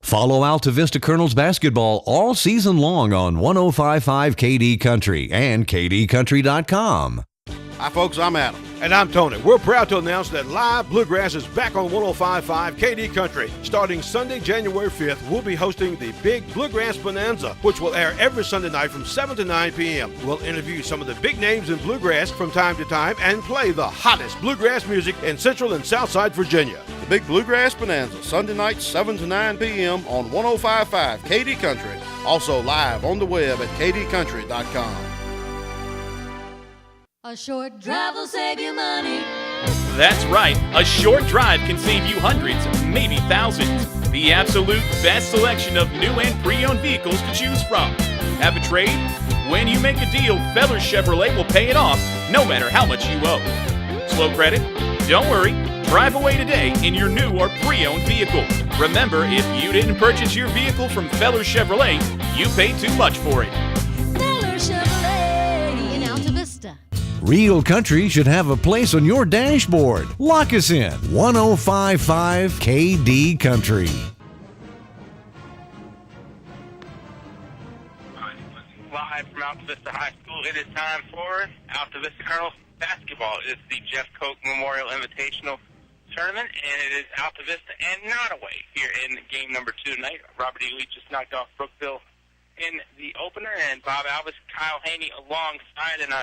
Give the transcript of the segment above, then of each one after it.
Follow Altavista Colonels basketball all season long on 105.5 KD Country and kdcountry.com. Hi, folks. I'm Adam. And I'm Tony. We're proud to announce that Live Bluegrass is back on 105.5 KD Country. Starting Sunday, January 5th, we'll be hosting the Big Bluegrass Bonanza, which will air every Sunday night from 7 to 9 p.m. We'll interview some of the big names in bluegrass from time to time and play the hottest bluegrass music in Central and Southside Virginia. The Big Bluegrass Bonanza, Sunday night, 7 to 9 p.m. on 105.5 KD Country. Also live on the web at kdcountry.com. A short drive will save you money. That's right. A short drive can save you hundreds, maybe thousands. The absolute best selection of new and pre-owned vehicles to choose from. Have a trade? When you make a deal, Feller Chevrolet will pay it off, no matter how much you owe. Slow credit? Don't worry. Drive away today in your new or pre-owned vehicle. Remember, if you didn't purchase your vehicle from Feller Chevrolet, you paid too much for it. Feller Chevrolet in Altavista. Real country should have a place on your dashboard. Lock us in. 105.5 KD Country. Live from Altavista High School, it is time for Altavista Colonels basketball. It's the Jeff Koch Memorial Invitational Tournament, and it is Altavista and Nottoway here in game number 2 tonight. Robert E. Lee just knocked off Brookville in the opener, and Bob Alvis, Kyle Haney alongside, and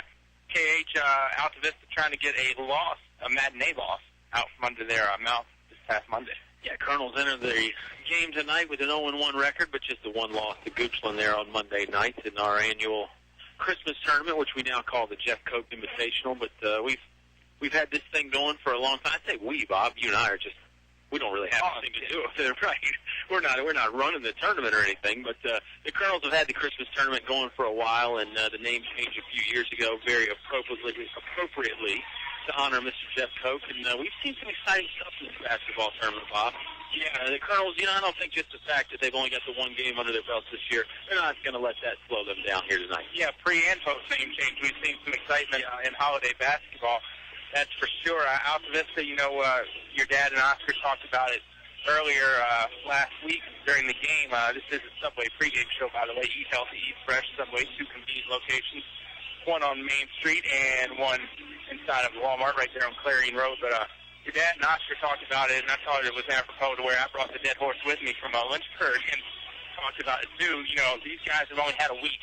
KH Altavista trying to get a loss, a matinee loss, out from under their mouth this past Monday. Yeah, Colonels enter the game tonight with an 0-1 record, but just the one loss to Goochland there on Monday night in our annual Christmas tournament, which we now call the Jeff Koch Invitational. But we've had this thing going for a long time. I say we, Bob, you and I are just, we don't really have anything to do with it, right? We're not running the tournament or anything, but the Colonels have had the Christmas tournament going for a while, and the name changed a few years ago very appropriately to honor Mr. Jeff Koch, and we've seen some exciting stuff in this basketball tournament, Bob. Yeah, the Colonels, I don't think just the fact that they've only got the one game under their belts this year, they're not going to let that slow them down here tonight. Yeah, pre- and post-game change, we've seen some excitement in holiday basketball. That's for sure. Altavista, your dad and Oscar talked about it earlier last week during the game. This is a Subway pregame show, by the way. Eat healthy, eat fresh. Subway, 2 convenient locations, one on Main Street and one inside of Walmart right there on Clarion Road. But your dad and Oscar talked about it, and I thought it was apropos to where I brought the dead horse with me from Lynchburg and talked about it too. These guys have only had a week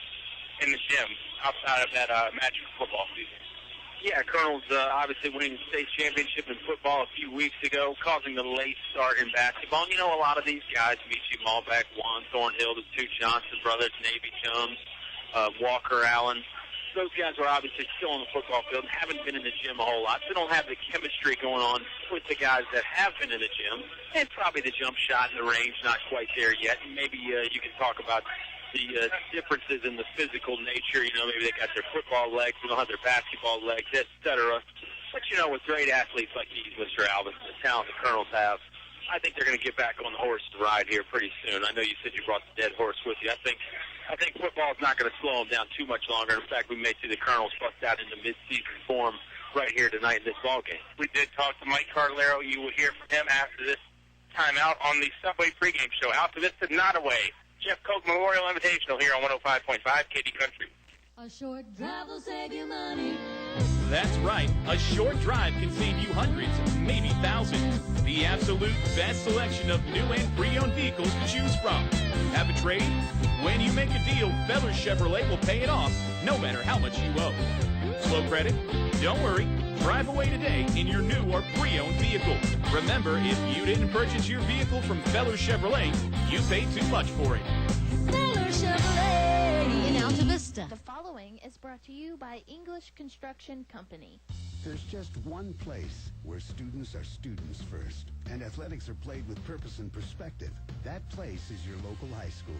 in the gym outside of that magic football season. Yeah, Colonels obviously winning the state championship in football a few weeks ago, causing the late start in basketball. And a lot of these guys, Michi Malbeck, Juan Thornhill, the 2 Johnson brothers, Navy chums, Walker Allen, those guys are obviously still on the football field and haven't been in the gym a whole lot. They don't have the chemistry going on with the guys that have been in the gym. And probably the jump shot in the range not quite there yet. And maybe you can talk about the differences in the physical nature. Maybe they got their football legs, they don't have their basketball legs, etc. But, with great athletes like these, Mr. Alvis, and the talent the Colonels have, I think they're going to get back on the horse to ride here pretty soon. I know you said you brought the dead horse with you. I think football is not going to slow them down too much longer. In fact, we may see the Colonels bust out into mid-season form right here tonight in this ballgame. We did talk to Mike Cardellaro. You will hear from him after this timeout on the Subway pregame show. Altavista, Nottoway. Jeff Koch Memorial Invitational here on 105.5 KD Country. A short drive will save you money. That's right. A short drive can save you hundreds, maybe thousands. The absolute best selection of new and pre-owned vehicles to choose from. Have a trade? When you make a deal, Feller Chevrolet will pay it off, no matter how much you owe. Slow credit? Don't worry. Drive away today in your new or pre-owned vehicle. Remember, if you didn't purchase your vehicle from Feller Chevrolet, you paid too much for it. Feller Chevrolet in Altavista. The following is brought to you by English Construction Company. There's just one place where students are students first, and athletics are played with purpose and perspective. That place is your local high school.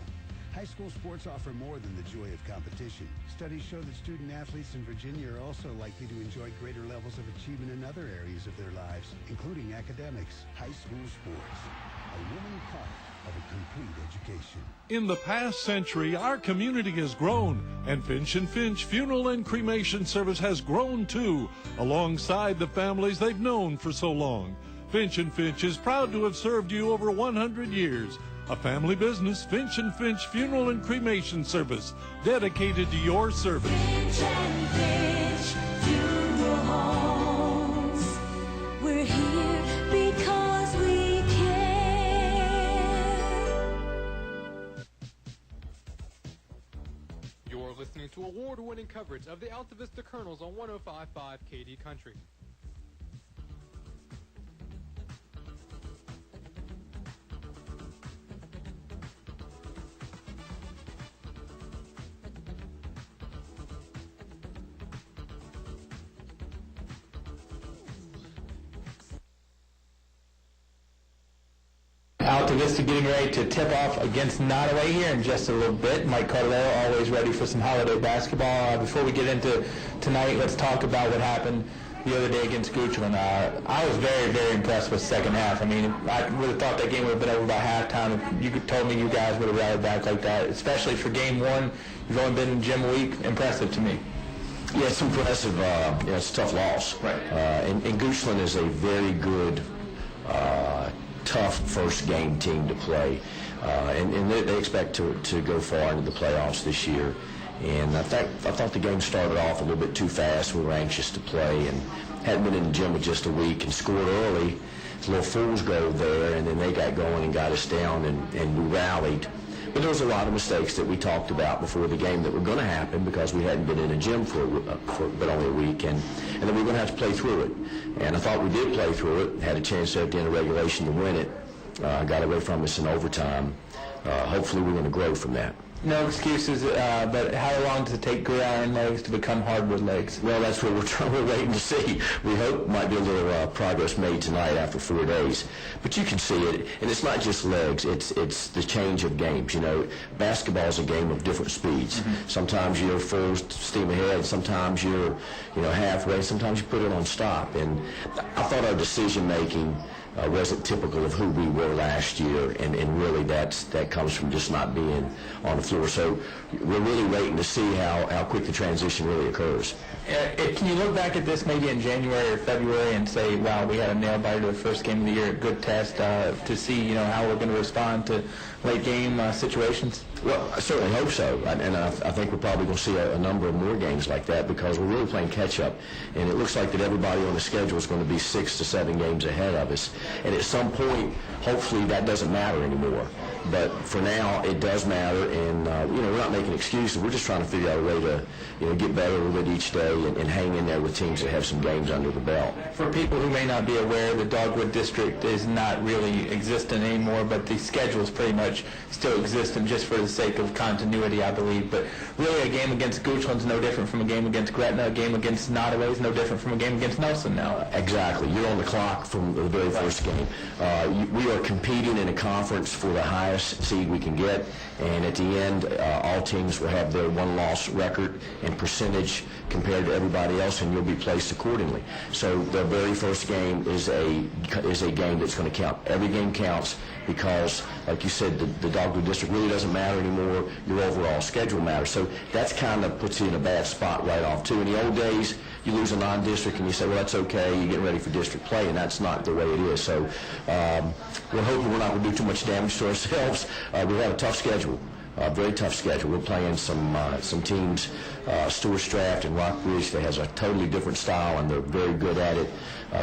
High school sports offer more than the joy of competition. Studies show that student athletes in Virginia are also likely to enjoy greater levels of achievement in other areas of their lives, including academics. High school sports, a winning part of a complete education. In the past century, our community has grown, and Finch & Finch Funeral and Cremation Service has grown too, alongside the families they've known for so long. Finch & Finch is proud to have served you over 100 years. A family business, Finch and Finch Funeral and Cremation Service, dedicated to your service. Finch and Finch Funeral Homes. We're here because we care. You're listening to award-winning coverage of the Altavista Colonels on 105.5 KD Country. Altavista getting ready to tip off against Nottoway here in just a little bit. Mike Cardellaro always ready for some holiday basketball. Before we get into tonight, let's talk about what happened the other day against Goochland. I was very, very impressed with the second half. I mean, I would have thought that game would have been over by halftime if you told me you guys would have rallied back like that, especially for game one. You've only been in gym a week. Impressive to me. Yeah, it's impressive. It's a tough loss. Right. And Goochland is a very good, tough first game team to play. And they expect to go far into the playoffs this year. And I thought the game started off a little bit too fast. We were anxious to play and hadn't been in the gym with just a week and scored early. It's a little fool's goal there, and then they got going and got us down, and we rallied. But there was a lot of mistakes that we talked about before the game that were going to happen because we hadn't been in a gym for but only a week, and then we were going to have to play through it. And I thought we did play through it, had a chance at the end of regulation to win it. Got away from us in overtime. Hopefully we're going to grow from that. No excuses, but how long does it take gridiron legs to become hardwood legs? Well, that's what we're waiting to see. We hope might be a little progress made tonight after 4 days. But you can see it, and it's not just legs. It's the change of games. You know, basketball is a game of different speeds. Mm-hmm. Sometimes you're full steam ahead. Sometimes you're halfway. Sometimes you put it on stop. And I thought our decision making wasn't typical of who we were last year, and really that comes from just not being on the floor. So we're really waiting to see how quick the transition really occurs. Can you look back at this maybe in January or February and say, wow, we had a nail-biter to the first game of the year, a good test to see how we're going to respond to late game situations? Well, I certainly hope so, and I think we're probably going to see a number of more games like that because we're really playing catch-up, and it looks like that everybody on the schedule is going to be 6 to 7 games ahead of us, and at some point, hopefully that doesn't matter anymore. But for now, it does matter, and we're not making excuses. We're just trying to figure out a way to get better a little bit each day and hang in there with teams that have some games under the belt. For people who may not be aware, the Dogwood District is not really existent anymore, but the schedule is pretty much still existent just for the sake of continuity, I believe. But really, a game against Goochland's no different from a game against Gretna. A game against Nottoway is no different from a game against Nelson now. Exactly. You're on the clock from the very first game. We are competing in a conference for the highest seed we can get, and at the end, all teams will have their one-loss record and percentage compared to everybody else, and you'll be placed accordingly. So the very first game is a game that's going to count. Every game counts because, like you said, the Dogwood District really doesn't matter anymore. Your overall schedule matters. So that's kind of puts you in a bad spot right off, too. In the old days, you lose a non-district and you say, well, that's okay, you're getting ready for district play, and that's not the way it is. So we're hoping we're not going to do too much damage to ourselves. We have a tough schedule. Very tough schedule. We're playing some teams, Stewart's Draft and Rockbridge, that has a totally different style, and they're very good at it.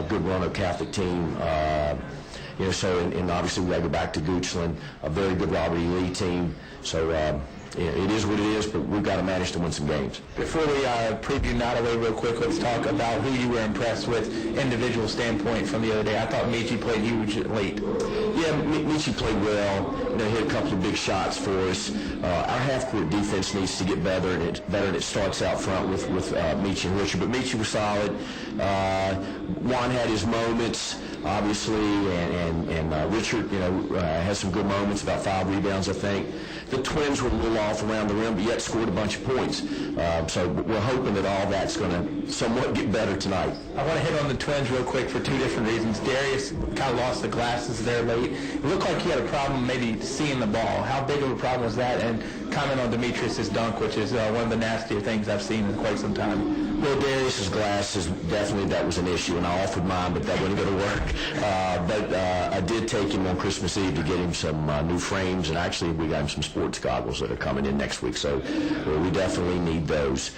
Good Roanoke Catholic team. And obviously we got to go back to Goochland, a very good Robert E. Lee team. So it is what it is, but we've got to manage to win some games. Before we preview Nottoway real quick, let's talk about who you were impressed with individual standpoint from the other day. I thought Michi played huge late. Yeah, Michi played well. Hit a couple of big shots for us. Our half-court defense needs to get better, and it starts out front with Michi and Richard. But Michi was solid. Juan had his moments, obviously, and Richard, had some good moments, about 5 rebounds, I think. The Twins were a little off around the rim, but yet scored a bunch of points. So we're hoping that all that's going to somewhat get better tonight. I want to hit on the Twins real quick for 2 different reasons. Darius kind of lost the glasses there late. It looked like he had a problem maybe seeing the ball. How big of a problem was that? And comment on Demetrius' dunk, which is one of the nastier things I've seen in quite some time. Well, Darius's glasses, definitely that was an issue, and I offered mine, but that wasn't going to work. But I did take him on Christmas Eve to get him some new frames, and actually we got him some sports goggles that are coming in next week, so we definitely need those.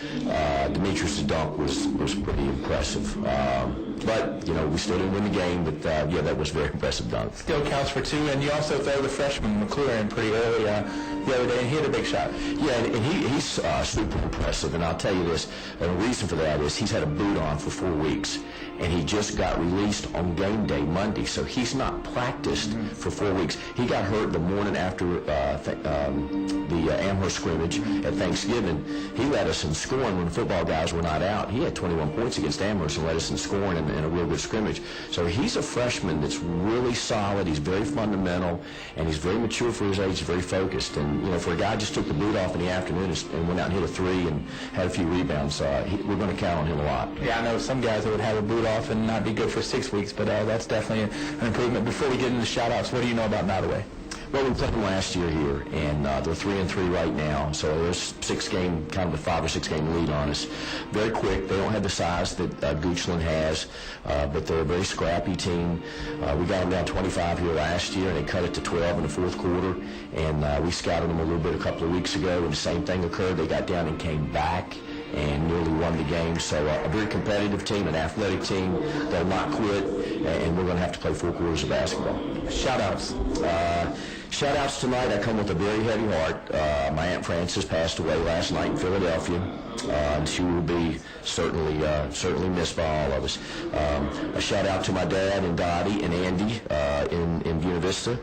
Demetrius' dunk was pretty impressive. But, you know, we still didn't win the game, but, yeah, that was a very impressive dunk. Still counts for 2, and you also throw the freshman McClure in pretty early the other day, and he had a big shot. Yeah, and he's super impressive, and I'll tell you this, the reason for that is he's had a boot on for 4 weeks, and he just got released on game day Monday, so he's not practiced for 4 weeks. He got hurt the morning after the Amherst scrimmage at Thanksgiving. He led us in scoring when the football guys were not out. He had 21 points against Amherst and led us in scoring in a real good scrimmage. So he's a freshman that's really solid. He's very fundamental, and he's very mature for his age, very focused. And, you know, for a guy who just took the boot off in the afternoon and went out and hit a 3 and had a few rebounds, we're going to count on him a lot. Yeah, I know some guys that would have a boot off and not be good for 6 weeks, but that's definitely an improvement. Before we get into the shout-outs, what do you know about Nottoway? Well, we played them last year here, and they're 3-3 right now. So there's 6-game, kind of a 5 or 6 game lead on us. Very quick. They don't have the size that Goochland has, but they're a very scrappy team. We got them down 25 here last year, and they cut it to 12 in the fourth quarter. And we scouted them a little bit a couple of weeks ago, and the same thing occurred. They got down and came back and nearly won the game. So a very competitive team, an athletic team. They'll not quit, and we're going to have to play 4 quarters of basketball. Shout-outs. Shout-outs tonight. I come with a very heavy heart. My Aunt Frances passed away last night in Philadelphia, and she will be certainly missed by all of us. A shout-out to my dad and Dottie and Andy in Buena Vista.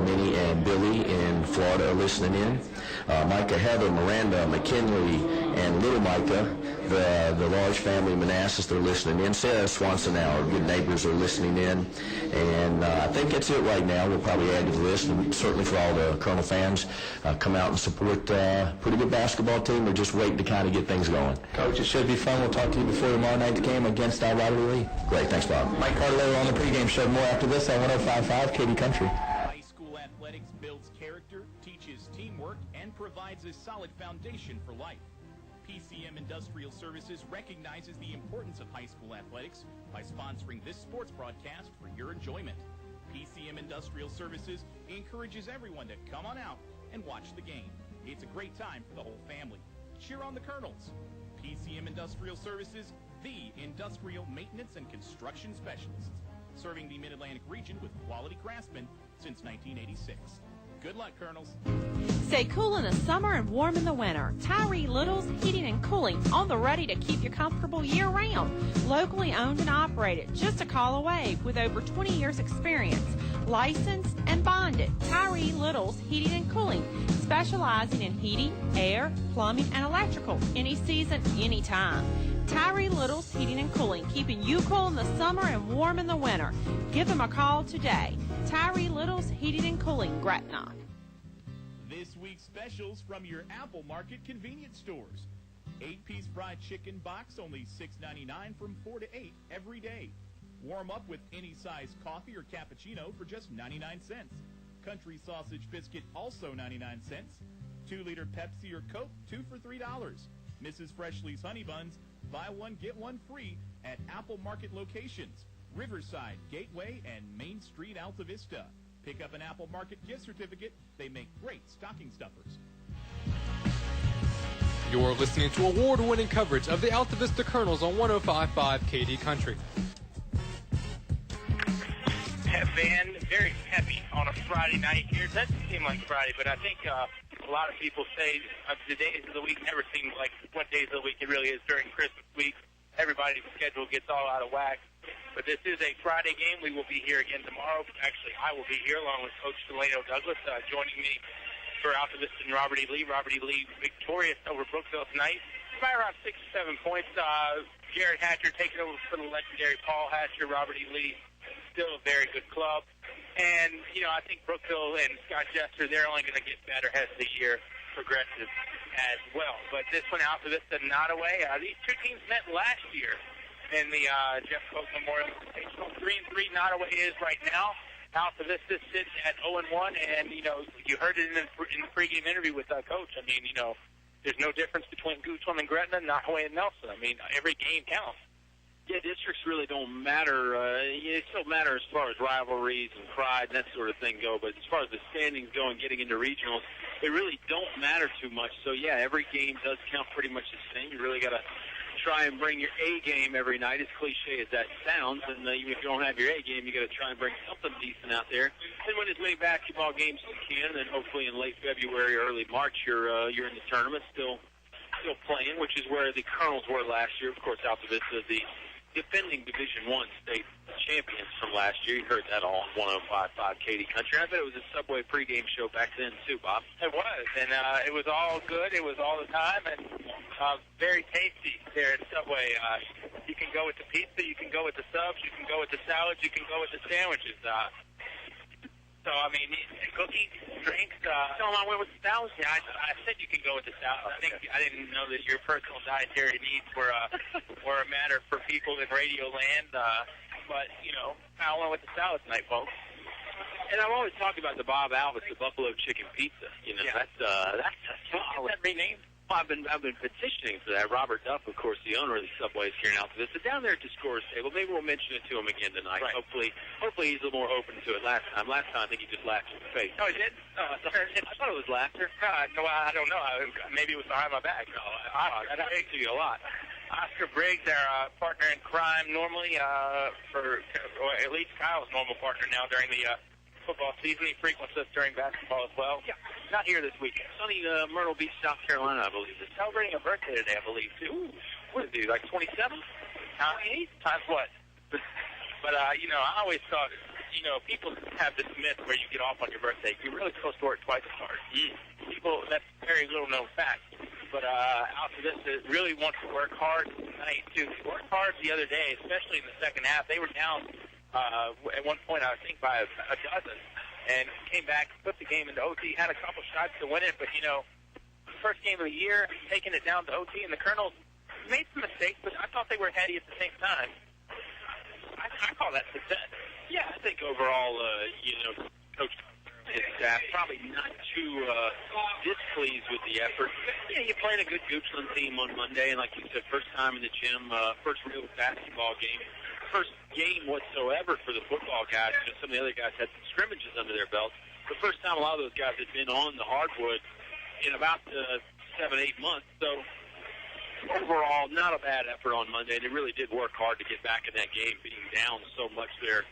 Minnie and Billy in Florida are listening in. Micah, Heather, Miranda, McKinley, and little Micah, the large family of Manassas, they're listening in. Sarah Swanson, our good neighbors, are listening in. And I think that's it right now. We'll probably add to the list. And certainly for all the Colonel fans, come out and support a pretty good basketball team. We're just waiting to kind of get things going. Coach, it should be fun. We'll talk to you before tomorrow night's game against Robert Lee. Great. Thanks, Bob. Mike Cartolero on the pregame show. More after this on 105.5 KD Country. High school athletics builds character, teaches teamwork, and provides a solid foundation for life. PCM Industrial Services recognizes the importance of high school athletics by sponsoring this sports broadcast for your enjoyment. PCM Industrial Services encourages everyone to come on out and watch the game. It's a great time for the whole family. Cheer on the Colonels. PCM Industrial Services, the industrial maintenance and construction specialists, serving the Mid-Atlantic region with quality craftsmen since 1986. Good luck, Colonels. Stay cool in the summer and warm in the winter. Tyree Little's Heating and Cooling, on the ready to keep you comfortable year-round. Locally owned and operated, just a call away, with over 20 years experience. Licensed and bonded. Tyree Little's Heating and Cooling, specializing in heating, air, plumbing, and electrical. Any season, anytime. Tyree Little's Heating and Cooling, keeping you cool in the summer and warm in the winter. Give them a call today. Tyree Little's Heating and Cooling, Gretna. This week's specials from your Apple Market convenience stores. 8-piece fried chicken box, only $6.99 from 4 to 8 every day. Warm up with any size coffee or cappuccino for just 99 cents. Country sausage biscuit, also 99 cents. 2-liter Pepsi or Coke, 2 for $3. Mrs. Freshly's Honey Buns, buy one, get one free at Apple Market locations. Riverside, Gateway, and Main Street, Altavista. Pick up an Apple Market gift certificate. They make great stocking stuffers. You're listening to award-winning coverage of the Altavista Colonels on 105.5 KD Country. Van, very heavy on a Friday night here. It doesn't seem like Friday, but I think a lot of people say the days of the week never seem like what days of the week it really is during Christmas week. Everybody's schedule gets all out of whack. But this is a Friday game. We will be here again tomorrow. Actually, I will be here along with Coach Delano Douglas. Joining me for Altavista and Robert E. Lee. Robert E. Lee victorious over Brookville tonight by around 6 or 7 points. Jared Hatcher taking over for the legendary Paul Hatcher. Robert E. Lee, still a very good club. And, you know, I think Brookville and Scott Jester, they're only going to get better as the year progresses as well. But this one, Altavista and Nottoway, these two teams met last year in the Jeff Coke Memorial Invitational. 3-3 Nottoway is right now. Altavista sits at 0-1, and, you know, you heard it in the pregame interview with Coach. I mean, you know, there's no difference between Goochland and Gretna, Nottoway and Nelson. I mean, every game counts. Yeah, districts really don't matter. They still matter as far as rivalries and pride and that sort of thing go, but as far as the standings go and getting into regionals, they really don't matter too much. So, yeah, every game does count pretty much the same. You really got to try and bring your A game every night, as cliche as that sounds, and even if you don't have your A game, you got to try and bring something decent out there and win as many basketball games as you can, and then hopefully in late February or early March you're in the tournament still playing, which is where the Colonels were last year. Of course, Altavista, the defending Division I state champions from last year. You heard that all on 105.5 KD Country. I bet it was a Subway pregame show back then, too, Bob. It was, and it was all good. It was all the time, and very tasty there at Subway. You can go with the pizza, you can go with the subs, you can go with the salads, you can go with the sandwiches. So, I mean, cookies, drinks. No, I went with the salads. Yeah, I said you can go with the salads. I didn't know that your personal dietary needs were a matter for people in Radio Land. But, you know, I went with the salad tonight, folks. And I've always talked about the Bob Alvis, the Buffalo Chicken Pizza. You know, yeah. that's a solid. Is that renamed? Well, I've been petitioning for that. Robert Duff, of course, the owner of the Subways here in Altavista, down there at the scores table. Maybe we'll mention it to him again tonight. Right. Hopefully he's a little more open to it. Last time, I think he just laughed in the face. Oh, he did? I thought it was laughter. No, I don't know. Maybe it was behind my back. No, That happens to you a lot. Oscar Briggs, our partner in crime, normally or at least Kyle's normal partner now during the football season. He frequents us during basketball as well. Yeah, not here this weekend. Sunny Myrtle Beach, South Carolina, I believe. He's celebrating a birthday today, I believe, too. What is he, like 27? Times what? But, you know, I always thought, you know, people have this myth where you get off on your birthday. You're really supposed to work twice as hard. People, that's very little known fact. But Altavista really wants to work hard tonight, too. They worked hard the other day, especially in the second half. They were down at one point, I think, by a dozen, and came back, put the game into OT, had a couple shots to win it, but, you know, first game of the year, taking it down to OT, and the Colonels made some mistakes, but I thought they were heady at the same time. I call that success. Yeah, I think overall, you know, Coach and his staff probably not too displeased with the effort. Yeah, you played a good Goochland team on Monday, and like you said, first time in the gym, first real basketball game. First game whatsoever for the football guys. You know, some of the other guys had some scrimmages under their belts. The first time a lot of those guys had been on the hardwood in about 7-8 months. So overall, not a bad effort on Monday. They really did work hard to get back in that game, being down so much there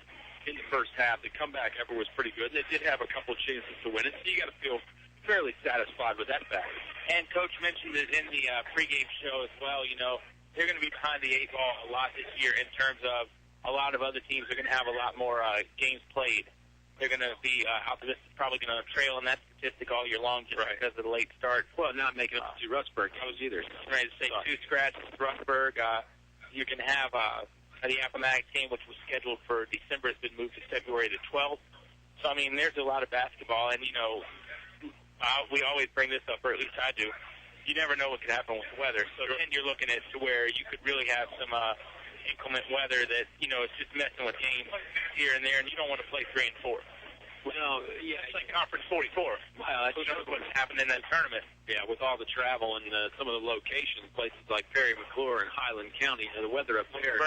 in the first half. The comeback effort was pretty good. They did have a couple of chances to win it, so you got to feel fairly satisfied with that fact. And Coach mentioned it in the pregame show as well. You know, they're going to be behind the 8 ball a lot this year in terms of a lot of other teams are going to have a lot more games played. They're going to be Altavista is probably going to trail in that statistic all year long just because of the late start. Well, not making up to Rustburg. That was either. I'm ready to say 2 scratches with Rustburg. You're going to have the Appomattox game, which was scheduled for December, has been moved to February the 12th. So, I mean, there's a lot of basketball, and, you know, we always bring this up, or at least I do. You never know what could happen with the weather. So then you're looking at to where you could really have some inclement weather that, you know, it's just messing with games here and there, and you don't want to play 3 and 4. Well, yeah, it's like Conference 44. Who knows what's happened in that tournament? Yeah, with all the travel and some of the locations, places like Perry McClure and Highland County, you know, the weather up there.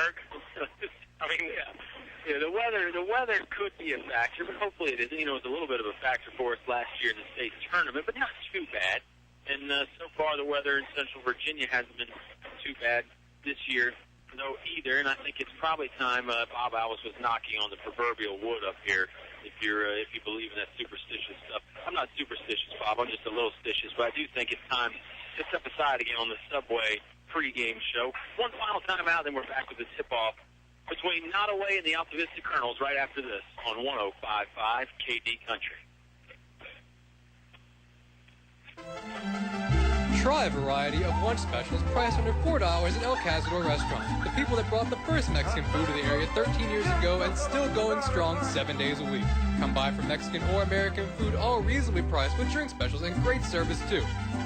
I mean, yeah, the weather could be a factor, but hopefully it is. You know, it was a little bit of a factor for us last year in the state tournament, but not too bad. And so far, the weather in Central Virginia hasn't been too bad this year, though, either. And I think it's probably time Bob Alvis was knocking on the proverbial wood up here. If you believe in that superstitious stuff, I'm not superstitious, Bob. I'm just a little stitious, but I do think it's time to step aside again on the Subway pregame show. One final time out, then we're back with the tip-off between Nottoway and the Altavista Colonels right after this on 105.5 KD Country. Try a variety of lunch specials priced under $4 at El Cazador Restaurant. The people that brought the first Mexican food to the area 13 years ago and still going strong 7 days a week. Come by for Mexican or American food, all reasonably priced with drink specials and great service too.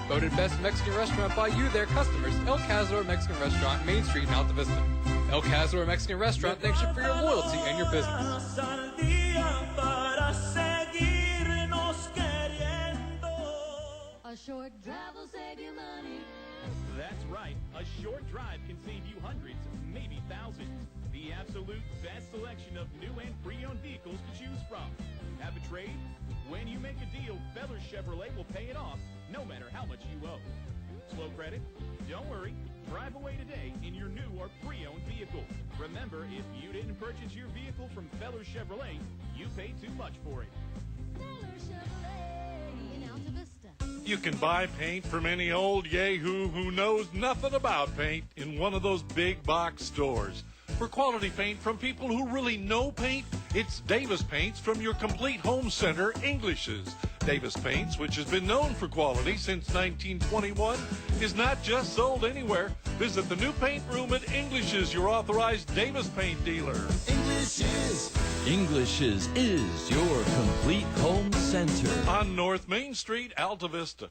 Voted best Mexican restaurant by you, their customers. El Cazador Mexican Restaurant, Main Street in Altavista. El Cazador Mexican Restaurant thanks you for your loyalty and your business. A short drive will save you money. That's right. A short drive can save you hundreds, maybe thousands. The absolute best selection of new and pre-owned vehicles to choose from. Have a trade? When you make a deal, Feller Chevrolet will pay it off, no matter how much you owe. Slow credit? Don't worry. Drive away today in your new or pre-owned vehicle. Remember, if you didn't purchase your vehicle from Feller Chevrolet, you paid too much for it. Feller Chevrolet in Altavista. You can buy paint from any old yahoo who knows nothing about paint in one of those big box stores. For quality paint from people who really know paint, it's Davis Paints from your complete home center, English's. Davis Paints, which has been known for quality since 1921, is not just sold anywhere. Visit the new paint room at English's, your authorized Davis Paint dealer. English's is your complete home center. On North Main Street, Altavista.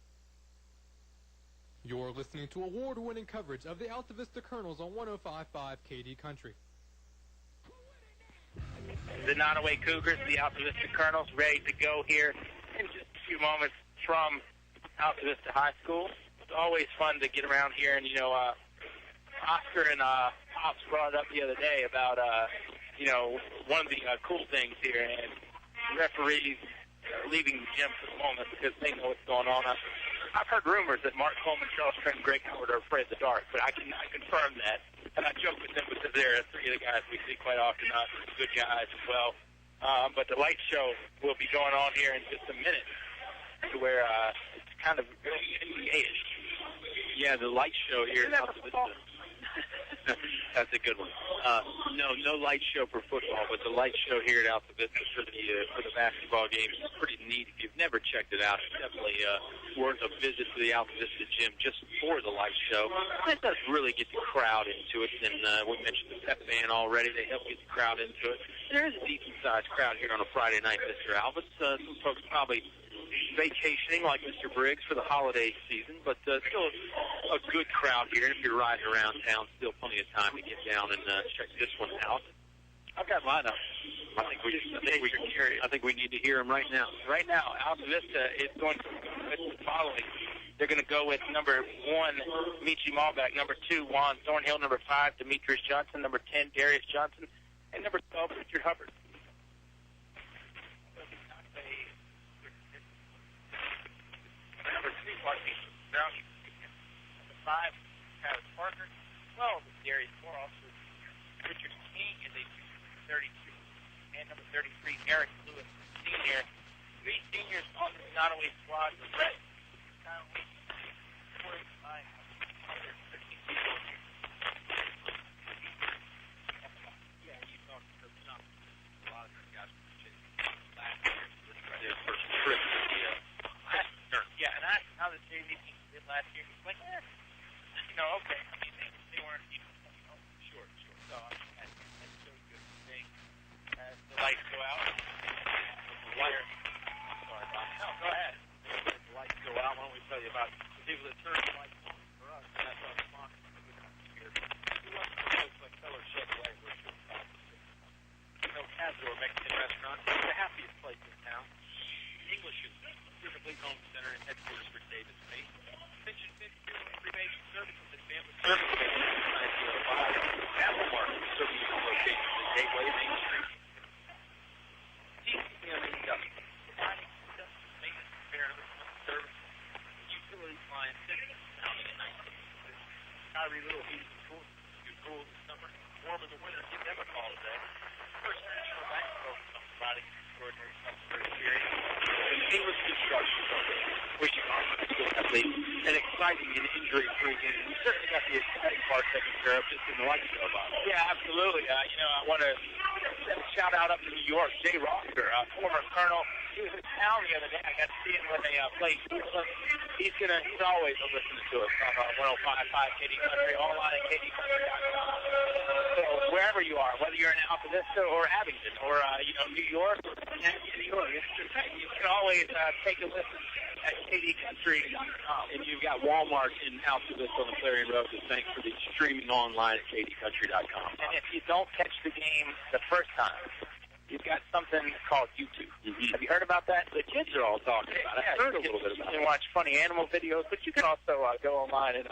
You're listening to award-winning coverage of the Altavista Colonels on 105.5 KD Country. The Nottoway Cougars, the Altavista Colonels, ready to go here in just a few moments from Altavista High School. It's always fun to get around here, and, Oscar and Pops brought it up the other day about, one of the cool things here, and referees are leaving the gym for the moment because they know what's going on. I've heard rumors that Mark Coleman, Charles Trent, and Greg Howard are afraid of the dark, but I confirm that. And I joke with them because they're three of the guys we see quite often, good guys as well. But the light show will be going on here in just a minute, to where it's kind of NBA-ish. Yeah, the light show here in Altavista. That's a good one. No light show for football, but the light show here at Altavista for the basketball games is pretty neat. If you've never checked it out, it's definitely worth a visit to the Altavista gym just for the light show. It does really get the crowd into it, and we mentioned the pep band already. They help get the crowd into it. And there is a decent-sized crowd here on a Friday night, Mr. Alvis. Some folks probably vacationing like Mr. Briggs for the holiday season, but still a good crowd here. And if you're riding around town, still plenty of time to get down and check this one out. I've got mine up. I think we need to hear them right now. Right now, Altavista is going to do the following. They're going to go with number 1, Michi Malbeck, number 2, Juan Thornhill, number 5, Demetrius Johnson, number 10, Darius Johnson, and number 12, Richard Hubbard. Number 3, Martin Brown. Number 5, Travis Parker. 12, Darius Moore. Richard King is a 32. And number 33, Eric Lewis, senior. 3 seniors on the Nottoway squad. The rest, yeah, and I asked him how the JV team did last year. He's like, okay. I mean, they weren't even, sure. So, that's so good. As the lights go out, sorry, Bob. No, go ahead. As the lights go out, why don't we tell you about the people that turn the lights on for us? And that's our sponsor for the good here. We love folks like Feller Chevrolet, which is Casual Mexican restaurant. It's the happiest place in town. English's typically home center and headquarters for Davis Paint. Finch and Finch Cremation Services and Family Services. Apple Market serving you locations at Gateway, Main Street. TCM Industrial, providing maintenance, repair, and service. Utility clients, accounting and 19. Kyrie Little Heating and Cooling. Good cool this summer, warm in the winter. Give them a call today. First National Bank focus on providing extraordinary customer experience. English Construction Company, wishing our high school athletes an exciting and injury-free game. We certainly got the exciting part taken care of just in the light show, Bob. Yeah, absolutely. I want to send a shout-out up to New York. Jay Rocker, former colonel. He was in town the other day. I got to see him when they played. He's always listening to us on 105.5 KD Country, online at KDCountry.com. So wherever you are, whether you're in Altavista or Abingdon or New York or New York, you can always take a listen at KDCountry.com. And you've got Walmart in Altavista on the Clarion Road to thank for the streaming online at KDCountry.com. And if you don't catch the game the first time, you've got something called YouTube. Have you heard about that? The kids are all talking about it. I've heard a little bit about it. You can watch funny animal videos, but you can also go online and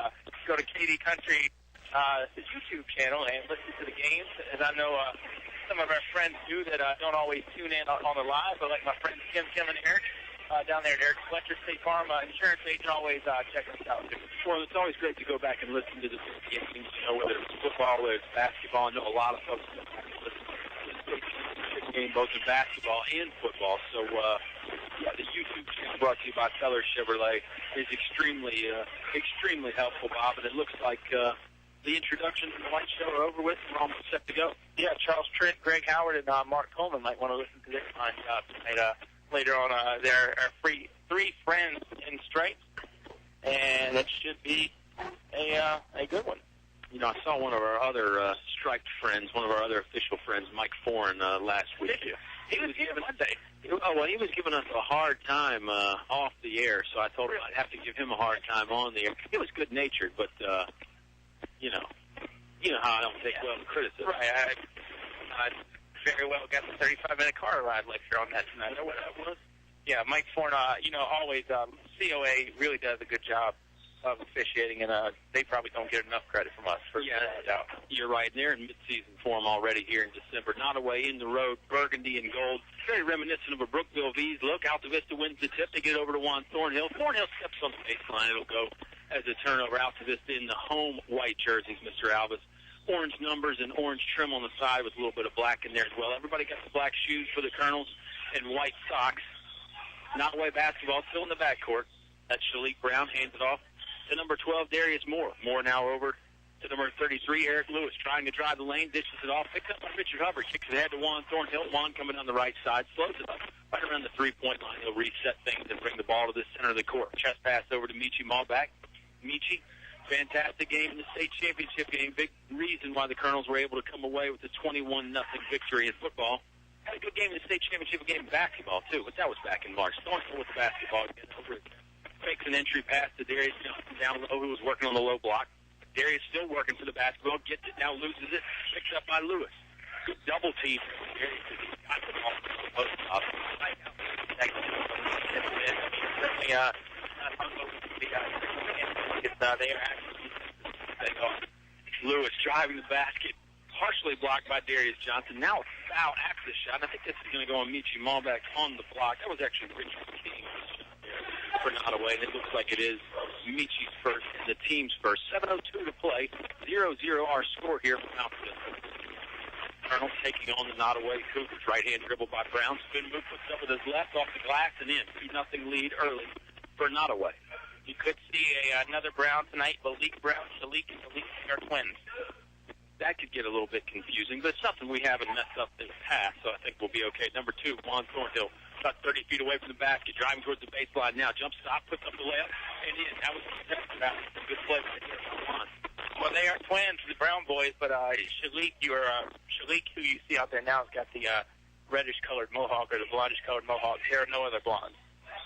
go to KD Country, the YouTube channel, and listen to the games. As I know some of our friends do that don't always tune in on the live, but like my friends Kim, and Eric down there at Eric Fletcher State Farm insurance agent, always checking us out too. Well, it's always great to go back and listen to the games, whether it's football, whether it's basketball. I know a lot of folks go back and listen to the game, both in basketball and football. So, the YouTube channel brought to you by Feller Chevrolet is extremely helpful, Bob, and it looks like the introduction to the White Show are over with. We're almost set to go. Yeah, Charles Trent, Greg Howard, and Mark Coleman might want to listen to this on tonight. Later on, there are three friends in stripes, and it should be a good one. I saw one of our other striped friends, one of our other official friends, Mike Foran, last week. Did you? He was giving Monday. He was giving us a hard time off the air, so I told him I'd have to give him a hard time on the air. He was good-natured, but, you know how I don't take well to criticism. Right. I very well got the 35-minute car ride lecture on that tonight. Know what that was? Yeah, Mike Foran, always COA really does a good job of officiating, and they probably don't get enough credit from us. You're right. They're in mid-season form already here in December. Nottoway in the road, burgundy and gold. Very reminiscent of a Brookville V's look. Altavista wins the tip. They get over to Juan Thornhill. Thornhill steps on the baseline. It'll go as a turnover. Altavista in the home white jerseys, Mr. Alvis. Orange numbers and orange trim on the side with a little bit of black in there as well. Everybody got the black shoes for the Colonels and white socks. Nottoway basketball still in the backcourt. That's Shalik Brown. Hands it off to number 12, Darius Moore. Moore now over to number 33, Eric Lewis, trying to drive the lane, dishes it off, picked up by Richard Hubbard, kicks it ahead to Juan Thornhill. Juan coming on the right side, slows it up right around the three-point line. He'll reset things and bring the ball to the center of the court. Chest pass over to Michi Malback. Michi, fantastic game in the state championship game. Big reason why the Colonels were able to come away with a 21-0 victory in football. Had a good game in the state championship game in basketball, too, but that was back in March. Thornhill with the basketball again over it. Fakes an entry pass to Darius Johnson down low, who was working on the low block. Darius still working for the basketball, gets it, now loses it, picked up by Lewis. Good double team. Darius got the ball to the post up. Lewis driving the basket, partially blocked by Darius Johnson. Now a foul after the shot. I think this is going to go on Michi Malback on the block. That was actually Richard King for Nottoway, and it looks like it is Michi's first and the team's first. 7:02 to play. 0-0 our score here from Altavista. Colonel taking on the Nottoway Cougars. Right-hand dribble by Brown. Spin move, puts up with his left off the glass and in. 2-0 lead early for Nottoway. You could see another Brown tonight. Malik Brown, Shalik, and Malik are twins. That could get a little bit confusing, but it's something we haven't messed up in the past, so I think we'll be okay. Number 2, Juan Thornhill, about 30 feet away from the basket, driving towards the baseline now. Jump stop, puts up the layup, and in. That was a good play by Juan. Well, they are twins, the Brown boys, but Shalik, who you see out there now, has got the reddish-colored mohawk or the blondish-colored mohawk. There are no other blondes.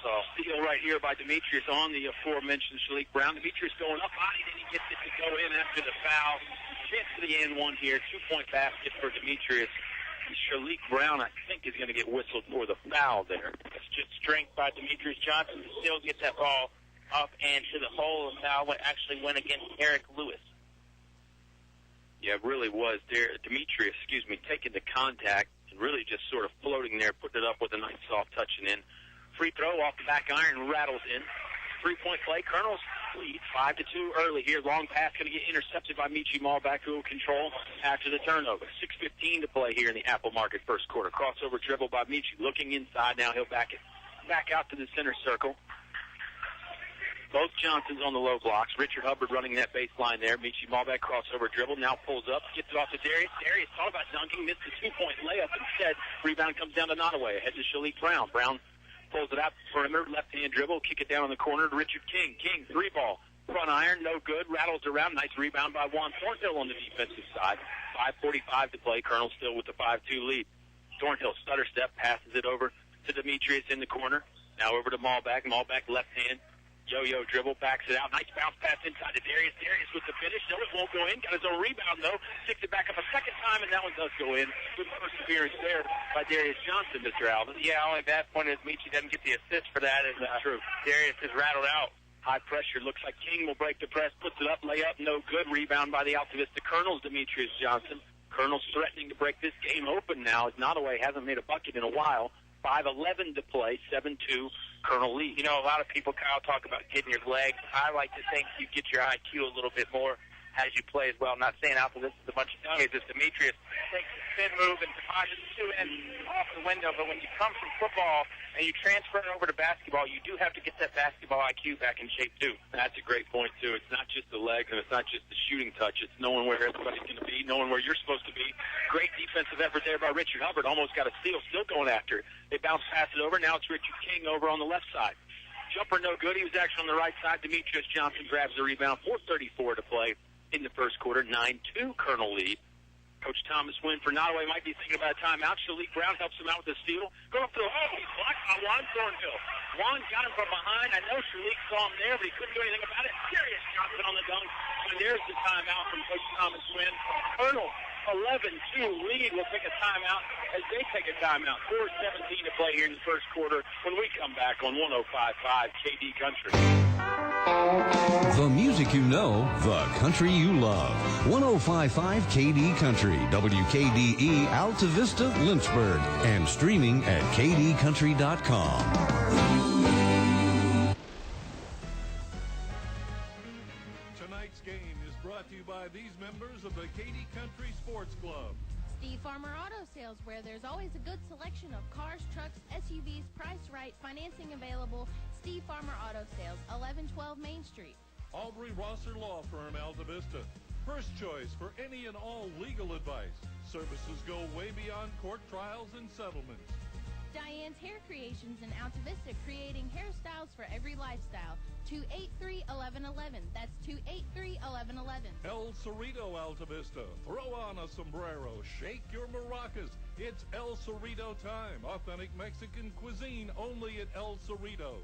So, steal right here by Demetrius on the aforementioned Shalik Brown. Demetrius going up high, and he gets it to go in after the foul. Chance to the end one here. 2-point basket for Demetrius. Shalik Brown, I think, is going to get whistled for the foul there. It's just strength by Demetrius Johnson to still get that ball up and to the hole. And foul actually went against Eric Lewis. Yeah, it really was. Demetrius, taking the contact and really just sort of floating there, putting it up with a nice soft touch and in. Free throw off the back iron, rattles in. 3-point play. Colonels lead 5-2 early here. Long pass going to get intercepted by Michi Malback, who will control after the turnover. 6:15 to play here in the Apple Market first quarter. Crossover dribble by Michi. Looking inside now. He'll back out to the center circle. Both Johnsons on the low blocks. Richard Hubbard running that baseline there. Michi Malback crossover dribble. Now pulls up. Gets it off to Darius. Darius thought about dunking. Missed the 2-point layup instead. Rebound comes down to Nottoway. Ahead to Shalik Brown. Brown pulls it out perimeter, left-hand dribble, kick it down in the corner to Richard King. King, 3-ball, front iron, no good, rattles around. Nice rebound by Juan Thornhill on the defensive side. 5:45 to play. Colonel still with the 5-2 lead. Thornhill stutter step, passes it over to Demetrius in the corner. Now over to Malback. Malback left hand, Yo-yo dribble, backs it out. Nice bounce pass inside to Darius. Darius with the finish. No, it won't go in. Got his own rebound, though. Sticks it back up a second time, and that one does go in. Good perseverance there by Darius Johnson, Mr. Alvin. Yeah, only bad point is Michi doesn't get the assist for that. As True. Darius is rattled out. High pressure. Looks like King will break the press. Puts it up. Layup. No good. Rebound by the Altavista Colonels, Demetrius Johnson. Colonels threatening to break this game open now as Nottoway hasn't made a bucket in a while. 5:11 to play. 7-2. Colonel lead. You know, a lot of people, Kyle, talk about getting your legs. I like to think you get your IQ a little bit more as you play as well. I'm not saying Altavista is a bunch of kids. It's Demetrius takes a spin move and deposits two in off the window. But when you come from football and you transfer it over to basketball, you do have to get that basketball IQ back in shape, too. That's a great point, too. It's not just the legs and it's not just the shooting touch. It's knowing where everybody's going to be, knowing where you're supposed to be. Great defensive effort there by Richard Hubbard. Almost got a steal, still going after it. They bounce past it over. Now it's Richard King over on the left side. Jumper no good. He was actually on the right side. Demetrius Johnson grabs the rebound. 4:34 to play in the first quarter. 9-2 Colonel lead. Coach Thomas Wynn for Nottoway might be thinking about a timeout. Shalik Brown helps him out with the steal. Going up to he's blocked by Juan Thornhill. Juan got him from behind. I know Shalik saw him there, but he couldn't do anything about it. Darius Johnson on the dunk. And there's the timeout from Coach Thomas Wynn. Colonel 11-2 lead will take a timeout as they take a timeout. 4:17 to play here in the first quarter when we come back on 105.5 KD Country. The music you know, the country you love. 105.5 KD Country, WKDE, Altavista, Lynchburg, and streaming at kdcountry.com. Tonight's game is brought to you by these members of the KD Country Sports Club. Steve Farmer Auto Sales, where there's always a good selection of cars, trucks, SUVs, priced right, financing available. Steve Farmer Auto Sales, 1112 Main Street. Aubrey Rosser Law Firm, Altavista. First choice for any and all legal advice. Services go way beyond court trials and settlements. Diane's Hair Creations in Altavista, creating hairstyles for every lifestyle. 283-1111. That's 283-1111. El Cerrito, Altavista. Throw on a sombrero. Shake your maracas. It's El Cerrito time. Authentic Mexican cuisine only at El Cerrito.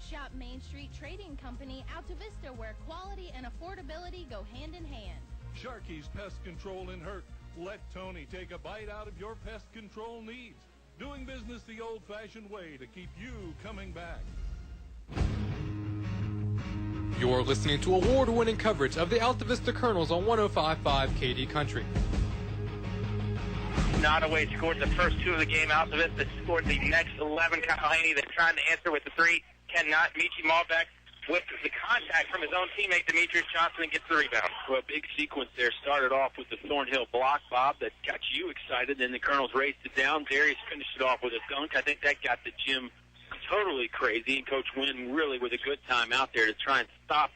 Shop Main Street Trading Company, Altavista, where quality and affordability go hand in hand. Sharky's Pest Control in Hurt. Let Tony take a bite out of your pest control needs. Doing business the old-fashioned way to keep you coming back. You're listening to award-winning coverage of the Altavista Colonels on 105.5 KD Country. Nottoway scored the first two of the game. Altavista scored the next 11. Kyle Haney, they're trying to answer with the three. Cannot. Michi Malbeck with the contact from his own teammate, Demetrius Johnson, and gets the rebound. Well, big sequence there. Started off with the Thornhill block, Bob, that got you excited. Then the Colonels raced it down. Darius finished it off with a dunk. I think that got the gym totally crazy. And Coach Wynn really with a good time out there to try and stop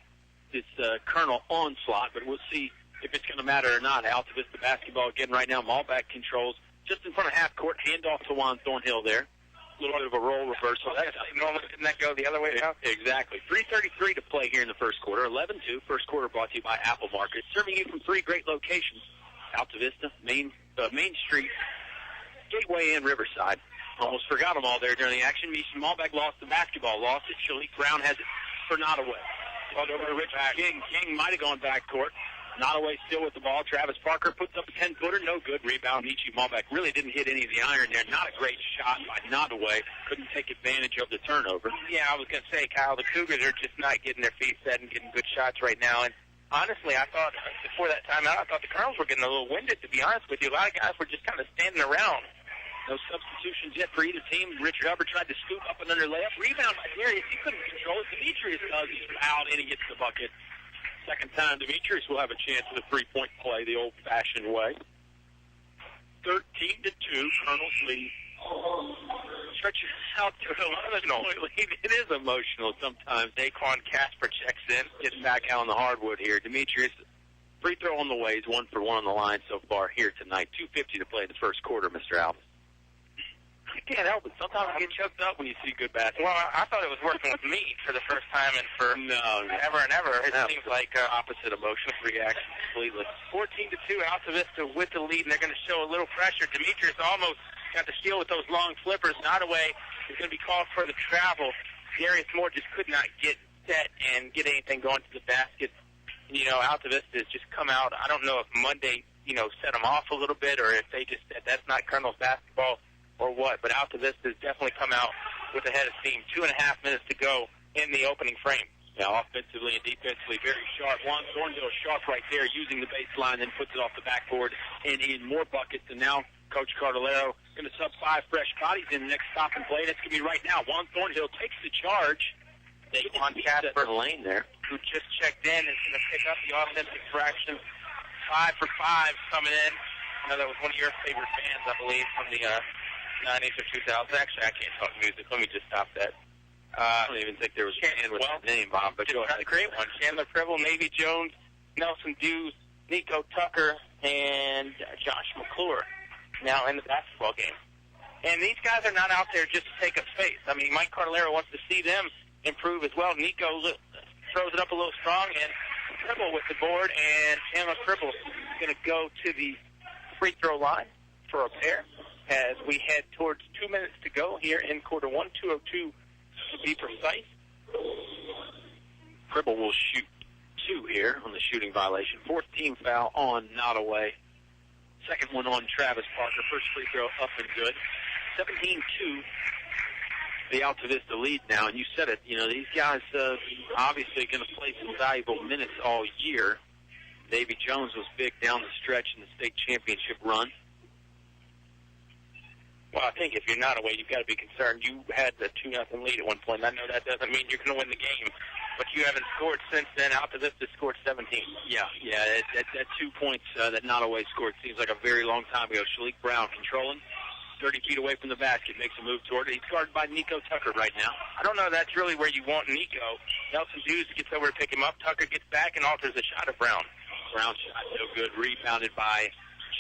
this Colonel onslaught. But we'll see if it's going to matter or not. Altavista basketball again right now. Malbeck controls just in front of half court. Handoff to Juan Thornhill there. A little bit of a role reversal. Normally, didn't that go the other way now? Exactly. 3:33 to play here in the first quarter. 11-2. First quarter brought to you by Apple Market. Serving you from three great locations. Altavista, Main Street, Gateway, and Riverside. Almost forgot them all there during the action. Michi Malbeck lost the basketball. Lost it. Shalik Brown has it for Nottoway. Ball over to Richard King. King might have gone backcourt. Nottoway still with the ball. Travis Parker puts up a 10-footer. No good. Rebound. Michi Malbeck really didn't hit any of the iron there. Not a great shot by Nottoway. Couldn't take advantage of the turnover. Yeah, I was going to say, Kyle, the Cougars are just not getting their feet set and getting good shots right now. And honestly, I thought before that timeout, I thought the Colonels were getting a little winded, to be honest with you. A lot of guys were just kind of standing around. No substitutions yet for either team. Richard Hubbard tried to scoop up and under layup. Rebound by Darius. He couldn't control it. Demetrius does. He's fouled and he gets the bucket. Second time, Demetrius will have a chance at a three-point play the old-fashioned way. 13-2, Colonels lead. Stretches out to an 11-point lead. It is emotional sometimes. Daquan Casper checks in. Getting back out on the hardwood here. Demetrius, free throw on the way. He's 1 for 1 on the line so far here tonight. 2:50 to play in the first quarter, Mr. Alvin. I can't help it. Sometimes I get choked up when you see good basketball. Well, I thought it was working with me for the first time and for ever and ever. It seems like opposite emotional reaction completely. 14-2, Altavista with the lead, and they're going to show a little pressure. Demetrius almost got the steal with those long flippers. Nottoway is going to be called for the travel. Darius Moore just could not get set and get anything going to the basket. You know, Altavista has just come out. I don't know if Monday, set them off a little bit or if they just said that's not Colonel's basketball or what. But Altavista has definitely come out with a head of steam. 2.5 minutes to go in the opening frame. Yeah, offensively and defensively, very sharp. Juan Thornhill sharp right there, using the baseline, then puts it off the backboard and in more buckets. And now Coach Cardellero going to sub 5 fresh bodies in the next stop and play. That's going to be right now. Juan Thornhill takes the charge. They on Casper Lane there, who just checked in, is going to pick up the offensive fraction. 5 for 5 coming in. I know that was one of your favorite bands, I believe, from the 90s or 2000s. Actually, I can't talk music. Let me just stop that. I don't even think there was a band with that name, Bob, but that's a great one. Chandler Pribble, Navy Jones, Nelson Dews, Nico Tucker, and Josh McClure now in the basketball game. And these guys are not out there just to take up space. I mean, Mike Cardellero wants to see them improve as well. Nico throws it up a little strong, and Pribble with the board, and Chandler Pribble is going to go to the free throw line for a pair as we head towards 2 minutes to go here in quarter one, 2:02 to be precise. Pribble will shoot 2 here on the shooting violation. 4th team foul on Nottoway. Second one on Travis Parker. First free throw up and good. 17-2. The Altavista lead now, and you said it, these guys obviously going to play some valuable minutes all year. Davy Jones was big down the stretch in the state championship run. Well, I think if you're not away, you've got to be concerned. You had the 2-0 lead at one point. I know that doesn't mean you're going to win the game, but you haven't scored since then. Altavista scored 17. Yeah, that 2 points that Nottoway scored seems like a very long time ago. Shalik Brown controlling, 30 feet away from the basket, makes a move toward it. He's guarded by Nico Tucker right now. I don't know if that's really where you want Nico. Nelson Dews gets over to pick him up. Tucker gets back and alters a shot of Brown. Brown shot no good, rebounded by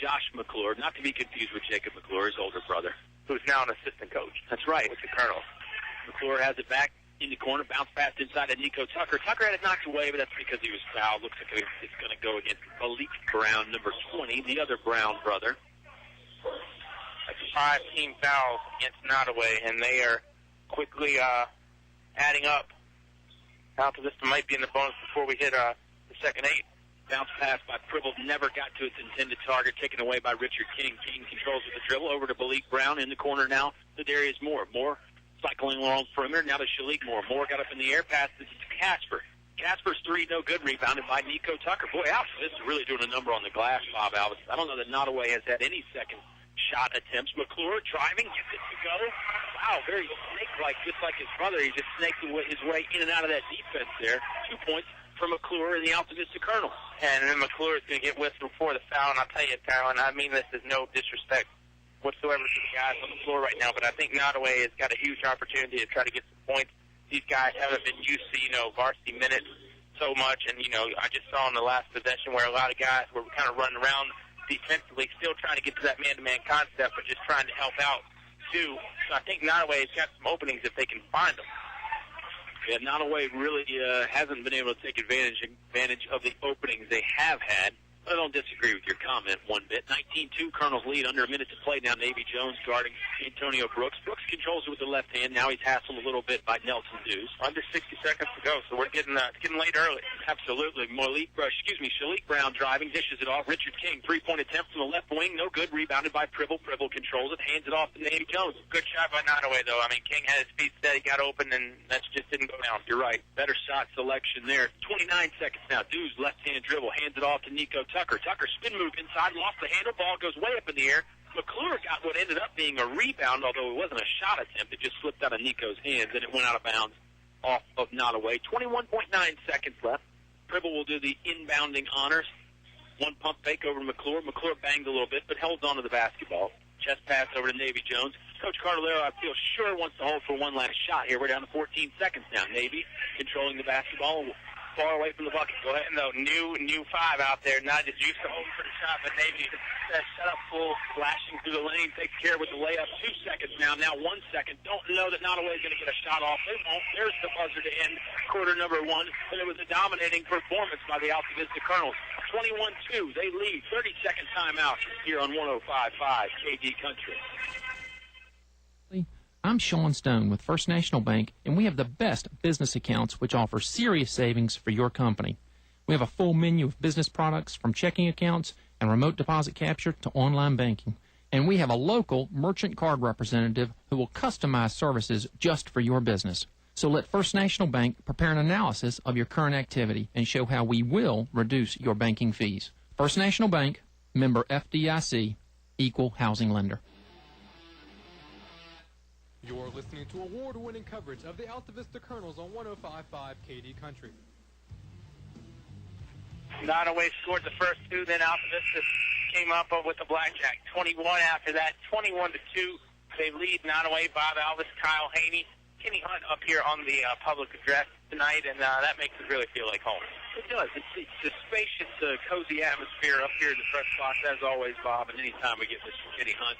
Josh McClure, not to be confused with Jacob McClure, his older brother, who's now an assistant coach. That's right. With the Colonels. McClure has it back in the corner, bounce pass inside of Nico Tucker. Tucker had it knocked away, but that's because he was fouled. Looks like it's going to go against Malik Brown, number 20, the other Brown brother. That's 5 team fouls against Nottoway, and they are quickly adding up. Altavista might be in the bonus before we hit the second 8. Bounce pass by Pribble, never got to its intended target, taken away by Richard King. King controls with the dribble over to Malik Brown in the corner now to Darius Moore. Moore cycling along perimeter, now to Shalik Moore. Moore got up in the air, passed it to Casper. Casper's 3, no good, rebounded by Nico Tucker. Boy, this is really doing a number on the glass, Bob Alvis. I don't know that Nottoway has had any second shot attempts. McClure driving, gets it to go. Wow, very snake-like, just like his brother. He just snaked his way in and out of that defense there. 2 points for McClure in the Altavista Colonel. And then McClure is going to get whistled for the foul. And I'll tell you, Carolyn, I mean this is no disrespect whatsoever to the guys on the floor right now, but I think Nottoway has got a huge opportunity to try to get some points. These guys haven't been used to, varsity minutes so much. And, I just saw in the last possession where a lot of guys were kind of running around defensively, still trying to get to that man-to-man concept, but just trying to help out, too. So I think Nottoway has got some openings if they can find them. Yeah, Nottoway really hasn't been able to take advantage of the openings they have had. I don't disagree with your comment one bit. 19-2, Colonel's lead, under a minute to play now. Navy Jones guarding Antonio Brooks. Brooks controls it with the left hand. Now he's hassled a little bit by Nelson Dews. Under 60 seconds to go, so we're getting late early. Absolutely. Shalik Brown driving, dishes it off. Richard King, 3-point attempt from the left wing, no good. Rebounded by Pribble. Pribble controls it, hands it off to Navy Jones. Good shot by Nottoway, though. I mean, King had his feet set, he got open, and that just didn't go down. You're right. Better shot selection there. 29 seconds now. Dews, left-hand dribble, hands it off to Nico Tucker. Tucker spin move inside, lost the handle, ball goes way up in the air. McClure got what ended up being a rebound, although it wasn't a shot attempt. It just slipped out of Nico's hands, and it went out of bounds off of Nottoway. 21.9 seconds left. Pribble will do the inbounding honors. One pump fake over to McClure. McClure banged a little bit, but held on to the basketball. Chest pass over to Navy Jones. Coach Cardellero, I feel sure, wants to hold for one last shot here. We're down to 14 seconds now. Navy controlling the basketball. Far away from the bucket. Go ahead, though. New 5 out there. Not just used to hold for the shot, but Navy set up full, flashing through the lane, takes care with the layup. 2 seconds now. Now 1 second. Don't know that Nottoway is going to get a shot off. They won't. There's the buzzer to end quarter number 1. And it was a dominating performance by the Altavista Colonels. 21-2. They lead. 30-second timeout here on 105.5 KD Country. I'm Sean Stone with First National Bank, and we have the best business accounts which offer serious savings for your company. We have a full menu of business products from checking accounts and remote deposit capture to online banking. And we have a local merchant card representative who will customize services just for your business. So let First National Bank prepare an analysis of your current activity and show how we will reduce your banking fees. First National Bank, member FDIC, equal housing lender. You're listening to award-winning coverage of the Altavista Colonels on 105.5 KD Country. Nottoway scored the first two, then Altavista came up with the blackjack. 21 after that, 21-2. They lead Nottoway, Bob Alvis, Kyle Haney, Kenny Hunt up here on the public address tonight, and that makes it really feel like home. It does. It's a spacious, cozy atmosphere up here in the press box, as always, Bob, and anytime we get Mr. Kenny Hunt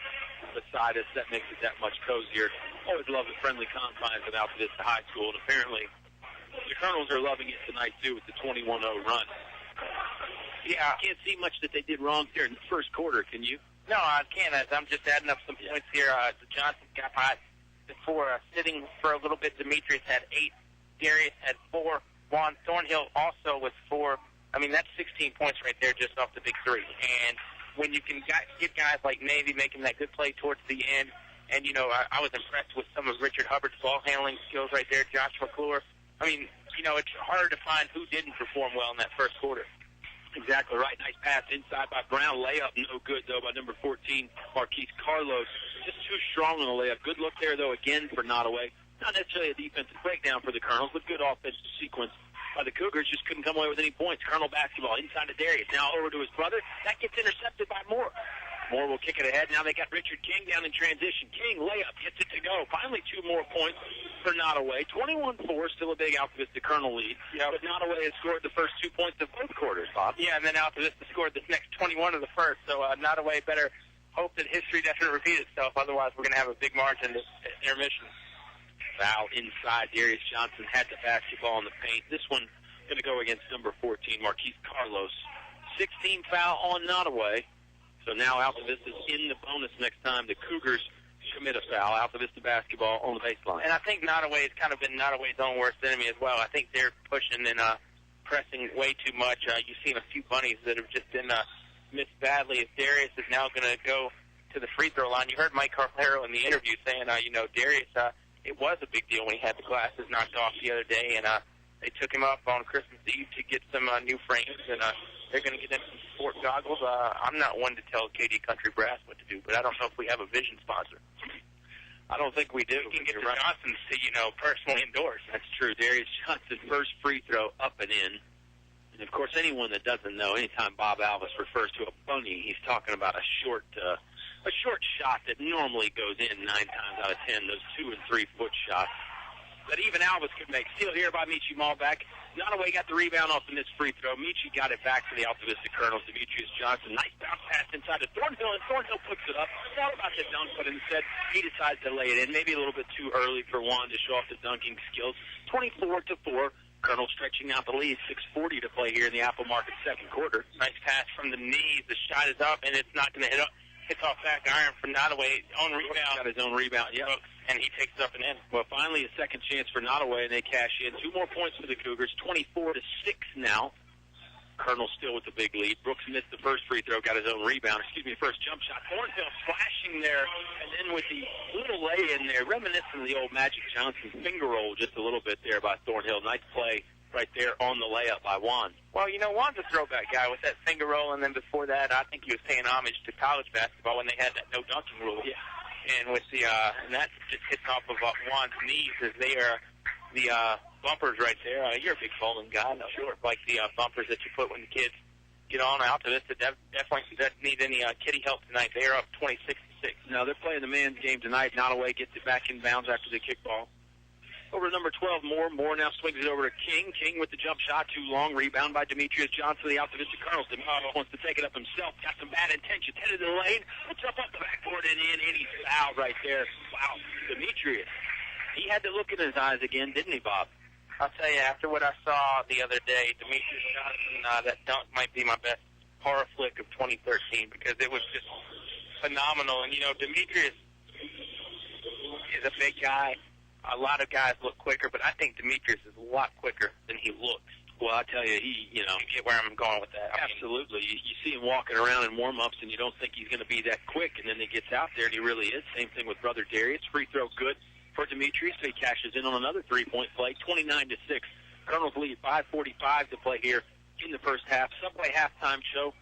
beside us, that makes it that much cozier. Always love the friendly confines of Altavista High School, and apparently the Colonels are loving it tonight, too, with the 21-0 run. Yeah, I can't see much that they did wrong there in the first quarter, can you? No, I can't. I'm just adding up some points here. Johnson got hot before sitting for a little bit. Demetrius had 8. Darius had 4. Juan Thornhill also with 4. I mean, that's 16 points right there just off the big three. And when you can get guys like Navy making that good play towards the end, and, you know, I was impressed with some of Richard Hubbard's ball handling skills right there, Josh McClure. I mean, you know, it's hard to find who didn't perform well in that first quarter. Exactly right. Nice pass inside by Brown. Layup no good, though, by number 14, Marquise Carlos. Just too strong on the layup. Good look there, though, again for Nottoway. Not necessarily a defensive breakdown for the Colonels, but good offensive sequence by the Cougars. Just couldn't come away with any points. Colonel basketball inside to Darius. Now over to his brother. That gets intercepted by Moore. Moore will kick it ahead. Now they got Richard King down in transition. King, layup, gets it to go. Finally 2 more points for Nottoway. 21-4, still a big Altavista Colonel lead. Yeah, but Nottoway has scored the first 2 points of both quarters, Bob. Yeah, and then Altavista scored this next 21 of the first. So Nottoway better hope that history doesn't repeat itself. Otherwise, we're going to have a big margin at intermission. Foul inside. Darius Johnson had the basketball in the paint. This one going to go against number 14, Marquise Carlos. 16 foul on Nottoway. So now Altavista's in the bonus next time the Cougars commit a foul. Altavista basketball on the baseline. And I think Nottoway has kind of been Nottoway's own worst enemy as well. I think they're pushing and pressing way too much. You've seen a few bunnies that have just been missed badly. If Darius is now going to go to the free throw line, you heard Mike Carpero in the interview saying, you know, Darius, it was a big deal when he had the glasses knocked off the other day, and they took him up on Christmas Eve to get some new frames, and they're going to get him some sport goggles. I'm not one to tell KD Country Brass what to do, but I don't know if we have a vision sponsor. I don't think we do. We can get the Johnsons to, you know, personally endorse. That's true. Darius Johnson, first free throw up and in. And, of course, anyone that doesn't know, anytime Bob Alvis refers to a bunny, he's talking about a short shot that normally goes in 9 times out of 10, those 2- and 3-foot shots that even Alvis could make. Steal here by Michi Malbeck. Nottoway got the rebound off the missed free throw. Michi got it back to the Altavista Colonels. Demetrius Johnson, nice bounce pass inside to Thornhill, and Thornhill puts it up. Thought about the dunk, but instead he decides to lay it in. Maybe a little bit too early for Juan to show off the dunking skills. 24-4. Colonel stretching out the lead. 6:40 to play here in the Apple Market second quarter. Nice pass from the knees. The shot is up, and it's not going to hit up. Hits off back iron from Nottoway. On rebound. Got his own rebound, yeah. And he takes it up and in. Well, finally a second chance for Nottoway, and they cash in. 2 more points for the Cougars. 24-6 now. Colonel still with the big lead. Brooks missed the first free throw, got his own rebound. First jump shot. Thornhill flashing there, and then with the little lay in there, reminiscent of the old Magic Johnson finger roll just a little bit there by Thornhill. Nice play right there on the layup by Juan. Well, you know, Juan's a throwback guy with that finger roll, and then before that, I think he was paying homage to college basketball when they had that no dunking rule. Yeah. And with the and that just hits off of Juan's knees as they are the bumpers right there. You're a big bowling guy, no? Sure. Like the bumpers that you put when the kids get on out to this. It definitely doesn't need any kiddie help tonight. They are up 26-6. No, they're playing the man's game tonight. Nottoway gets it back in bounds after the kickball. Over to number 12, Moore. Moore now swings it over to King. King with the jump shot, too long. Rebound by Demetrius Johnson, the Altavista Colonels. Demetrius wants to take it up himself. Got some bad intentions. Headed to the lane. Puts up the backboard and in. And he's fouled right there. Wow. Demetrius. He had the look in his eyes again, didn't he, Bob? I'll tell you, after what I saw the other day, Demetrius Johnson, that dunk might be my best horror flick of 2013 because it was just phenomenal. And, you know, Demetrius is a big guy. A lot of guys look quicker, but I think Demetrius is a lot quicker than he looks. Well, I tell you, you get where I'm going with that. Absolutely. You see him walking around in warm-ups, and you don't think he's going to be that quick, and then he gets out there, and he really is. Same thing with brother Darius. Free throw good for Demetrius, so he cashes in on another three-point play, 29-6. Colonels lead 5:45 to play here in the first half. Subway halftime show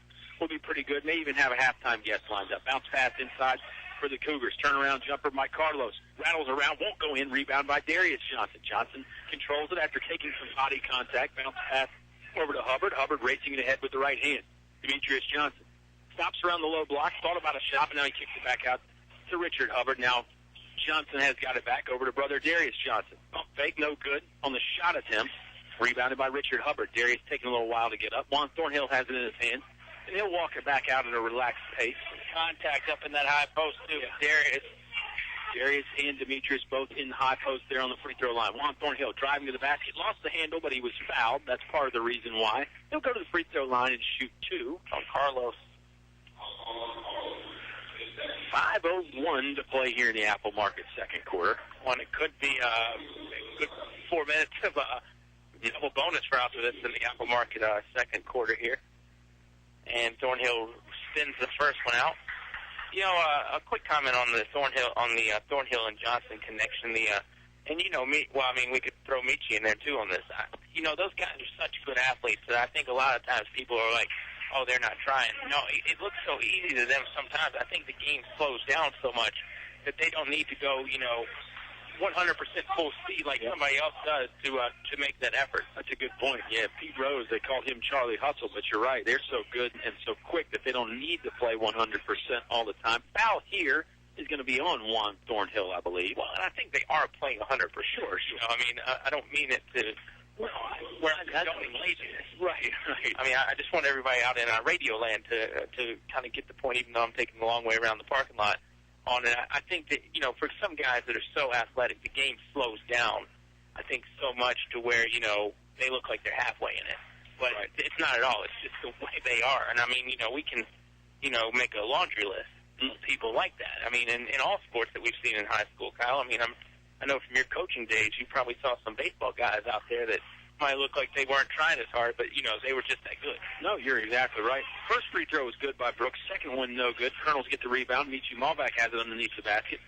will be pretty good. May even have a halftime guest lined up. Bounce pass inside for the Cougars. Turnaround jumper by Carlos. Rattles around, won't go in. Rebound by Darius Johnson. Johnson controls it after taking some body contact. Bounce pass over to Hubbard. Hubbard racing it ahead with the right hand. Demetrius Johnson stops around the low block. Thought about a shot, but now he kicks it back out to Richard Hubbard. Now Johnson has got it back over to brother Darius Johnson. Pump fake, no good on the shot attempt. Rebounded by Richard Hubbard. Darius taking a little while to get up. Juan Thornhill has it in his hand, and he'll walk it back out at a relaxed pace. Contact up in that high post, too. Darius and Demetrius both in the high post there on the free throw line. Juan Thornhill driving to the basket. Lost the handle, but he was fouled. That's part of the reason why. He'll go to the free throw line and shoot two on Carlos. 5:01 to play here in the Apple Market second quarter. It could be a good 4 minutes of double bonus for Altavista in the Apple Market second quarter here. And Thornhill spins the first one out. A quick comment on the Thornhill and Johnson connection. We could throw Michi in there too on this. Those guys are such good athletes that I think a lot of times people are like, oh, they're not trying. No, it looks so easy to them sometimes. I think the game slows down so much that they don't need to go, 100% full speed like somebody else does to make that effort. That's a good point. Yeah, Pete Rose, they called him Charlie Hustle, but you're right. They're so good and so quick that they don't need to play 100% all the time. Foul here is going to be on Juan Thornhill, I believe. Well, and I think they are playing 100%. Sure. I don't mean it to... We're not condoning laziness. Right. I just want everybody out in radio land to kind of get the point, even though I'm taking the long way around the parking lot on it. I think that, for some guys that are so athletic, the game slows down, I think, so much to where, they look like they're halfway in it. But it's not at all. It's just the way they are. And, we can, make a laundry list of people like that. In all sports that we've seen in high school, Kyle, I know from your coaching days, you probably saw some baseball guys out there that might look like they weren't trying as hard, but, they were just that good. No, you're exactly right. First free throw was good by Brooks. Second one, no good. Colonels get the rebound. Michi Malvac has it underneath the basket.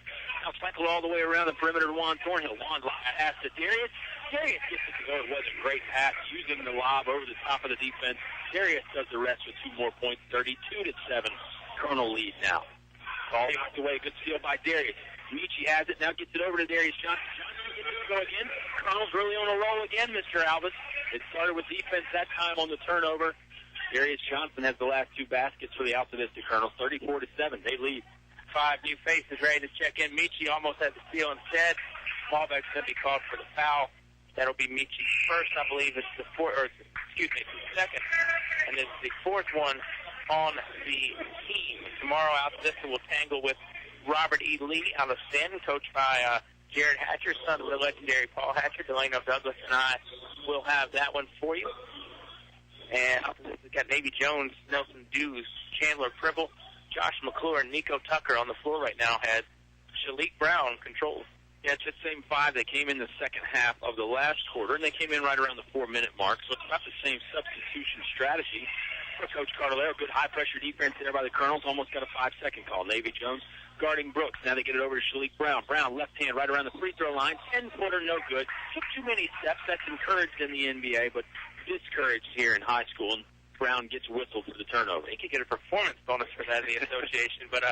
Now cycle all the way around the perimeter to Juan Thornhill. Juan pass to Darius. Darius gets it to go. It was a great pass, using the lob over the top of the defense. Darius does the rest with 2 more points, 32-7. Colonel lead now. Ball knocked away. Good steal by Darius. Michi has it. Now gets it over to Darius Johnson. Johnson gets it to go again. Colonel's really on a roll again, Mr. Alvis. It started with defense that time on the turnover. Darius Johnson has the last 2 baskets for the Altavista Colonels, 34-7. They lead. 5 new faces ready to check in. Michi almost had the steal instead. Malvac's going to be called for the foul. That'll be Michi's first, I believe. It's the second. And it's the 4th one on the team. Tomorrow, Altavista will tangle with Robert E. Lee out of Stanton, coached by Jared Hatcher, son of the legendary Paul Hatcher. Delano Douglas and I will have that one for you. And we've got Navy Jones, Nelson Dews, Chandler Pribble, Josh McClure, and Nico Tucker on the floor right now. Has Shalik Brown controls. Yeah, it's the same 5 that came in the second half of the last quarter, and they came in right around the 4-minute mark, so it's about the same substitution strategy for Coach Cardellaro. Good high-pressure defense there by the Colonels. Almost got a 5-second call. Navy Jones guarding Brooks. Now they get it over to Shalik Brown. Brown, left hand, right around the free throw line. 10-footer, no good. Took too many steps. That's encouraged in the NBA, but discouraged here in high school. And Brown gets whistled for the turnover. He could get a performance bonus for that in the association. But,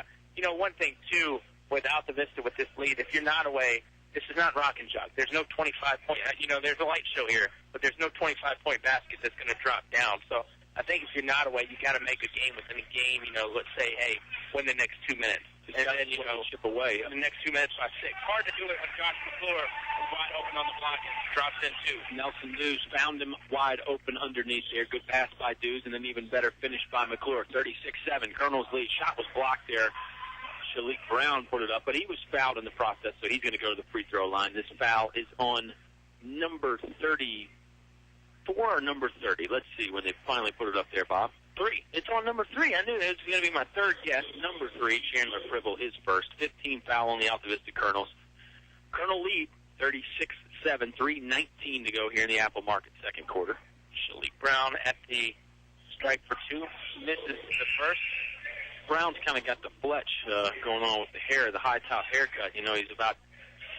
one thing, too, with Altavista with this lead, if you're not away, this is not rock and jug. There's no 25-point, there's a light show here, but there's no 25-point basket that's going to drop down. So I think if you're not away, you got to make a game within a game. Let's say, hey, win the next 2 minutes. And then, chip away. The next 2 minutes by 6. Hard to do it when Josh McClure is wide open on the block and drops in 2. Nelson Dews found him wide open underneath there. Good pass by Dews, and then even better finish by McClure. 36-7. Colonel's lead. Shot was blocked there. Shalik Brown put it up, but he was fouled in the process, so he's going to go to the free throw line. This foul is on number 34 or number 30. Let's see when they finally put it up there, Bob. 3. It's on number 3. I knew it was going to be my third guess. Number 3, Chandler Pribble, his first. 15 foul on the Altavista Colonels. Colonel lead 36-7, 3:19 to go here in the Apple Market second quarter. Shalik Brown at the strike for two. Misses the first. Brown's kind of got the fletch going on with the hair, the high top haircut. You know, he's about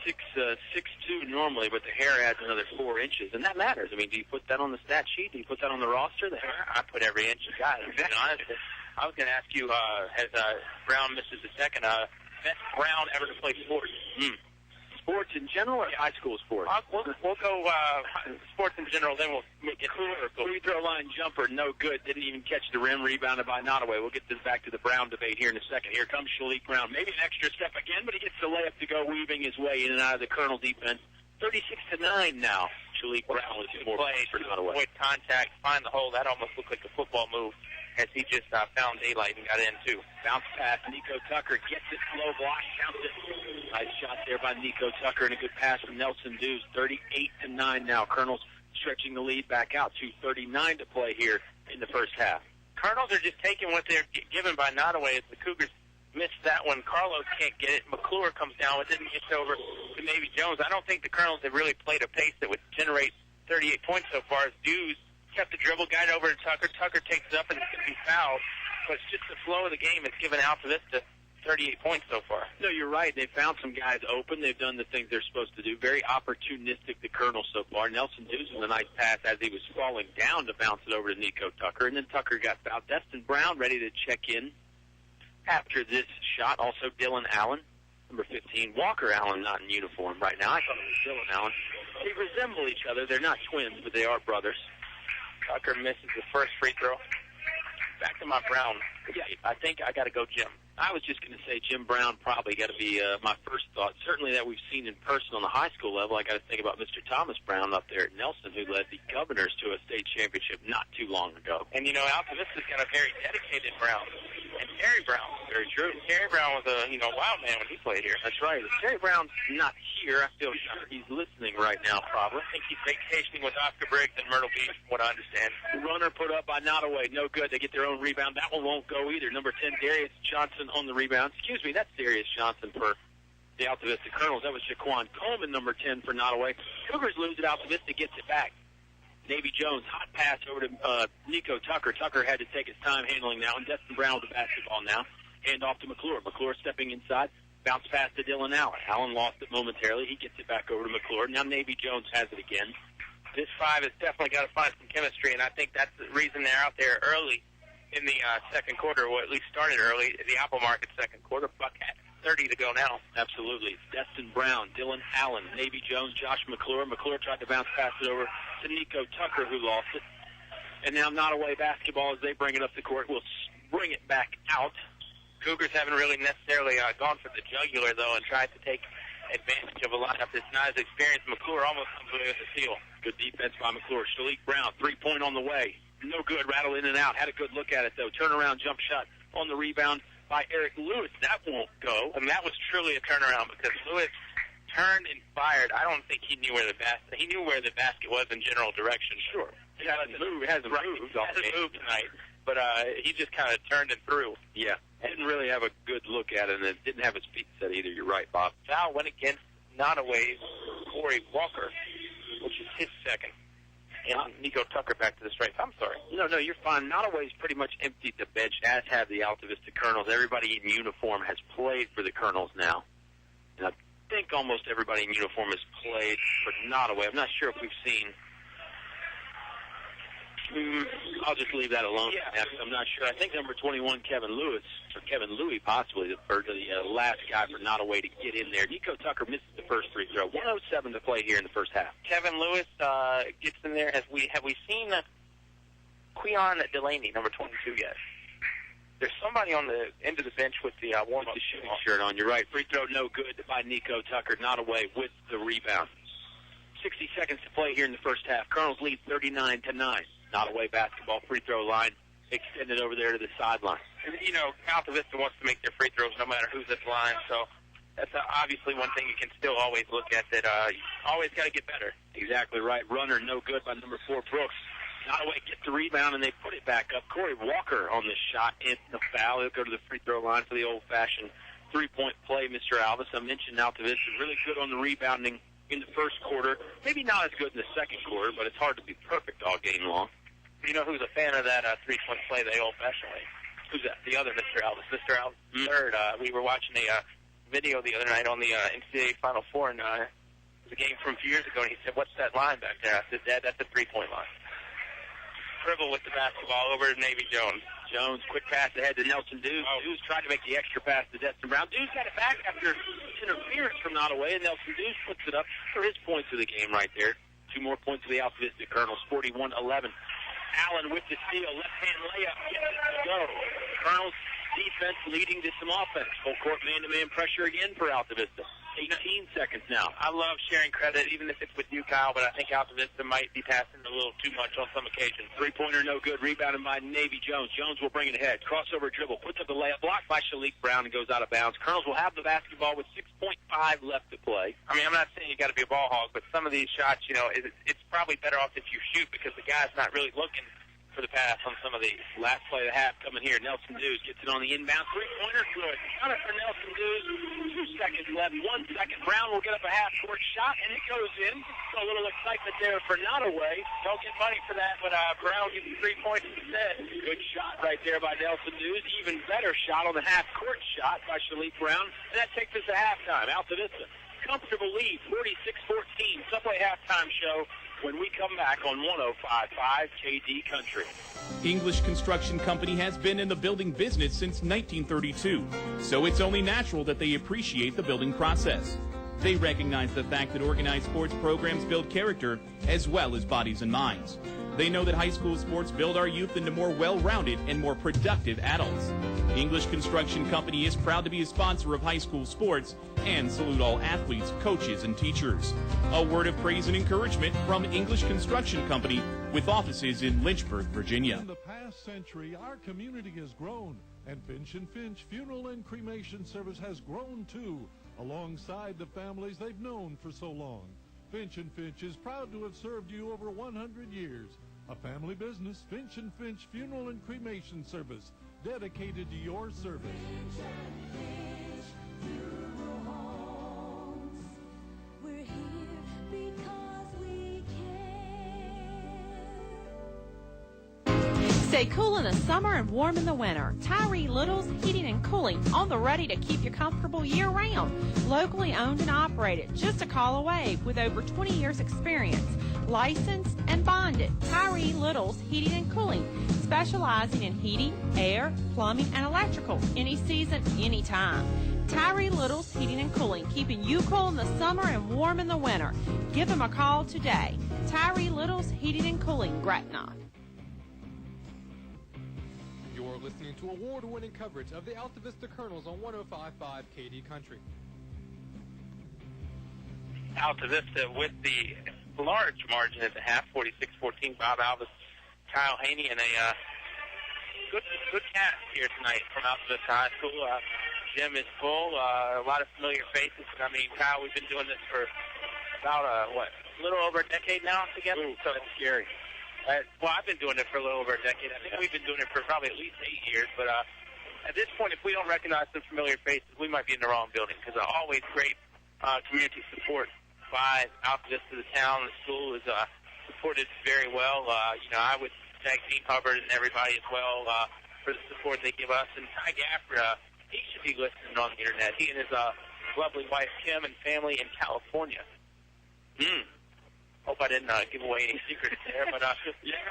6'2" normally, but the hair adds another 4 inches, and that matters. I mean, do you put that on the stat sheet? Do you put that on the roster? The hair? I put every inch you got. To be honest, I was going to ask you, as Brown misses the second, best Brown ever to play sports. Sports in general or high school sports? We'll go sports in general, then we'll get free throw line jumper, no good. Didn't even catch the rim, rebounded by Nottoway. We'll get this back to the Brown debate here in a second. Here comes Shalik Brown. Maybe an extra step again, but he gets the layup to go, weaving his way in and out of the Colonel defense. 36-9 now. Shalik Brown with 2 more plays for Nottoway. Avoid contact, find the hole. That almost looked like a football move as he just found daylight and got in, too. Bounce pass. Nico Tucker gets it, slow block, counts it. Nice shot there by Nico Tucker and a good pass from Nelson Dews. 38-9 now. Colonel's stretching the lead back out. 2:39 to play here in the first half. Colonels are just taking what they're given by Nottoway as the Cougars missed that one. Carlos can't get it. McClure comes down with it and gets over to Navy Jones. I don't think the Colonels have really played a pace that would generate 38 points so far. As Dews kept the dribble, got it over to Tucker. Tucker takes it up and it's going to be fouled. But it's just the flow of the game that's given Altavista 38 points so far. No, you're right. They found some guys open. They've done the things they're supposed to do. Very opportunistic, the Colonel so far. Nelson Dews with a nice pass as he was falling down to bounce it over to Nico Tucker. And then Tucker got fouled. Destin Brown ready to check in after this shot. Also Dylan Allen, number 15. Walker Allen not in uniform right now. I thought it was Dylan Allen. They resemble each other. They're not twins, but they are brothers. Tucker misses the first free throw. Back to my Brown. Yeah, I think I got to go Jim. I was just going to say Jim Brown probably got to be my first thought. Certainly that we've seen in person on the high school level. I got to think about Mr. Thomas Brown up there at Nelson, who led the Governors to a state championship not too long ago. And, you know, Altavista's got a very dedicated Brown. And Terry Brown. Very true. Terry Brown was a, wild man when he played here. That's right. If Terry Brown's not here, I feel sure he's listening right now, probably. I think he's vacationing with Oscar Briggs in Myrtle Beach, from what I understand. Runner put up by Nottoway. No good. They get their own rebound. That one won't go either. Number 10, Darius Johnson on the rebound. Excuse me, that's Darius Johnson for the Altavista Colonels. That was Shaquan Coleman, number 10 for Nottoway. Cougars lose it. Altavista gets it back. Navy Jones, hot pass over to Nico Tucker. Tucker had to take his time handling now, and Destin Brown with the basketball now. Hand off to McClure. McClure stepping inside. Bounce pass to Dylan Allen. Allen lost it momentarily. He gets it back over to McClure. Now Navy Jones has it again. This 5 has definitely got to find some chemistry, and I think that's the reason they're out there early in the second quarter, or at least started early, the Apple Market second quarter. Buck at 30 to go now. Absolutely. Destin Brown, Dylan Allen, Navy Jones, Josh McClure. McClure tried to bounce pass it over to Nico Tucker, who lost it. And now Nottoway basketball as they bring it up the court. Will bring it back out. Cougars haven't really necessarily gone for the jugular, though, and tried to take advantage of a lineup that's not as experienced. McClure almost comes away with a steal. Good defense by McClure. Shalik Brown, 3-point on the way. No good. Rattle in and out. Had a good look at it, though. Turnaround jump shot on the rebound by Eric Lewis. That won't go. And that was truly a turnaround because Lewis turned and fired. I don't think he knew where the basket. He knew where the basket was in general direction. Sure. He hasn't moved tonight. But he just kind of turned and threw. Yeah. Didn't really have a good look at it, and it didn't have his feet set either. You're right, Bob. Foul went against Nottoway's Corey Walker, which is his second. And Nico Tucker back to the strike. I'm sorry. No, you're fine. Nottoway's pretty much emptied the bench, as have the Altavista Colonels. Everybody in uniform has played for the Colonels now. And I think almost everybody in uniform has played for Nottoway. I'm not sure if we've seen... I'll just leave that alone. Yeah. I'm not sure. I think number 21, Kevin Lewis, or Kevin Louie possibly, the last guy for Nottoway to get in there. Nico Tucker misses the first free throw. 1:07 to play here in the first half. Kevin Lewis gets in there. Have we seen Queon Delaney, number 22, yet? There's somebody on the end of the bench with the warm-up shooting shirt on. You're right. Free throw no good by Nico Tucker. Nottoway with the rebound. 60 seconds to play here in the first half. Colonels lead 39-9. Nottoway basketball, free throw line extended over there to the sideline. You know, Altavista wants to make their free throws no matter who's at the line, so that's obviously one thing you can still always look at, that you always got to get better. Exactly right. Runner no good by number 4, Brooks. Nottoway gets the rebound, and they put it back up. Corey Walker on this shot in the foul. He'll go to the free throw line for the old-fashioned three-point play, Mr. Alvis. I mentioned Altavista really good on the rebounding in the first quarter. Maybe not as good in the second quarter, but it's hard to be perfect all game long. You know who's a fan of that three-point play the old-fashioned way? Who's that? The other Mr. Alvis. Mr. Alvis third. We were watching a video the other night on the NCAA Final Four, and it was a game from a few years ago, and he said, "What's that line back there?" I said, "Dad, that's a three-point line." Dribble with the basketball over to Navy Jones. Jones, quick pass ahead to Nelson Dews. Dews tried to make the extra pass to Destin Brown. Dews got it back after interference from Nottoway, and Nelson Dews puts it up for his points of the game right there. 2 more points for the Altavista Colonels, 41-11. Allen with the steal, left-hand layup, gets it to go. Colonels defense leading to some offense. Full court man-to-man pressure again for Altavista. 18 seconds now. I love sharing credit, even if it's with you, Kyle, but I think Altavista might be passing a little too much on some occasions. Three-pointer no good. Rebounded by Navy Jones. Jones will bring it ahead. Crossover dribble. Puts up the layup. Blocked by Shalik Brown and goes out of bounds. Colonels will have the basketball with 6.5 left to play. I mean, I'm not saying you got to be a ball hog, but some of these shots, you know, it's probably better off if you shoot because the guy's not really looking for the pass on some of these. Last play of the half coming here. Nelson Dews gets it on the inbound. Three-pointer good. Got it for Nelson Dews. 2 seconds left. 1 second. Brown will get up a half-court shot, and it goes in. So a little excitement there for Nottoway. Don't get money for that, but Brown gets 3 points instead. Good shot right there by Nelson Dews. Even better shot on the half-court shot by Shalik Brown. And that takes us to halftime. Altavista, comfortable lead, 46-14. Subway halftime show when we come back on 105.5 KD Country. English Construction Company has been in the building business since 1932, so it's only natural that they appreciate the building process. They recognize the fact that organized sports programs build character as well as bodies and minds. They know that high school sports build our youth into more well-rounded and more productive adults. English Construction Company is proud to be a sponsor of high school sports and salute all athletes, coaches, and teachers. A word of praise and encouragement from English Construction Company with offices in Lynchburg, Virginia. In the past century, our community has grown, and Finch & Finch Funeral and Cremation Service has grown too, alongside the families they've known for so long. Finch & Finch is proud to have served you over 100 years. A family business, Finch & Finch Funeral and Cremation Service, dedicated to your service. We're here because we care. Stay cool in the summer and warm in the winter. Tyree Little's Heating and Cooling, on the ready to keep you comfortable year-round. Locally owned and operated, just a call away, with over 20 years experience. Licensed and bonded. Tyree Little's Heating and Cooling, specializing in heating, air, plumbing, and electrical, any season, anytime. Tyree Little's Heating and Cooling, keeping you cool in the summer and warm in the winter. Give them a call today. Tyree Little's Heating and Cooling, Gretna. You're listening to award-winning coverage of the Altavista Colonels on 105.5 KD Country. Altavista with the large margin at the half, 46-14. Bob Alvis, Kyle Haney, and a good cast here tonight from Altavista High School. Gym is full, a lot of familiar faces. I mean, Kyle, we've been doing this for about, a little over a decade now together? Ooh, so that's scary. Well, I've been doing it for a little over a decade. I think we've been doing it for probably at least 8 years. But at this point, if we don't recognize some familiar faces, we might be in the wrong building because always great community support by Altavista, the town. The school is supported very well. I would thank Dean Hubbard and everybody as well for the support they give us. And Ty Gafford, he should be listening on the internet. He and his lovely wife, Kim, and family in California. Hope I didn't give away any secrets there, but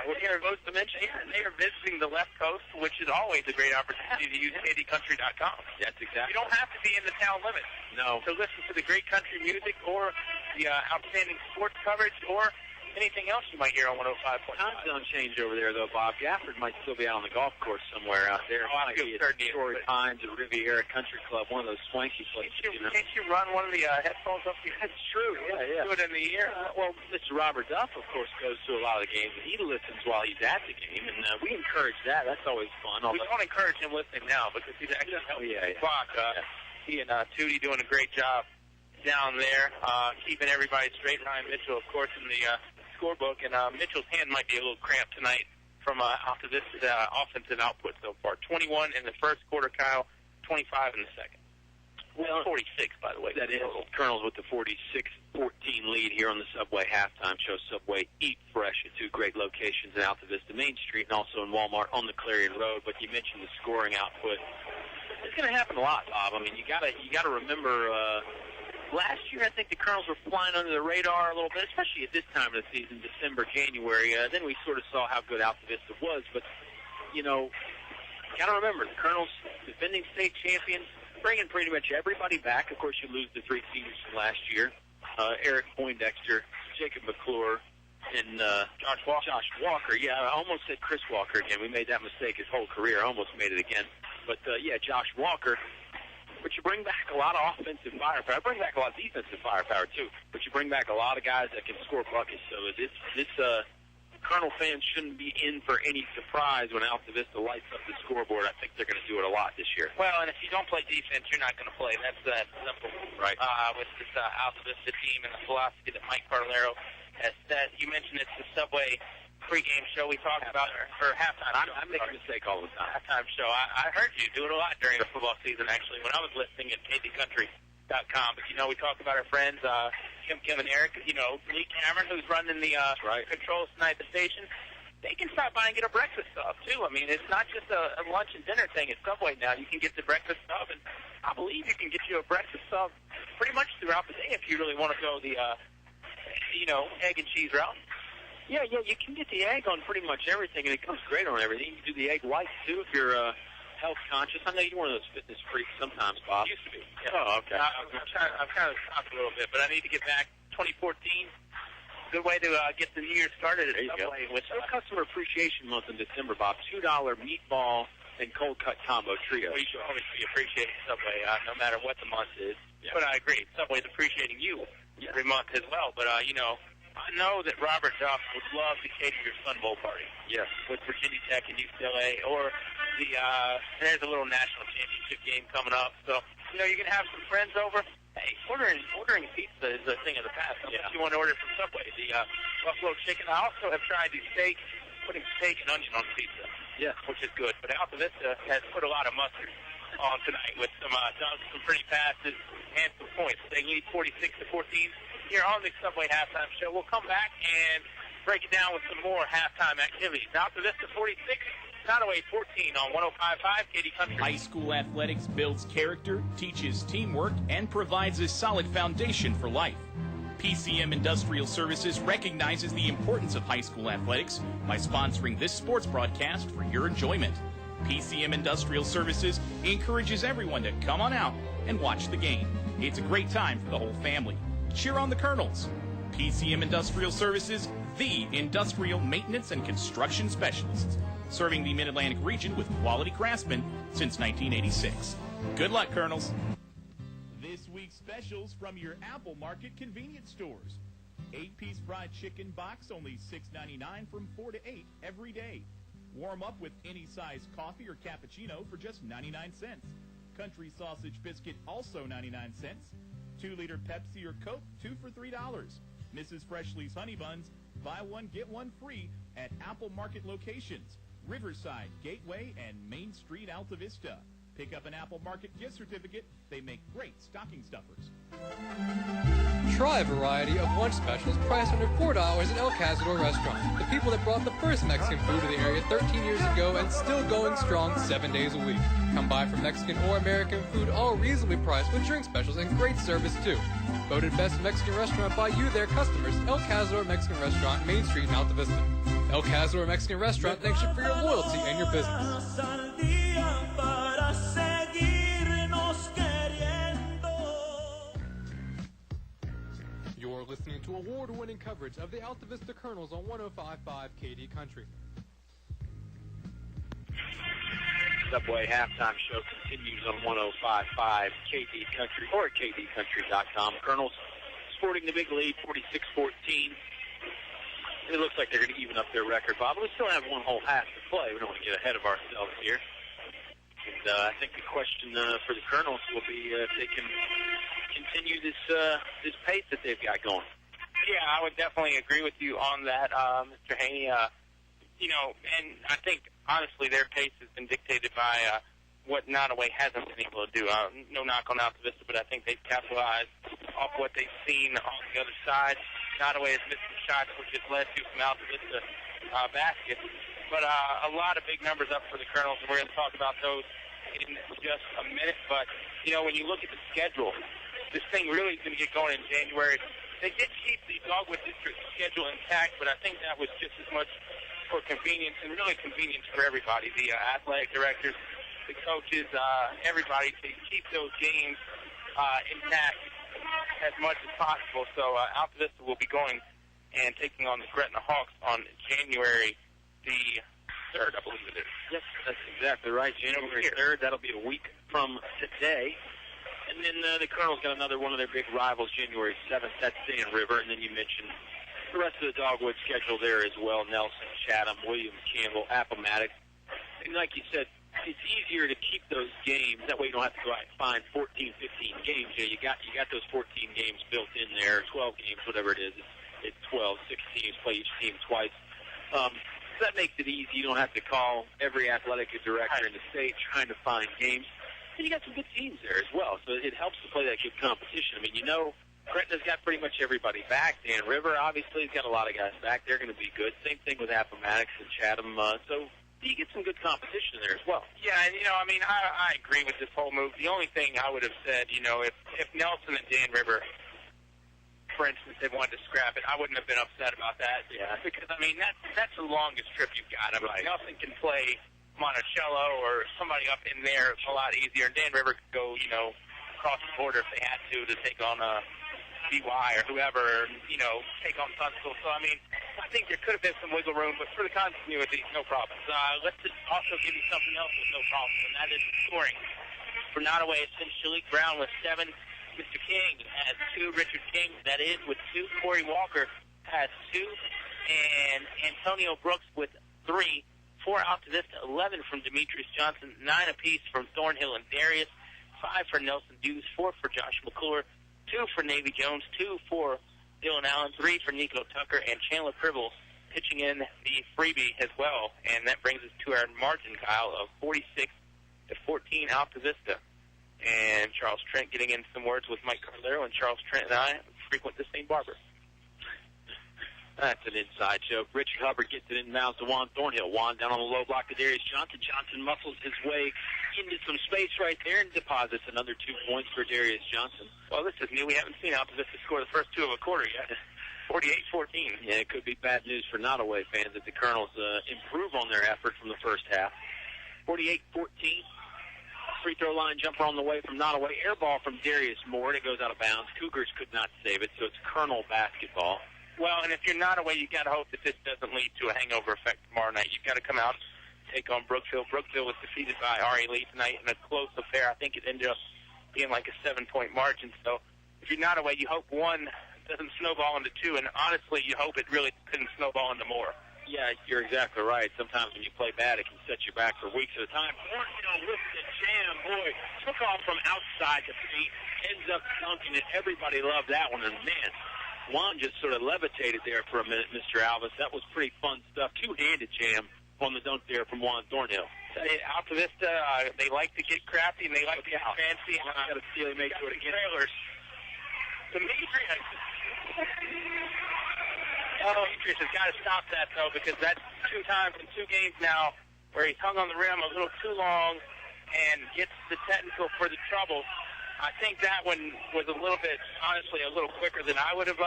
we're here supposed to mention they are visiting the left coast, which is always a great opportunity to use KDCountry.com. That's exactly. You don't have to be in the town limits. No. To listen to the great country music or the outstanding sports coverage or anything else you might hear on 105.5. Time zone change over there, though, Bob. Gafford might still be out on the golf course somewhere out there. Oh, I feel certain he is. Torrey Pines at Riviera Country Club, one of those swanky places. Can't you run one of the headphones up your head? That's true, yeah. Do it in the ear. Well, Mr. Robert Duff, of course, goes to a lot of the games, and he listens while he's at the game, and we encourage that. That's always fun. We don't encourage him listening now because he's actually helping the clock. He and Tootie doing a great job down there, keeping everybody straight. Ryan Mitchell, of course, in the scorebook, and Mitchell's hand might be a little cramped tonight from Altavista's offensive output so far. 21 in the first quarter, Kyle, 25 in the second. Well, 46, by the way. That is. Colonels with the 46-14 lead here on the Subway halftime show. Subway, eat fresh at two great locations in Altavista Main Street and also in Walmart on the Clarion Road. But you mentioned the scoring output. It's going to happen a lot, Bob. I mean, you gotta remember. Last year, I think the Colonels were flying under the radar a little bit, especially at this time of the season, December, January. Then we sort of saw how good Altavista was. But you got to remember the Colonels, defending state champions, bringing pretty much everybody back. Of course, you lose the three seniors from last year. Eric Poindexter, Jacob McClure, and Josh Walker. Yeah, I almost said Chris Walker again. We made that mistake his whole career. I almost made it again. But, Josh Walker. But you bring back a lot of offensive firepower. Bring back a lot of defensive firepower, too. But you bring back a lot of guys that can score buckets. So this Colonel fans shouldn't be in for any surprise when Altavista lights up the scoreboard. I think they're going to do it a lot this year. Well, and if you don't play defense, you're not going to play. That's that simple. Right. With this Altavista team and the philosophy that Mike Cardellaro has said. You mentioned it's the Subway pregame show we talked about for halftime. I make a mistake all the time. Halftime show. I heard you do it a lot during the football season, actually, when I was listening at KDCountry.com. But, we talk about our friends, Kim and Eric, Lee Cameron, who's running the controls tonight at the station. They can stop by and get a breakfast sub, too. I mean, it's not just a lunch and dinner thing at Subway now. You can get the breakfast sub, and I believe you can get you a breakfast sub pretty much throughout the day if you really want to go the, egg and cheese route. Yeah, you can get the egg on pretty much everything, and it comes great on everything. You can do the egg white, too, if you're health conscious. I know you're one of those fitness freaks sometimes, Bob. Used to be. Yeah. Oh, okay. I've kind of stopped a little bit, but I need to get back. 2014, good way to get the new year started at Subway. With Customer Appreciation Month in December, Bob. $2 meatball and cold cut combo trio. We should always be appreciating Subway, no matter what the month is. Yeah. But I agree, Subway's appreciating you every month as well. But, I know that Robert Duff would love to cater your Sun Bowl party. Yes. With Virginia Tech and UCLA, or there's a little national championship game coming up. So, you're going to have some friends over. Hey, ordering pizza is a thing of the past. How much you want to order from Subway? The buffalo chicken. I also have tried the steak, putting steak and onion on pizza. Yeah. Which is good. But Altavista has put a lot of mustard on tonight with some pretty passes and some points. They lead 46-14. Here on the Subway halftime show, we'll come back and break it down with some more halftime activities. Altavista 46, Nottoway 14 on 105.5 KD Country. High school athletics builds character, teaches teamwork, and provides a solid foundation for life. PCM Industrial Services recognizes the importance of high school athletics by sponsoring this sports broadcast for your enjoyment. PCM Industrial Services encourages everyone to come on out and watch the game. It's a great time for the whole family. Cheer on the Colonels. PCM Industrial Services, the industrial maintenance and construction specialists, serving the Mid-Atlantic region with quality craftsmen since 1986. Good luck, Colonels. This week's specials from your Apple Market convenience stores. 8-piece fried chicken box, only $6.99 from 4 to 8 every day. Warm up with any size coffee or cappuccino for just 99 cents. Country sausage biscuit, also 99 cents. 2-liter Pepsi or Coke, 2 for $3. Mrs. Freshly's Honey Buns, buy one, get one free at Apple Market locations, Riverside, Gateway, and Main Street, Altavista. Pick up an Apple Market gift certificate. They make great stocking stuffers. Try a variety of lunch specials priced under $4 at El Cazador Restaurant. The people that brought the first Mexican food to the area 13 years ago and still going strong 7 days a week. Come by for Mexican or American food, all reasonably priced with drink specials and great service too. Voted best Mexican restaurant by you, their customers. El Cazador Mexican Restaurant, Main Street in Altavista. El Cazador Mexican Restaurant thanks you for your loyalty and your business. You're listening to award-winning coverage of the Altavista Colonels on 105.5 KD Country. Subway halftime show continues on 105.5 KD Country or KDCountry.com. Colonels sporting the big lead, 46-14. It looks like they're going to even up their record, Bob. We still have one whole half to play. We don't want to get ahead of ourselves here. And I think the question for the Colonels will be if they can continue this pace that they've got going. Yeah, I would definitely agree with you on that, Mr. Haney. And I think, honestly, their pace has been dictated by what Nottoway hasn't been able to do. No knock on Altavista, but I think they've capitalized off what they've seen on the other side. Nottoway has missed some shots, which has led to some Altavista baskets. But a lot of big numbers up for the Colonels, and we're going to talk about those in just a minute. But, you know, when you look at the schedule, this thing really is going to get going in January. They did keep the Dogwood District schedule intact, but I think that was just as much for convenience, and really convenience for everybody, the athletic directors, the coaches, everybody, to keep those games intact as much as possible. So Altavista will be going and taking on the Gretna Hawks on January the 3rd, I believe it is. Yes, that's exactly right. January 3rd, that'll be a week from today. And then the Colonels got another one of their big rivals, January 7th. That's Dan River. And then you mentioned the rest of the Dogwood schedule there as well. Nelson, Chatham, Williams, Campbell, Appomattox. And like you said, it's easier to keep those games. That way you don't have to go out and find 14, 15 games. You got those 14 games built in there, 12 games, whatever it is. It's 12, 6 teams, play each team twice. So that makes it easy. You don't have to call every athletic director in the state trying to find games. And you got some good teams there as well, so it helps to play that good competition. I mean, you know, Gretna's got pretty much everybody back. Dan River, obviously, has got a lot of guys back. They're going to be good. Same thing with Appomattox and Chatham. So you get some good competition there as well. Yeah, and, you know, I mean, I agree with this whole move. The only thing I would have said, you know, if Nelson and Dan River, for instance, they wanted to scrap it, I wouldn't have been upset about that. Yeah. Because, I mean, that's the longest trip you've got. I mean, Nelson can play Monticello or somebody up in there a lot easier. And Dan River could go, you know, across the border if they had to take on DY or whoever, you know, take on Tunstall. So, I mean, I think there could have been some wiggle room, but for the continuity, no problem. Let's also give you something else with no problem, and that is scoring. For Nottoway, it's been Shalik Brown with 7. Mr. King has 2. Richard King, that is, with 2. Corey Walker has 2. And Antonio Brooks with 3. 4 Altavista, 11 from Demetrius Johnson, 9 apiece from Thornhill and Darius, 5 for Nelson Dews, 4 for Josh McClure, 2 for Navy Jones, 2 for Dylan Allen, 3 for Nico Tucker, and Chandler Pribble pitching in the freebie as well. And that brings us to our margin, Kyle, of 46-14 Altavista. And Charles Trent getting in some words with Mike Carlero, and Charles Trent and I frequent the same barber. That's an inside joke. Richard Hubbard gets it in mounds to Juan Thornhill. Juan down on the low block to Darius Johnson. Johnson muscles his way into some space right there and deposits another 2 points for Darius Johnson. Well, this is new. We haven't seen Altavista score the first 2 of a quarter yet. 48-14. Yeah, it could be bad news for Nottoway fans if the Colonels improve on their effort from the first half. 48-14. Free throw line jumper on the way from Nottoway. Air ball from Darius Moore, and it goes out of bounds. Cougars could not save it, so it's Colonel basketball. Well, and if you're Nottoway, you've got to hope that this doesn't lead to a hangover effect tomorrow night. You've got to come out and take on Brookville. Brookville was defeated by RE Lee tonight in a close affair. I think it ended up being like a 7-point margin. So if you're Nottoway, you hope 1 doesn't snowball into 2, and honestly, you hope it really couldn't snowball into more. Yeah, you're exactly right. Sometimes when you play bad, it can set you back for weeks at a time. Thornhill with the jam, boy, took off from outside the paint, ends up dunking it. Everybody loved that one, and man, Juan just sort of levitated there for a minute, Mr. Alvis. That was pretty fun stuff. 2-handed jam on the dunk there from Juan Thornhill. Altavista, they like to get crafty and they like to get fancy. I got to steal and make sure to get trailers. Demetrius. Demetrius has got to stop that, though, because that's 2 times in 2 games now where he's hung on the rim a little too long and gets the technical for the trouble. I think that one was a little bit, honestly, a little quicker than I would have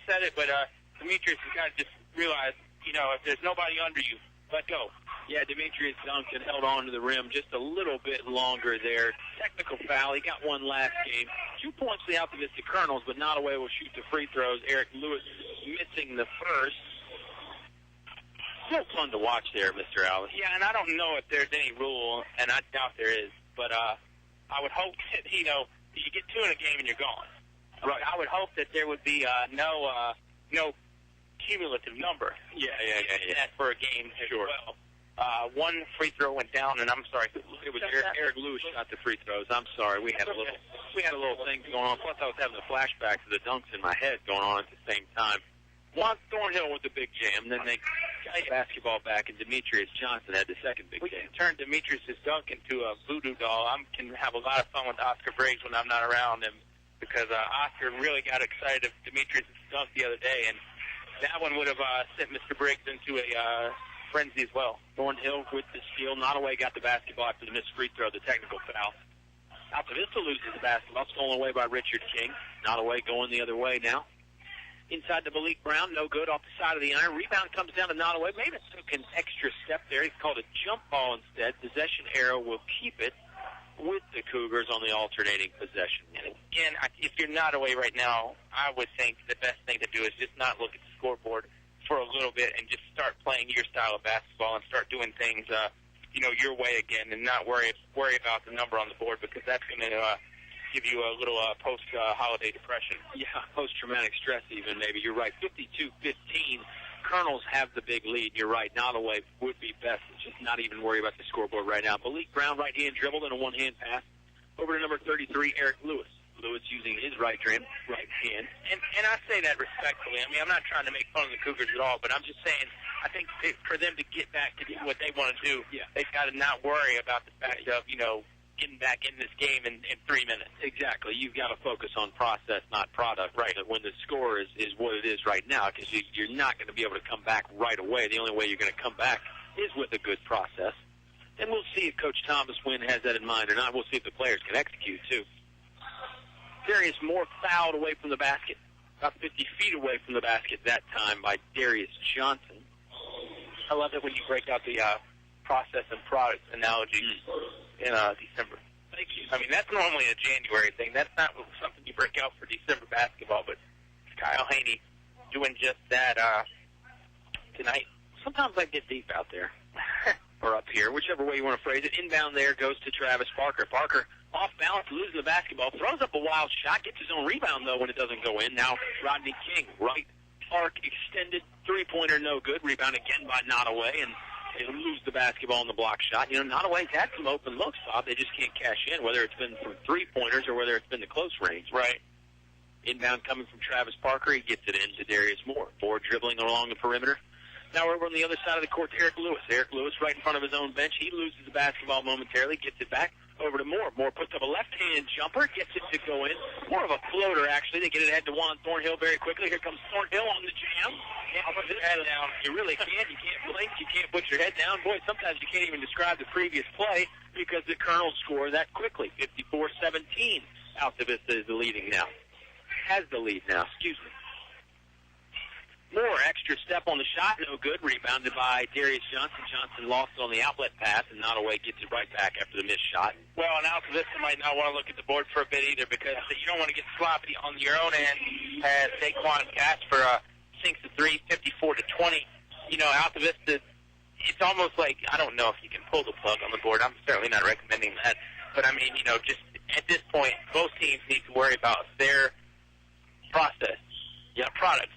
said it, but Demetrius has got to just realize, you know, if there's nobody under you, let go. Yeah, Demetrius dunked and held on to the rim just a little bit longer there. Technical foul. He got 1 last game. 2 points for the Altavista Colonels, but Nottoway will shoot the free throws. Eric Lewis missing the first. Still fun to watch there, Mr. Allen. Yeah, and I don't know if there's any rule, and I doubt there is, but I would hope that, you know, you get 2 in a game and you're gone. Right. I would hope that there would be no cumulative number. Yeah. That for a game as well. 1 free throw went down, and I'm sorry. It was Eric Lewis shot the free throws. I'm sorry. We had a little thing going on. Plus, I was having a flashback to the dunks in my head going on at the same time. Juan Thornhill with the big jam. Then they got basketball back, and Demetrius Johnson had the second big game. Turn Demetrius' dunk into a voodoo doll. I can have a lot of fun with Oscar Briggs when I'm not around him, because Oscar really got excited of Demetrius' dunk the other day, and that one would have sent Mr. Briggs into a frenzy as well. Thornhill with the steal. Nottoway got the basketball after the missed free throw, the technical foul. Altavista loses the basketball, stolen away by Richard King. Nottoway going the other way now. Inside to Malik Brown, no good, off the side of the iron. Rebound comes down to Nottoway. Maybe took an extra step there. He's called a jump ball instead. Possession arrow will keep it with the Cougars on the alternating possession. And again, if you're Nottoway right now, I would think the best thing to do is just not look at the scoreboard for a little bit and just start playing your style of basketball and start doing things, your way again, and not worry about the number on the board, because that's going to give you a little post-holiday depression. Yeah, post-traumatic stress even, maybe. You're right. 52-15. Colonels have the big lead. You're right. Nottoway would be best to just not even worry about the scoreboard right now. Malik Brown, right-hand dribbled and a one-hand pass over to number 33, Eric Lewis. Lewis using his right hand. And I say that respectfully. I mean, I'm not trying to make fun of the Cougars at all, but I'm just saying I think for them to get back to do what they want to do, they've got to not worry about the fact of, getting back in this game in 3 minutes. Exactly. You've got to focus on process, not product. Right. When the score is what it is right now, because you're not going to be able to come back right away. The only way you're going to come back is with a good process. And we'll see if Coach Thomas Wynn has that in mind or not. We'll see if the players can execute, too. Darius Moore fouled away from the basket, about 50 feet away from the basket that time by Darius Johnson. I love it when you break out the process and product analogy in December. Thank you. I mean, that's normally a January thing. That's not something you break out for December basketball, but Kyle Haney doing just that tonight. Sometimes I get deep out there, or up here, whichever way you want to phrase it. Inbound there goes to Travis Parker. Parker off balance, losing the basketball, throws up a wild shot, gets his own rebound, though, when it doesn't go in. Now Rodney King, right arc extended, three-pointer, no good. Rebound again by Nottoway, and they lose the basketball on the block shot. Nottoway's had some open looks, Bob. They just can't cash in, whether it's been from three-pointers or whether it's been the close range. Right. Inbound coming from Travis Parker. He gets it in to Darius Moore. Moore dribbling along the perimeter. Now we're over on the other side of the court to Eric Lewis. Eric Lewis right in front of his own bench. He loses the basketball momentarily, gets it back over to Moore. Moore puts up a left-hand jumper, gets it to go in. More of a floater, actually. They get it ahead to Juan Thornhill very quickly. Here comes Thornhill on the jam. Can't put his head down. You really can't. You can't blink. You can't put your head down. Boy, sometimes you can't even describe the previous play because the Colonels score that quickly. 54-17. Altavista is the leading now. Has the lead now. Excuse me. Moore, extra step on the shot, no good. Rebounded by Darius Johnson. Johnson lost it on the outlet pass, and Nottoway gets it right back after the missed shot. Well, and Altavista might not want to look at the board for a bit either, because you don't want to get sloppy on your own end as Saquon Casper sinks the three, 54-20. Altavista, it's almost like, I don't know if you can pull the plug on the board. I'm certainly not recommending that. But, I mean, just at this point, both teams need to worry about their process. Yeah, product.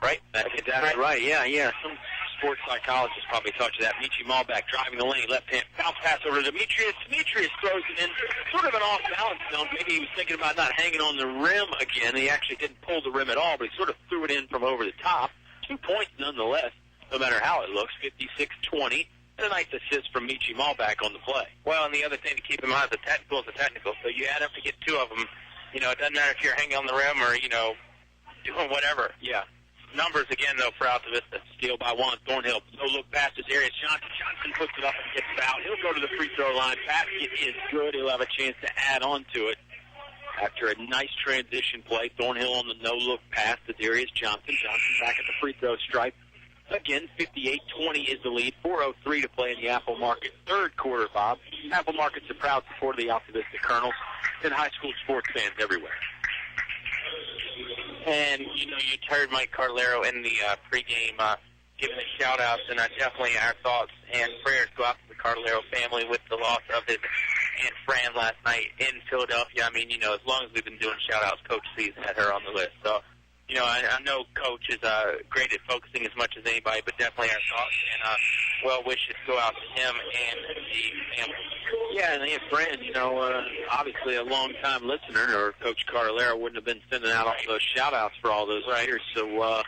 Right? That's exactly right. Yeah. Some sports psychologists probably taught you that. Michi Malbeck driving the lane, left-hand bounce pass over to Demetrius. Demetrius throws it in, sort of an off-balance zone. Maybe he was thinking about not hanging on the rim again. He actually didn't pull the rim at all, but he sort of threw it in from over the top. 2 points nonetheless, no matter how it looks, 56-20. And a nice assist from Michi Malbeck on the play. Well, and the other thing to keep in mind is the technical is the technical. So you add up to get two of them. It doesn't matter if you're hanging on the rim or, doing whatever. Yeah. Numbers again, though, for Altavista. Steal by Juan Thornhill. No look past to Darius Johnson. Johnson puts it up and gets fouled. He'll go to the free throw line. Basket is good. He'll have a chance to add on to it. After a nice transition play, Thornhill on the no-look pass to Darius Johnson. Johnson back at the free throw stripe. Again, 58-20 is the lead. 4:03 to play in the Apple Market third quarter, Bob. Apple Market's a proud supporter of the Altavista Colonels and high school sports fans everywhere. And, you heard Mike Carlero in the pregame giving the shout-outs, and definitely our thoughts and prayers go out to the Carlero family with the loss of his Aunt Fran last night in Philadelphia. I mean, as long as we've been doing shout-outs, Coach C's had her on the list. So, I know Coach is great at focusing as much as anybody, but definitely our thoughts and well wishes go out to him and the family. Yeah, and Aunt Fran, obviously a long-time listener, or Coach Carlero wouldn't have been sending out all those shout-outs for all those years. So,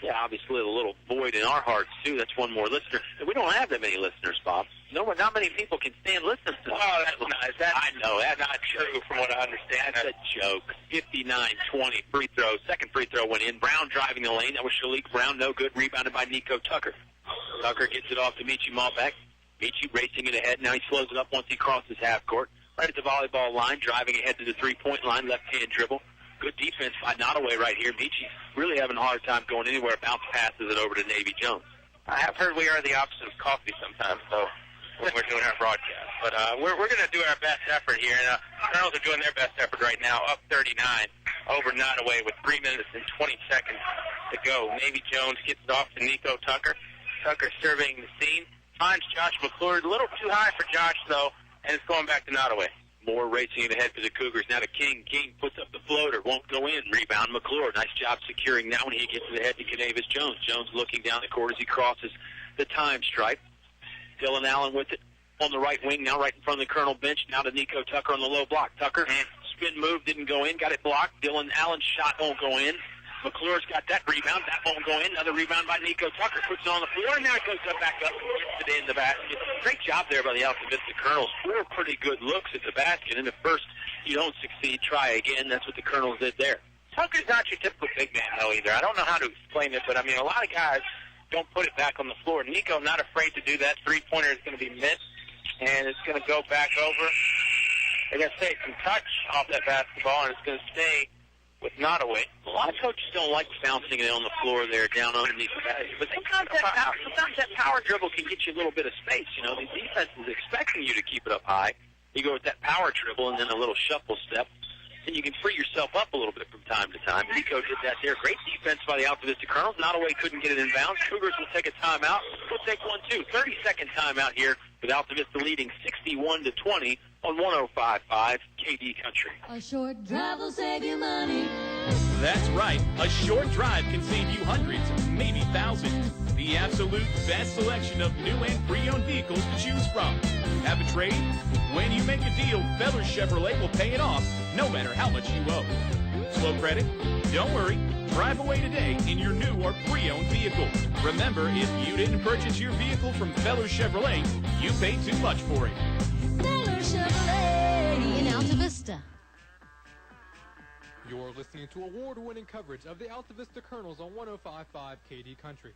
Yeah, obviously a little void in our hearts, too. That's one more listener. We don't have that many listeners, Bob. No, not many people can stand listening to us. Oh, that's nice. I know. That's not true from what I understand. That's a joke. 59-20 free throw. Second free throw went in. Brown driving the lane. That was Shalik Brown. No good. Rebounded by Nico Tucker. Tucker gets it off to Michi Malbeck. Michi racing it ahead. Now he slows it up once he crosses half court. Right at the volleyball line. Driving ahead to the three-point line. Left-hand dribble. Good defense by Nottoway right here. Michi really having a hard time going anywhere. Bounce passes it over to Navy Jones. I have heard we are the opposite of coffee sometimes, so when we're doing our broadcast. But we're going to do our best effort here. And Colonels are doing their best effort right now, up 39 over Nottoway with 3 minutes and 20 seconds to go. Navy Jones gets it off to Nico Tucker. Tucker surveying the scene. Finds Josh McClure. A little too high for Josh, though, and it's going back to Nottoway. Moore racing it ahead for the Cougars. Now to King. King puts up the floater. Won't go in. Rebound McClure. Nice job securing that one. He gets it ahead to Canavis Jones. Jones looking down the court as he crosses the time stripe. Dylan Allen with it on the right wing. Now right in front of the Colonel bench. Now to Nico Tucker on the low block. Tucker, spin move. Didn't go in. Got it blocked. Dylan Allen's shot won't go in. McClure's got that rebound. That won't go in. Another rebound by Nico Tucker. Puts it on the floor, and now it goes back up and gets it in the basket. Great job there by the Altavista Colonels. 4 pretty good looks at the basket. And if first you don't succeed, try again. That's what the Colonels did there. Tucker's not your typical big man, though, either. I don't know how to explain it, but, I mean, a lot of guys don't put it back on the floor. Nico not afraid to do that. Three-pointer is going to be missed, and it's going to go back over. They're going to say some touch off that basketball, and it's going to stay with Nottoway. A lot of coaches don't like bouncing it on the floor there, down underneath the basket. But sometimes that power dribble can get you a little bit of space. You know, the defense is expecting you to keep it up high. You go with that power dribble and then a little shuffle step, and you can free yourself up a little bit from time to time. Nico did that there. Great defense by the Altavista Colonels. Nottoway couldn't get it in bounds. Cougars will take a timeout. We'll take one, too. 30-second timeout here with Altavista leading 61-20 on 105.5 KD Country. A short drive will save you money. That's right. A short drive can save you hundreds, maybe thousands. The absolute best selection of new and pre-owned vehicles to choose from. Have a trade? When you make a deal, Feller Chevrolet will pay it off, no matter how much you owe. Slow credit? Don't worry. Drive away today in your new or pre-owned vehicle. Remember, if you didn't purchase your vehicle from Feller Chevrolet, you paid too much for it. Feller Chevrolet in Altavista. You're listening to award-winning coverage of the Altavista Colonels on 105.5 KD Country.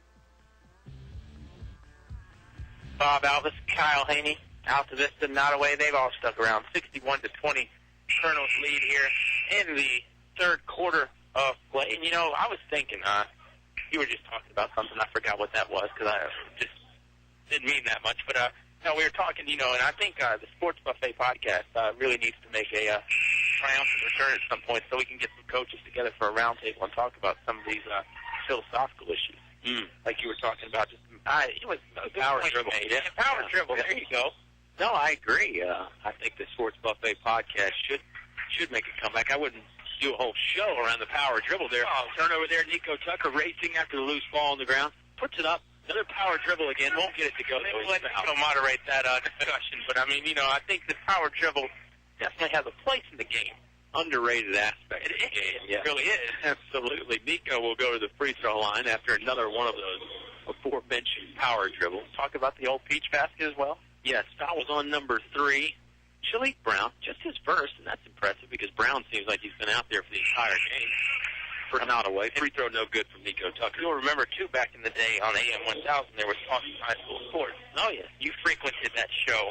Bob Alvis, Kyle Haney, Altavista, Nottoway, they've all stuck around. 61-20 Colonels lead here in the third quarter of play. And, you know, I was thinking, you were just talking about something. I forgot what that was because I just didn't mean that much. But, no, we were talking, you know, and I think the Sports Buffet podcast really needs to make a triumphant return at some point so we can get some coaches together for a roundtable and talk about some of these philosophical issues. Like you were talking about, just it was a power dribble. Yeah, power dribble. There you go. No, I agree. I think the Sports Buffet podcast should make a comeback. I wouldn't do a whole show around the power dribble there. Turnover there, Nico Tucker racing after the loose ball on the ground. Puts it up. Another power dribble again. Won't get it to go. Maybe let Nico moderate that discussion. But, I mean, you know, I think the power dribble definitely has a place in the game. Underrated aspect of the game. Yeah. It really is. Absolutely. Nico will go to the free throw line after another one of those aforementioned power dribbles. Talk about the old peach basket as well. Yes, foul was on number 3. Shalik Brown, just his first, and that's impressive because Brown seems like he's been out there for the entire game. For Nottoway. Free throw no good from Nico Tucker. You'll remember, too, back in the day on AM 1000, there was Talking High School Sports. Oh, yeah. You frequented that show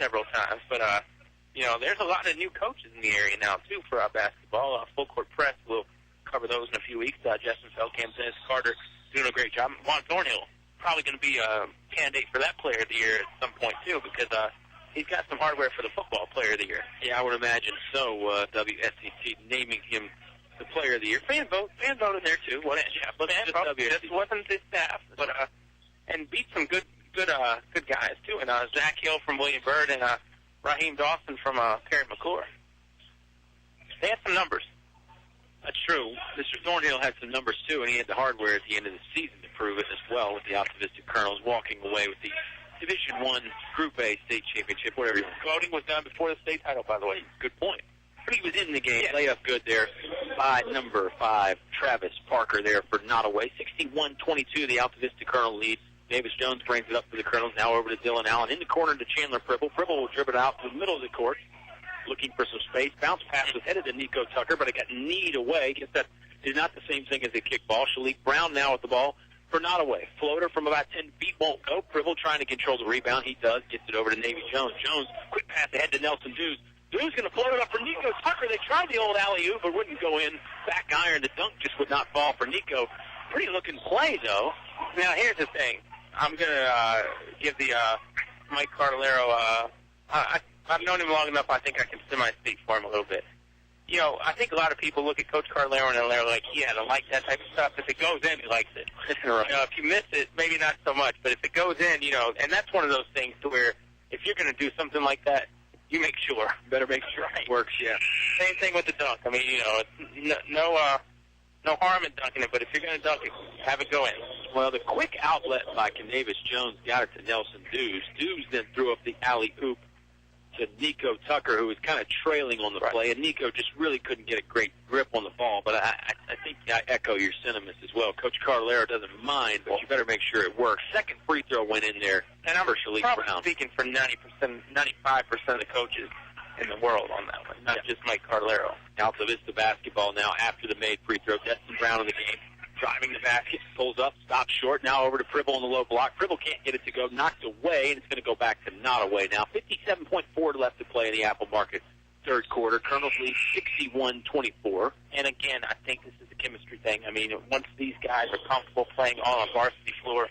several times, but, you know, there's a lot of new coaches in the area now, too, for basketball. Full Court Press will cover those in a few weeks. Justin Feldkamp, Dennis Carter doing a great job. Juan Thornhill probably going to be a candidate for that Player of the Year at some point, too, because he's got some hardware for the Football Player of the Year. Yeah, I would imagine so. WSCC naming him the Player of the Year. Fan vote in there, too. This wasn't his staff, but and beat some good guys, too. And Zach Hill from William Byrd and Raheem Dawson from Perry McClure. They had some numbers. That's true. Mr. Thornhill had some numbers, too, and he had the hardware at the end of the season to prove it as well with the Altavista Colonels walking away with the Division I Group A state championship, whatever you want. Voting was done before the state title, by the way. Good point. But he was in the game. Yeah. Laid up good there. by number 5, Travis Parker there for Nottoway. 61-22, the Altavista Colonel lead. Davis Jones brings it up to the Colonels. Now over to Dylan Allen. In the corner to Chandler Pribble. Pribble will dribble it out to the middle of the court, looking for some space. Bounce pass was headed to Nico Tucker, but it got kneed away. Guess that is not the same thing as a kickball. Shalik Brown now with the ball for Nottoway. Floater from about 10 feet won't go. Pribble trying to control the rebound. He does. Gets it over to Navy Jones. Jones, quick pass ahead to Nelson Dews. Dews going to float it up for Nico Tucker. They tried the old alley-oop, but wouldn't go in. Back iron. The dunk just would not fall for Nico. Pretty looking play, though. Now, here's the thing. I'm going to give the Mike Cardellaro, I've known him long enough, I think I can semi-speak for him a little bit. You know, I think a lot of people look at Coach Cardellaro and they're like, yeah, I like that type of stuff. If it goes in, he likes it. Right. You know, if you miss it, maybe not so much, but if it goes in, you know, and that's one of those things to where if you're going to do something like that, you make sure. Better make sure it works, yeah. Same thing with the dunk. I mean, you know, it's no harm in dunking it, but if you're going to dunk it, have it go in. Well, the quick outlet by Davis Jones got it to Nelson Dews. Dews then threw up the alley-oop to Nico Tucker, who was kind of trailing on the play, and Nico just really couldn't get a great grip on the ball. But I think I echo your sentiments as well. Coach Cardellaro doesn't mind, but you better make sure it works. Second free throw went in there, and I'm Shalik probably Brown. Speaking for 90%, 95% of the coaches in the world on that one, not just Mike Cardellaro. Altavista basketball now after the made free throw. Destin Brown in the game. Driving the basket, pulls up, stops short. Now over to Pribble on the low block. Pribble can't get it to go. Knocked away, and it's going to go back to Nottoway now. 57.4 left to play in the Apple Market third quarter. Colonels lead 61-24. And again, I think this is a chemistry thing. I mean, once these guys are comfortable playing on a varsity floor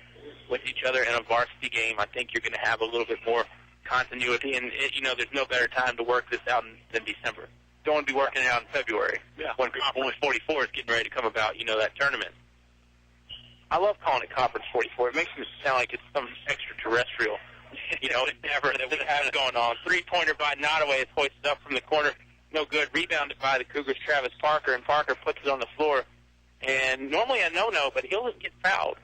with each other in a varsity game, I think you're going to have a little bit more continuity. And, you know, there's no better time to work this out than December. Don't want to be working it out in February when Conference 44 is getting ready to come about, you know, that tournament. I love calling it Conference 44. It makes it sound like it's some extraterrestrial, you know, endeavor that we have going on. Three-pointer by Nottoway is hoisted up from the corner. No good. Rebounded by the Cougars' Travis Parker, and Parker puts it on the floor. And normally a no-no, but he'll get fouled.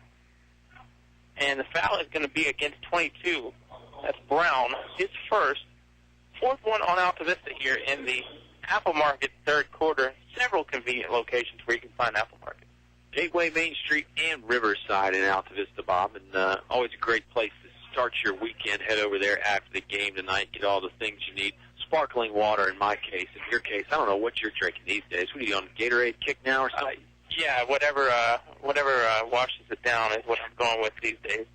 And the foul is going to be against 22. That's Brown, his first. Fourth one on Altavista here in the Apple Market third quarter. Several convenient locations where you can find Apple Market. Gateway, Main Street, and Riverside in Altavista, Bob. And always a great place to start your weekend. Head over there after the game tonight. Get all the things you need. Sparkling water in my case. In your case, I don't know what you're drinking these days. What are you on, Gatorade kick now or something? Yeah, whatever washes it down is what I'm going with these days.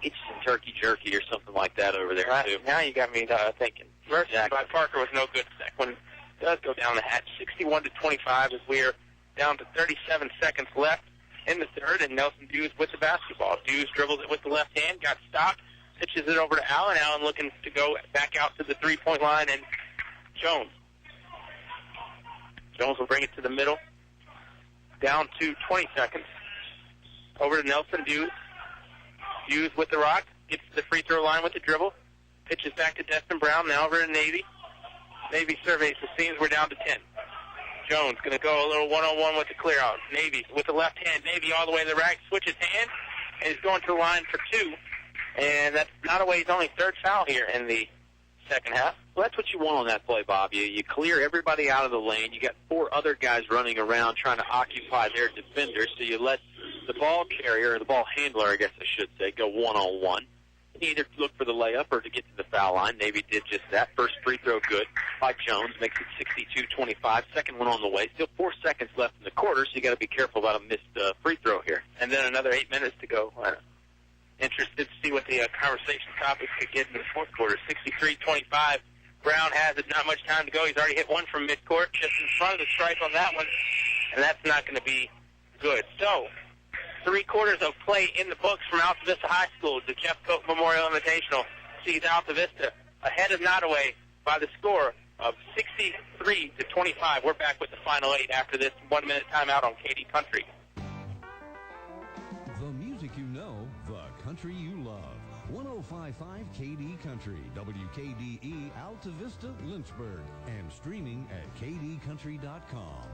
Get you some turkey jerky or something like that over there, too. Now you got me thinking. First by Parker was no good. Second one does go down the hatch. 61-25 as we are down to 37 seconds left in the third, and Nelson Dews with the basketball. Dews dribbles it with the left hand, got stopped, pitches it over to Allen. Allen looking to go back out to the three-point line, and Jones. Jones will bring it to the middle. Down to 20 seconds. Over to Nelson Dews. Dews with the rock, gets to the free throw line with the dribble, pitches back to Destin Brown, now over to Navy. Navy surveys the seams, we're down to 10. Jones going to go a little one-on-one with the clear out. Navy with the left hand. Navy all the way to the rack, switches hand, and is going to the line for two. And that's Nottoway's only third foul here in the second half. Well, that's what you want on that play, Bob. You clear everybody out of the lane. You got four other guys running around trying to occupy their defenders, so you let the ball carrier, or the ball handler, I guess I should say, go one-on-one. You either look for the layup or to get to the foul line. Navy did just that. First free throw good by Jones. Makes it 62-25. Second one on the way. Still 4 seconds left in the quarter, so you got to be careful about a missed free throw here. And then another 8 minutes to go. Interested to see what the conversation topics could get in the fourth quarter. 63-25. Brown has it. Not much time to go. He's already hit one from midcourt, just in front of the stripe on that one, and that's not going to be good. So, 3 quarters of play in the books from Altavista High School. The Jeff Cope Memorial Invitational sees Altavista ahead of Nottoway by the score of 63-25. We're back with the final 8 after this 1 minute timeout on KD Country. The music you know, the country you love. 105.5 KD Country, WKDE Altavista, Lynchburg, and streaming at kdcountry.com.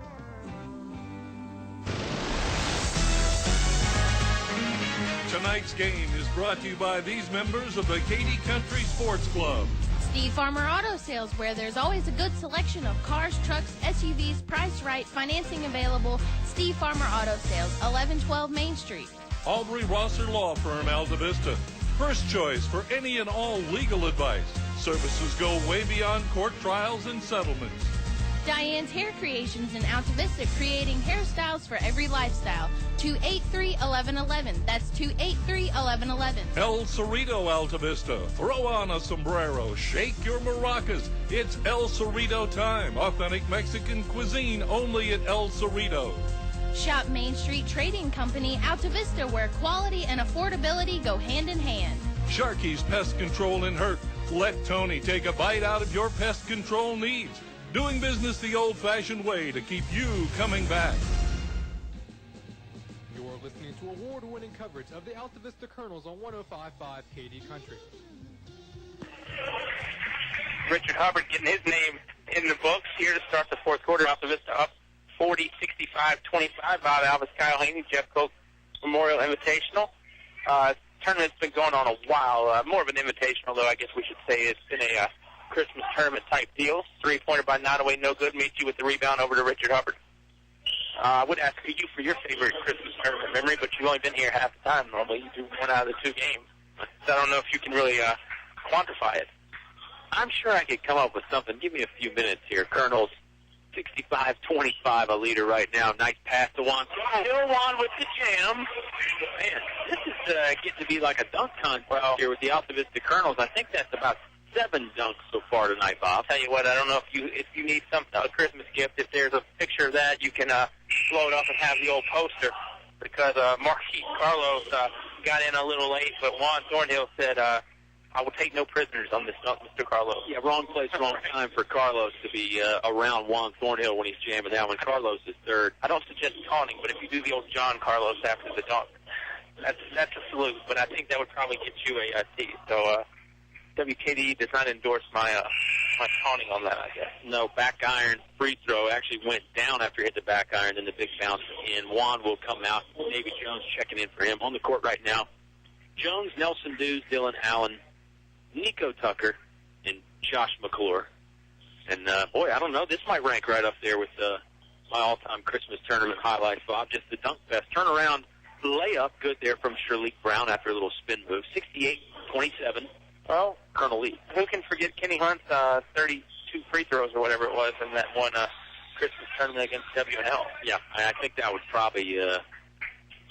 Tonight's game is brought to you by these members of the KD Country Sports Club. Steve Farmer Auto Sales, where there's always a good selection of cars, trucks, SUVs, priced right, financing available. Steve Farmer Auto Sales, 1112 Main Street. Aubrey Rosser Law Firm, Altavista. First choice for any and all legal advice. Services go way beyond court trials and settlements. Diane's Hair Creations in Altavista, creating hairstyles for every lifestyle. 283-1111. That's 283-1111. El Cerrito, Altavista. Throw on a sombrero. Shake your maracas. It's El Cerrito time. Authentic Mexican cuisine only at El Cerrito. Shop Main Street Trading Company, Altavista, where quality and affordability go hand in hand. Sharky's Pest Control in Hurt. Let Tony take a bite out of your pest control needs. Doing business the old-fashioned way to keep you coming back. You're listening to award-winning coverage of the Altavista Colonels on 105.5 KD Country. Richard Hubbard getting his name in the books here to start the fourth quarter. Altavista up 40-65-25 by Alvis Kyle Haney, Jeff Coke Memorial Invitational. Tournament's been going on a while. More of an invitational, though I guess we should say it's been a Christmas tournament type deal. 3-pointer by Nottoway, no good. Meets you with the rebound over to Richard Hubbard. I would ask you for your favorite Christmas tournament memory, but you've only been here half the time. Normally you do one out of the two games. So I don't know if you can really quantify it. I'm sure I could come up with something. Give me a few minutes here. Colonels 65-25, a leader right now. Nice pass to Juan. Still Juan with the jam. Man, this is getting to be like a dunk contest here with the Altavista Colonels. I think that's about 7 dunks so far tonight, Bob. I'll tell you what, I don't know if you need a Christmas gift. If there's a picture of that, you can blow it up and have the old poster, because Marquis Carlos got in a little late, but Juan Thornhill said, I will take no prisoners on this dunk, Mr. Carlos. Yeah, wrong place, wrong time for Carlos to be around Juan Thornhill when he's jamming that one. Carlos is third. I don't suggest taunting, but if you do the old John Carlos after the dunk, that's a salute, but I think that would probably get you a T. So, WKD does not endorse my taunting on that, I guess. No, back iron free throw actually went down after he hit the back iron, and the big bounce in. Juan will come out. Davy Jones checking in for him on the court right now. Jones, Nelson Dews, Dylan Allen, Nico Tucker, and Josh McClure. And, boy, I don't know. This might rank right up there with my all-time Christmas tournament highlights, Bob. Just the dunk fest. Turnaround layup, good there from Shirley Brown after a little spin move. 68-27. Well, Colonel Lee. Who can forget Kenny Hunt's 32 free throws or whatever it was in that one Christmas tournament against WNL? Yeah, I think that would probably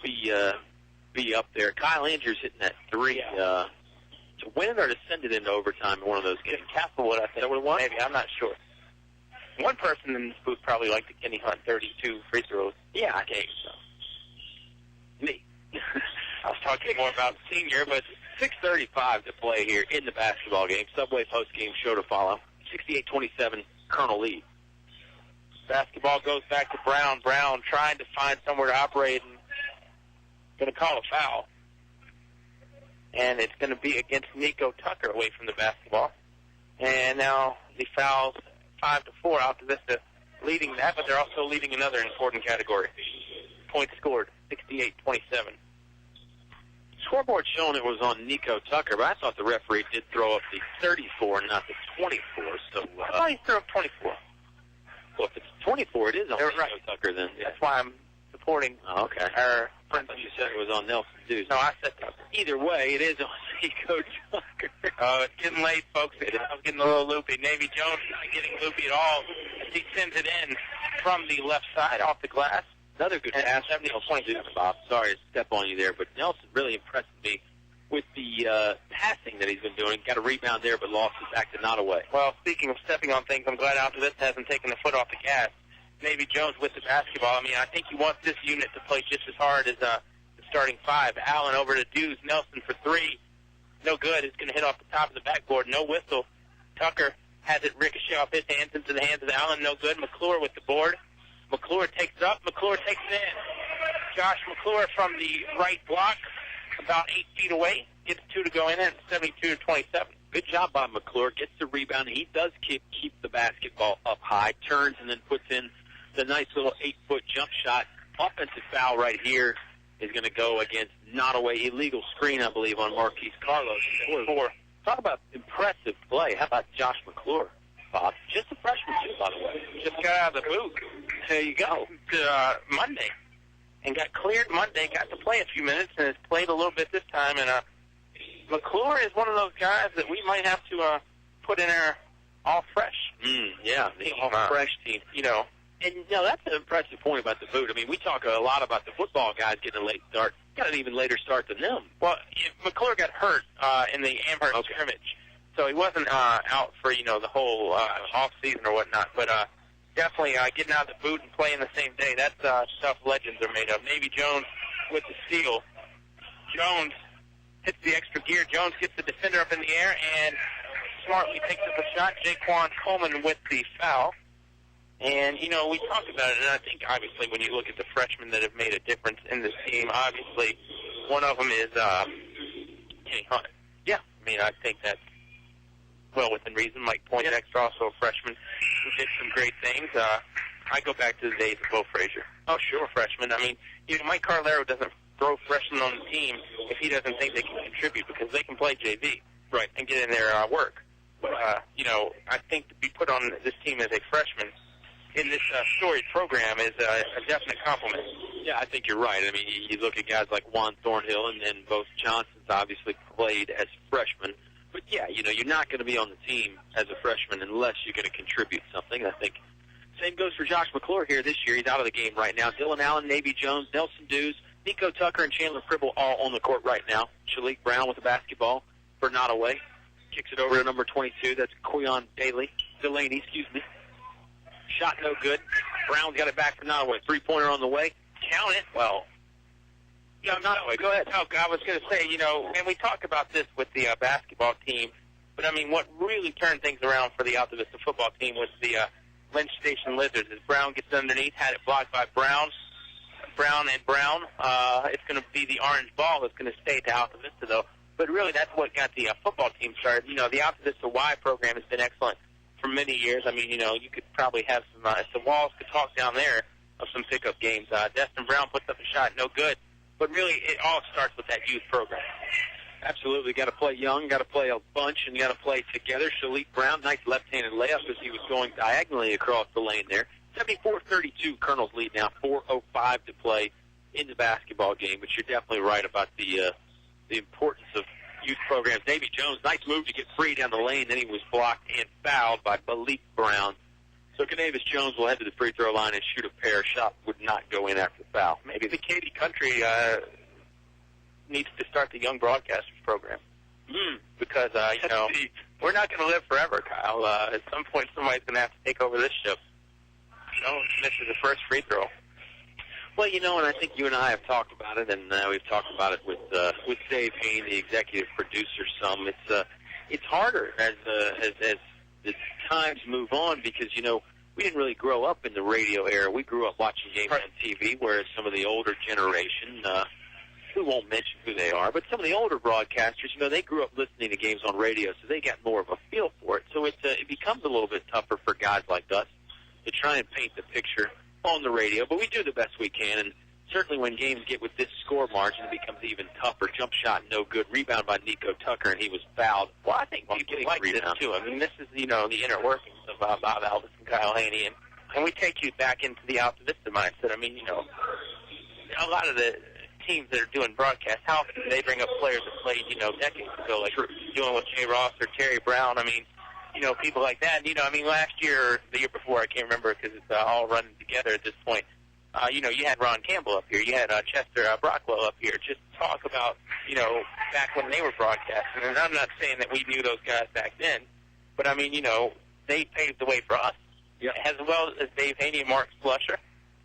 be up there. Kyle Andrews hitting that three to win it or to send it into overtime in one of those games. Castlewood, I think. Maybe, I'm not sure. One person in this booth probably liked the Kenny Hunt 32 free throws. Yeah, I think so. Me. I was talking more about senior, but 6:35 to play here in the basketball game. Subway post-game show to follow. 68-27, Colonel Lee. Basketball goes back to Brown. Brown trying to find somewhere to operate and going to call a foul. And it's going to be against Nico Tucker away from the basketball. And now the foul's 5-4. Altavista leading that, but they're also leading another important category. Points scored, 68-27. Scoreboard showing it was on Nico Tucker, but I thought the referee did throw up the 34, not the 24. So I thought he threw up 24. Well, if it's 24, it is on Nico Tucker then. That's why I'm supporting. Oh, okay. Our friend, you said it was on Nelson Dews. No, I said Tucker. Either way, it is on Nico Tucker. It's getting late, folks. I was getting a little loopy. Navy Jones not getting loopy at all as he sends it in from the left side off the glass. Another good pass. 70-22, Bob. Sorry to step on you there, but Nelson really impressed me with the passing that he's been doing. Got a rebound there, but lost it back to Nottoway. Well, speaking of stepping on things, I'm glad Altavista hasn't taken the foot off the gas. Navy Jones with the basketball. I mean, I think he wants this unit to play just as hard as the starting five. Allen over to Dews. Nelson for three. No good. It's going to hit off the top of the backboard. No whistle. Tucker has it ricochet off his hands into the hands of Allen. No good. McClure with the board. McClure takes it up. McClure takes it in. Josh McClure from the right block, about 8 feet away, gets two to go in at 72-27. Good job by McClure. Gets the rebound. He does keep the basketball up high, turns, and then puts in the nice little 8-foot jump shot. Offensive foul right here is going to go against Nottoway. Illegal screen, I believe, on Marquise Carlos. Talk about impressive play. How about Josh McClure, Bob? Just a freshman, too, by the way. Just got out of the boot. There you go. Monday. And got cleared Monday, got to play a few minutes, and has played a little bit this time. And McClure is one of those guys that we might have to put in our all-fresh. The all-fresh team. And, that's an impressive point about the boot. I mean, we talk a lot about the football guys getting a late start. Got an even later start than them. Well, McClure got hurt in the Amherst scrimmage, so he wasn't out for, the whole off-season or whatnot. But definitely getting out of the boot and playing the same day, that's stuff legends are made of. Navy Jones with the steal. Jones hits the extra gear. Jones gets the defender up in the air and smartly takes up a shot. Jaquan Coleman with the foul. And, we talked about it, and I think, obviously, when you look at the freshmen that have made a difference in this team, obviously, one of them is Kenny Hunt. Yeah, I mean, I think that's well within reason. Mike Poindexter, also a freshman, who did some great things. I go back to the days of Bo Frazier. Oh, sure, freshman. I mean, Mike Carlero doesn't throw freshmen on the team if he doesn't think they can contribute, because they can play JV and get in their work. But, I think to be put on this team as a freshman in this storied program is a definite compliment. Yeah, I think you're right. I mean, you look at guys like Juan Thornhill, and then both Johnsons obviously played as freshmen. But, yeah, you're not going to be on the team as a freshman unless you're going to contribute something. I think same goes for Josh McClure here this year. He's out of the game right now. Dylan Allen, Navy Jones, Nelson Dews, Nico Tucker, and Chandler Pribble all on the court right now. Shalik Brown with the basketball for Nottoway. Kicks it over to number 22. That's Queon Delaney, excuse me. Shot no good. Brown's got it back for Nottoway. Three-pointer on the way. Count it. Well, Nottoway, go ahead. Oh, I was going to say, and we talk about this with the basketball team, but, I mean, what really turned things around for the Altavista football team was the Lynch Station Lizards. As Brown gets underneath, had it blocked by Brown. Brown. It's going to be the orange ball that's going to stay to Altavista, though. But really, that's what got the football team started. The Altavista Y program has been excellent for many years. I mean, you could probably have some walls to talk down there of some pickup games. Destin Brown puts up a shot, no good. But really, it all starts with that youth program. Absolutely. Got to play young, got to play a bunch, and got to play together. Shalik Brown, nice left-handed layup as he was going diagonally across the lane there. 74-32, Colonel's lead now. 4:05 to play in the basketball game. But you're definitely right about the importance of youth programs. Navy Jones, nice move to get free down the lane. Then he was blocked and fouled by Malik Brown. So Canavis Jones will head to the free throw line and shoot a pair. Shot would not go in after the foul. Maybe the KD Country needs to start the young broadcasters program. Because, we're not going to live forever, Kyle. At some point, somebody's going to have to take over this ship. Jones misses the first free throw. Well, and I think you and I have talked about it, and we've talked about it with Dave Hayne, the executive producer. Some it's harder as the times move on because we didn't really grow up in the radio era. We grew up watching games on TV, whereas some of the older generation, we won't mention who they are, but some of the older broadcasters, they grew up listening to games on radio, so they got more of a feel for it. So it becomes a little bit tougher for guys like us to try and paint the picture on the radio, but we do the best we can, and certainly when games get with this score margin, it becomes even tougher. Jump shot, no good. Rebound by Nico Tucker, and he was fouled. Well, I think people like this, too. I mean, this is, the inner workings of Bob Alvis and Kyle Haney, and we take you back into the Altavista mindset. I mean, a lot of the teams that are doing broadcasts, how often do they bring up players that played, decades ago, like doing with Jay Ross or Terry Brown? I mean, people like that. Last year or the year before, I can't remember because it's all running together at this point. You had Ron Campbell up here. You had Chester Brockwell up here. Just talk about, back when they were broadcasting. And I'm not saying that we knew those guys back then, but, they paved the way for us, as well as Dave Haney and Mark Slusher.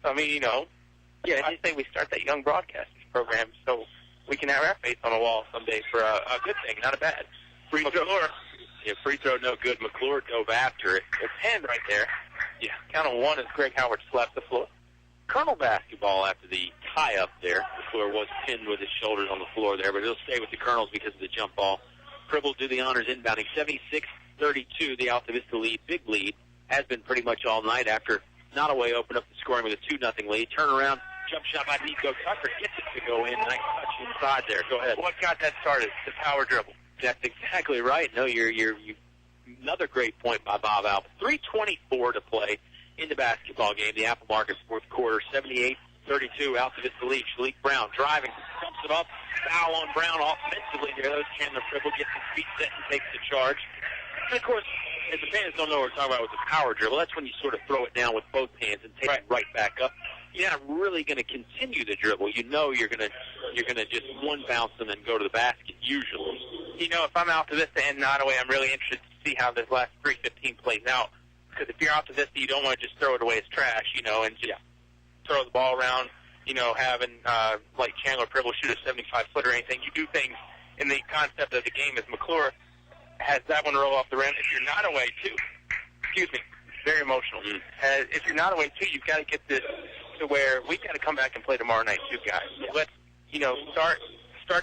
So, I say we start that young broadcasters program so we can have our face on a wall someday for a good thing, not a bad. Free throw, no good. McClure dove after it. It's hand right there. Yeah, count on one as Greg Howard slapped the floor. Colonel basketball after the tie-up there. McClure was pinned with his shoulders on the floor there, but it'll stay with the Colonels because of the jump ball. Pribble do the honors inbounding. 76-32, the Altavista lead, big lead, has been pretty much all night after Nottoway opened up the scoring with a 2-0 lead. Turnaround, jump shot by Nico Tucker, gets it to go in. Nice touch inside there. Go ahead. What got that started? The power dribble. That's exactly right. No, you're another great point by Bob Alba. 3:24 to play in the basketball game. The Apple Market fourth quarter, 78-32. Altavista lead. Shalik Brown driving, pumps it up. Foul on Brown offensively there. Those Chandler Fribble gets his feet set and takes the charge. And of course, if the fans don't know what we're talking about with the power dribble, that's when you sort of throw it down with both hands and take it right back up. You're not really going to continue the dribble. You know you're going to just one bounce and then go to the basket usually. You know, if I'm Altavista and Nottoway, I'm really interested to see how this last 3:15 plays out. Because if you're Altavista, you don't want to just throw it away as trash, you know, and just throw the ball around, you know, having like Chandler Pribble shoot a 75-foot or anything. You do things in the concept of the game as McClure has that one roll off the rim. If you're Nottoway, too, very emotional. If you're Nottoway, too, you've got to get this to where we've got to come back and play tomorrow night, too, guys. Let's, you know, start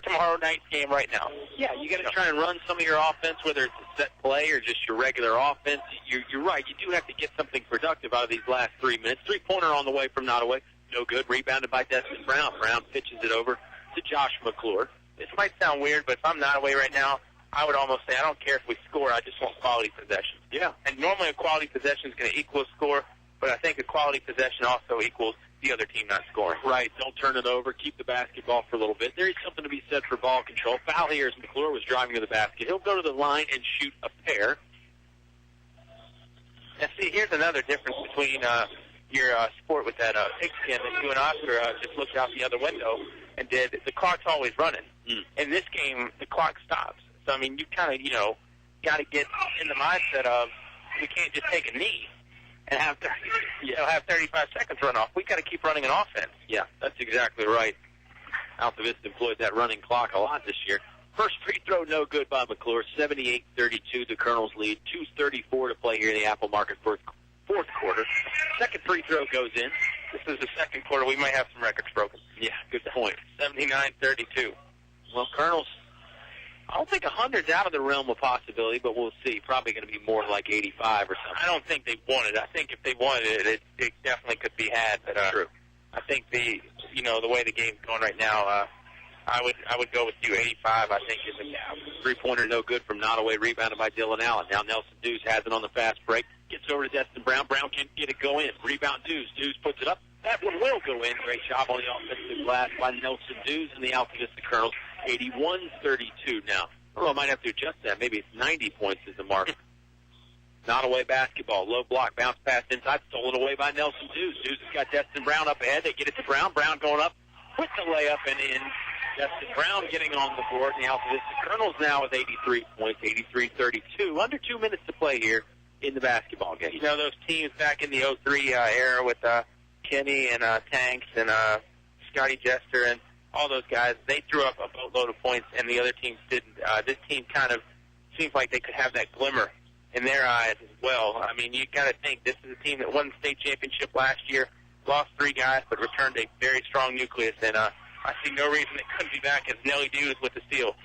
tomorrow night's game right now. Yeah, you got to try and run some of your offense, whether it's a set play or just your regular offense. You're right. You do have to get something productive out of these last 3 minutes. Three-pointer on the way from Nottoway. No good. Rebounded by Destin Brown. Brown pitches it over to Josh McClure. This might sound weird, but if I'm Nottoway right now, I would almost say I don't care if we score. I just want quality possession. Yeah. And normally a quality possession is going to equal a score, but I think a quality possession also equals the other team not scoring. Right. Don't turn it over. Keep the basketball for a little bit. There is something to be said for ball control. Foul here as McClure was driving to the basket. He'll go to the line and shoot a pair. Now, see, here's another difference between your sport with that pigskin that you and Oscar just looked out the other window and did. The clock's always running. In this game, the clock stops. So, I mean, you kind of, you know, got to get in the mindset of we can't just take a knee and have 35 seconds run off. We got to keep running an offense. Yeah, that's exactly right. Altavista employed that running clock a lot this year. First free throw, no good by McClure. 78-32, the Colonels lead. 2:34 to play here in the Apple Market fourth quarter. Second free throw goes in. This is the second quarter. We might have some records broken. Yeah, good point. 79-32. Well, Colonels, I don't think 100's out of the realm of possibility, but we'll see. Probably going to be more like 85 or something. I don't think they want it. I think if they wanted it, it definitely could be had. But true. I think the way the game's going right now, I would go with you. 85, I think, is a three-pointer, no good from Nottoway, rebounded by Dylan Allen. Now Nelson Dews has it on the fast break. Gets over to Destin Brown. Brown can't get it go in. Rebound Dews. Dews puts it up. That one will go in. Great job on the offensive glass by Nelson Dews and the Altavista Colonels. 81-32 now. I might have to adjust that. Maybe it's 90 points is the mark. Nottoway basketball. Low block. Bounce pass inside. Stolen away by Nelson Dews. Dews has got Destin Brown up ahead. They get it to Brown. Brown going up with the layup and in. Destin Brown getting on the board. And the Altavista Colonels now with 83 points. 83-32. Under 2 minutes to play here in the basketball game. You know, those teams back in the 03 era with Kenny and Tanks and Scotty Jester and all those guys, they threw up a boatload of points, and the other teams didn't. This team kind of seems like they could have that glimmer in their eyes as well. I mean, you got to think this is a team that won the state championship last year, lost 3 guys, but returned a very strong nucleus, and I see no reason it couldn't be back as Nelly Dews with the steal.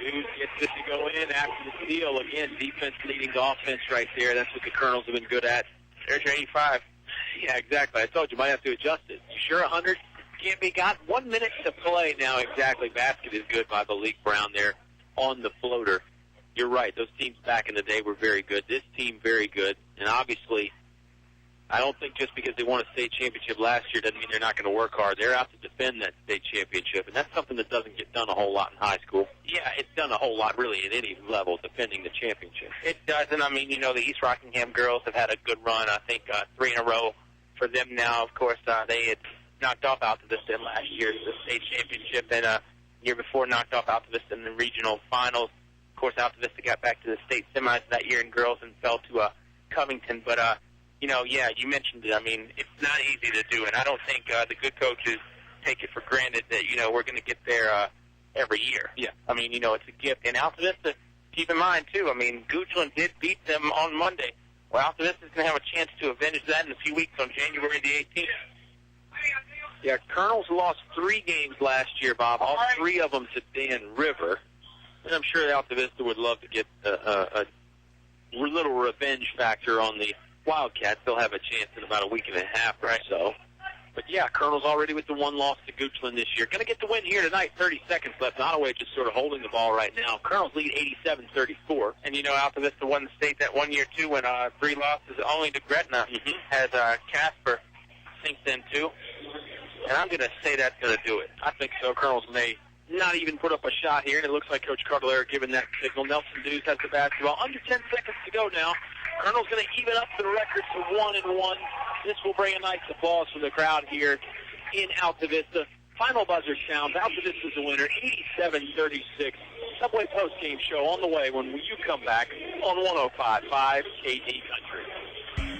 Dews gets this to go in after the steal. Again, defense leading to offense right there. That's what the Colonels have been good at. There's your 85. Yeah, exactly. I told you, might have to adjust it. You sure 100? Can't be got. 1 minute to play now. Exactly. Basket is good by Malik Brown there on the floater. You're right. Those teams back in the day were very good. This team, very good. And obviously, I don't think just because they won a state championship last year doesn't mean they're not going to work hard. They're out to defend that state championship, and that's something that doesn't get done a whole lot in high school. Yeah, it's done a whole lot really at any level, defending the championship. It doesn't. I mean, you know, the East Rockingham girls have had a good run. I think 3 in a row for them now. Of course, they had knocked off Altavista in last year's state championship, and year before knocked off Altavista in the regional finals. Of course, Altavista got back to the state semis that year in girls and fell to Covington. But, you know, yeah, you mentioned it. I mean, it's not easy to do, and I don't think the good coaches take it for granted that, you know, we're going to get there every year. Yeah. I mean, you know, it's a gift. And Altavista, keep in mind, too, I mean, Goochland did beat them on Monday. Well, Altavista is going to have a chance to avenge that in a few weeks on January the 18th. Yeah, Colonels lost 3 games last year, Bob. All 3 of them to Dan River. And I'm sure Altavista would love to get a little revenge factor on the Wildcats. They'll have a chance in about a week and a half or so. But, yeah, Colonel's already with the one loss to Goochland this year. Going to get the win here tonight, 30 seconds left. Nottoway just sort of holding the ball right now. Colonel's lead 87-34. And, you know, Altavista won the state that 1 year, too, when 3 losses only to Gretna. Has Casper sinks in, too. And I'm going to say that's going to do it. I think so. Colonel's may not even put up a shot here, and it looks like Coach Cardellaro giving that signal. Nelson Dews has the basketball. Under 10 seconds to go now. Colonel's going to even up the record to 1-1. This will bring a nice applause from the crowd here in Altavista. Final buzzer sounds. Altavista's the winner, 87-36. Subway postgame show on the way when you come back on 105.5 KD Country.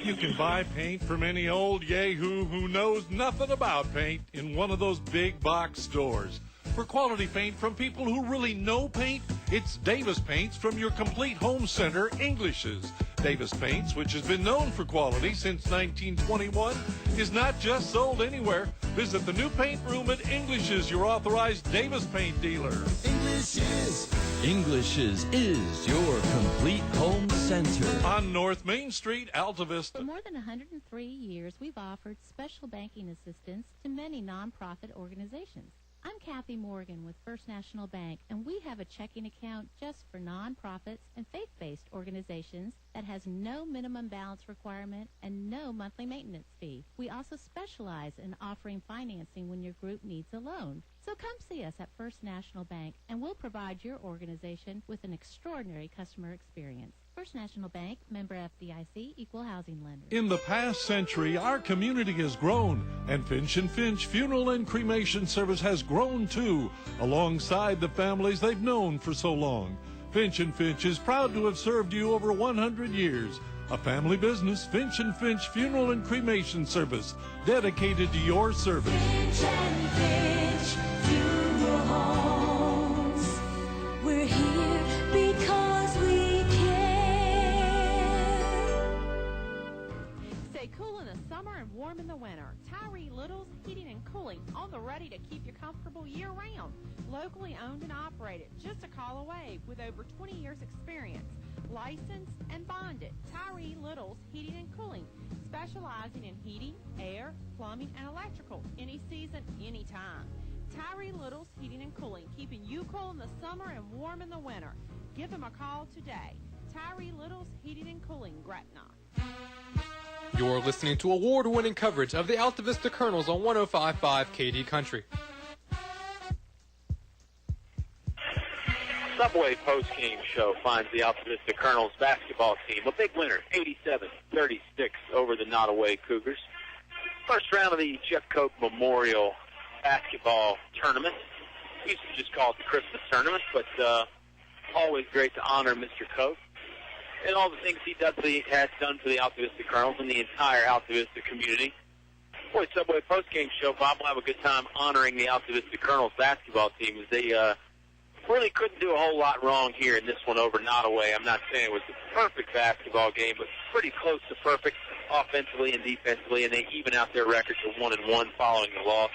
You can buy paint from any old yahoo who knows nothing about paint in one of those big box stores. For quality paint from people who really know paint, it's Davis Paints from your complete home center, English's. Davis Paints, which has been known for quality since 1921, is not just sold anywhere. Visit the new paint room at English's, your authorized Davis Paint dealer. English's is your complete home center. On North Main Street, Altavista. For more than 103 years, we've offered special banking assistance to many nonprofit organizations. I'm Kathy Morgan with First National Bank, and we have a checking account just for nonprofits and faith-based organizations that has no minimum balance requirement and no monthly maintenance fee. We also specialize in offering financing when your group needs a loan. So come see us at First National Bank, and we'll provide your organization with an extraordinary customer experience. First National Bank, member FDIC, equal housing lender. In the past century, our community has grown, and Finch & Finch Funeral and Cremation Service has grown too, alongside the families they've known for so long. Finch & Finch is proud to have served you over 100 years. A family business, Finch & Finch Funeral and Cremation Service, dedicated to your service. Finch & Finch Funeral Homes. We're here because we Stay cool in the summer and warm in the winter. Tyree Little's Heating and Cooling, on the ready to keep you comfortable year-round. Locally owned and operated, just a call away with over 20 years experience. Licensed and bonded. Tyree Little's Heating and Cooling, specializing in heating, air, plumbing, and electrical. Any season, anytime. Tyree Little's Heating and Cooling, keeping you cool in the summer and warm in the winter. Give them a call today. Tyree Little's Heating and Cooling, Gretna. You're listening to award-winning coverage of the Altavista Colonels on 105.5 KD Country. Subway postgame show finds the Altavista Colonels basketball team a big winner, 87-36 over the Nottoway Cougars. First round of the Jeff Coke Memorial Basketball Tournament. We used to just call it the Christmas Tournament, but always great to honor Mr. Coke and all the things he has done for the Altavista Colonels and the entire Altavista community. Boy, Subway postgame show, Bob will have a good time honoring the Altavista Colonels basketball team as they really couldn't do a whole lot wrong here in this one over Nottoway. I'm not saying it was a perfect basketball game, but pretty close to perfect offensively and defensively, and they even out their record to 1-1 following the loss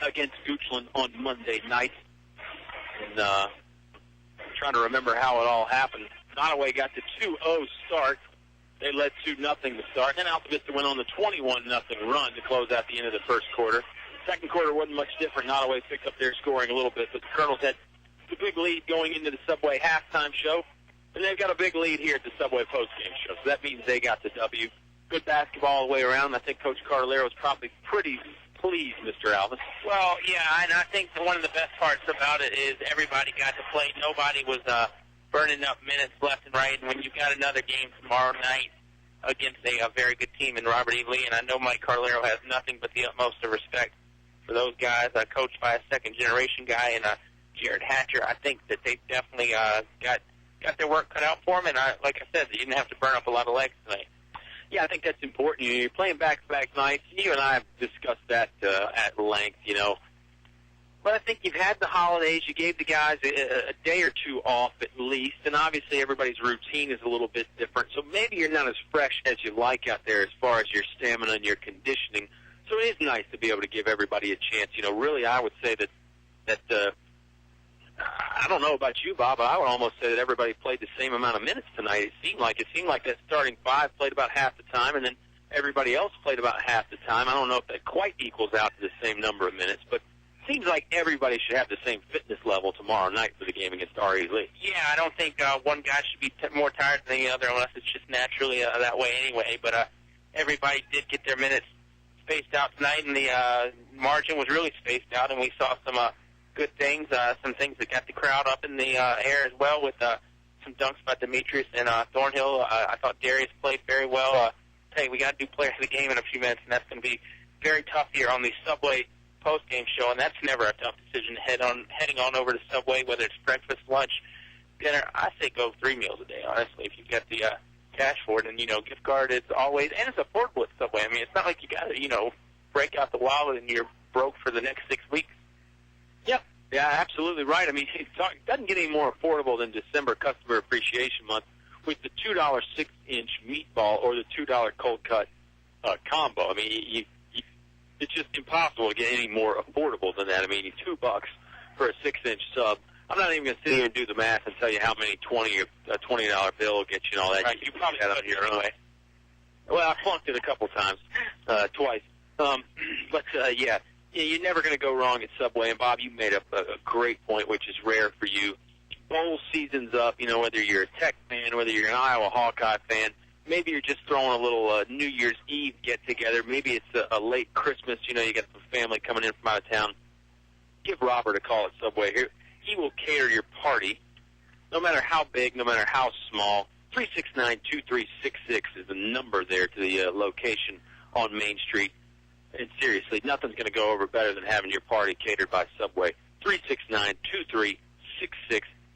against Goochland on Monday night. And trying to remember how it all happened. Nottoway got the 2-0 start. They led 2-0 to start. Then Altavista went on the 21-0 run to close out the end of the first quarter. Second quarter wasn't much different. Nottoway picked up their scoring a little bit, but the Colonels had the big lead going into the Subway halftime show, and they've got a big lead here at the Subway postgame show. So that means they got the W. Good basketball all the way around. I think Coach Cardellaro was probably pretty pleased, Mr. Alvis. Well, yeah, and I think one of the best parts about it is everybody got to play. Nobody was burning up minutes left and right. And when you've got another game tomorrow night against a very good team in Robert E. Lee, and I know Mike Cardellaro has nothing but the utmost of respect for those guys, coached by a second-generation guy and Jared Hatcher. I think that they definitely got their work cut out for them, and like I said, they didn't have to burn up a lot of legs tonight. Yeah, I think that's important. You're playing back-to-back nights. You and I have discussed that at length, you know. But I think you've had the holidays. You gave the guys a day or two off at least, and obviously everybody's routine is a little bit different. So maybe you're not as fresh as you like out there as far as your stamina and your conditioning. So it is nice to be able to give everybody a chance. You know, really, I would say that I don't know about you, Bob, but I would almost say that everybody played the same amount of minutes tonight. It seemed like that starting five played about half the time, and then everybody else played about half the time. I don't know if that quite equals out to the same number of minutes, but it seems like everybody should have the same fitness level tomorrow night for the game against RE Yeah, I don't think one guy should be more tired than the other unless it's just naturally that way anyway. But everybody did get their minutes spaced out tonight, and the margin was really spaced out, and we saw some good things, some things that got the crowd up in the air as well with some dunks by Demetrius and Thornhill. I thought Darius played very well. Hey, we got to do player of the game in a few minutes, and that's going to be very tough here on the Subway post-game show, and that's never a tough decision. Heading on over to Subway, whether it's breakfast, lunch, dinner. I say go 3 meals a day, honestly, if you've got the cash for it. And, gift card is always, and it's affordable at Subway. I mean, it's not like you got to, break out the wallet and you're broke for the next 6 weeks. Yep. Yeah, absolutely right. I mean, it doesn't get any more affordable than December Customer Appreciation Month with the $2 6-inch meatball or the $2 cold cut combo. I mean, it's just impossible to get any more affordable than that. I mean, $2 for a 6-inch sub. I'm not even going to sit here and do the math and tell you how many $20 bill will get you and all that. Right, you probably got it here anyway. Well, I flunked it a couple times, twice. But yeah, you're never going to go wrong at Subway. And, Bob, you made up a great point, which is rare for you. Bowl season's up, whether you're a Tech fan, whether you're an Iowa Hawkeye fan. Maybe you're just throwing a little New Year's Eve get-together. Maybe it's a late Christmas. You got the family coming in from out of town. Give Robert a call at Subway. He will cater your party, no matter how big, no matter how small. 369-2366 is the number there to the location on Main Street. And seriously, nothing's going to go over better than having your party catered by Subway. 369-2366.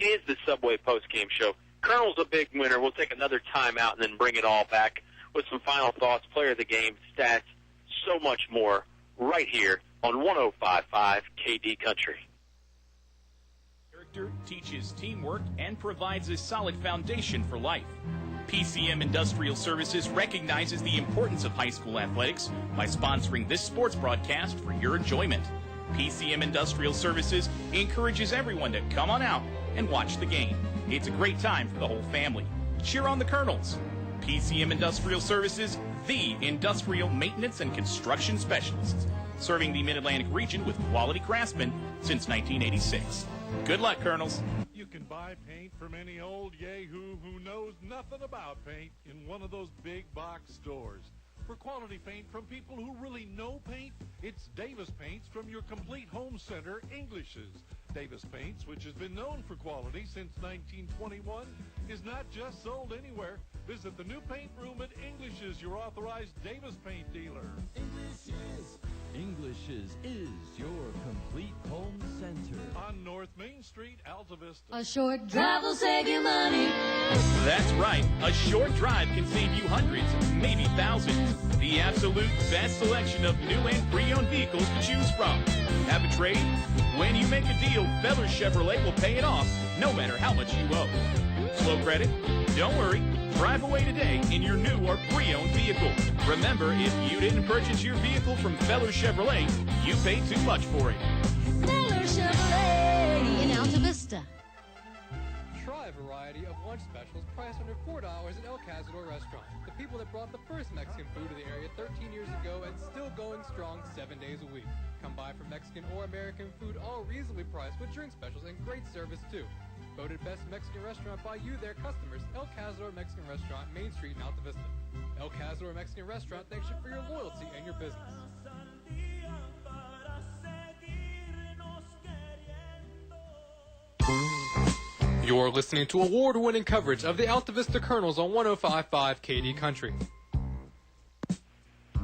It is the Subway post-game show. Colonel's a big winner. We'll take another timeout and then bring it all back with some final thoughts, player of the game, stats, so much more right here on 105.5 KD Country. Character teaches teamwork and provides a solid foundation for life. PCM Industrial Services recognizes the importance of high school athletics by sponsoring this sports broadcast for your enjoyment. PCM Industrial Services encourages everyone to come on out and watch the game. It's a great time for the whole family. Cheer on the Colonels. PCM Industrial Services, the industrial maintenance and construction specialists, serving the Mid-Atlantic region with quality craftsmen since 1986. Good luck, Colonels. You can buy paint from any old yahoo who knows nothing about paint in one of those big box stores. For quality paint from people who really know paint, it's Davis Paints from your complete home center, English's. Davis Paints, which has been known for quality since 1921, is not just sold anywhere. Visit the new paint room at English's, your authorized Davis Paint dealer. English's is your complete home center. On North Main Street, Altavista. A short drive will save you money. That's right. A short drive can save you hundreds, maybe thousands. The absolute best selection of new and pre-owned vehicles to choose from. Have a trade? When you make a deal, Feller Chevrolet will pay it off, no matter how much you owe. Slow credit? Don't worry. Drive away today in your new or pre-owned vehicle. Remember, if you didn't purchase your vehicle from Feller Chevrolet, you paid too much for it. Feller Chevrolet in Altavista. Try a variety of lunch specials priced under $4 at El Cazador Restaurant. The people that brought the first Mexican food to the area 13 years ago and still going strong 7 days a week. Come by for Mexican or American food, all reasonably priced with drink specials and great service too. Voted best Mexican restaurant by you, their customers, El Cazador Mexican Restaurant, Main Street in Altavista. El Cazador Mexican Restaurant thanks you for your loyalty and your business. You're listening to award-winning coverage of the Altavista Colonels on 105.5 KD Country.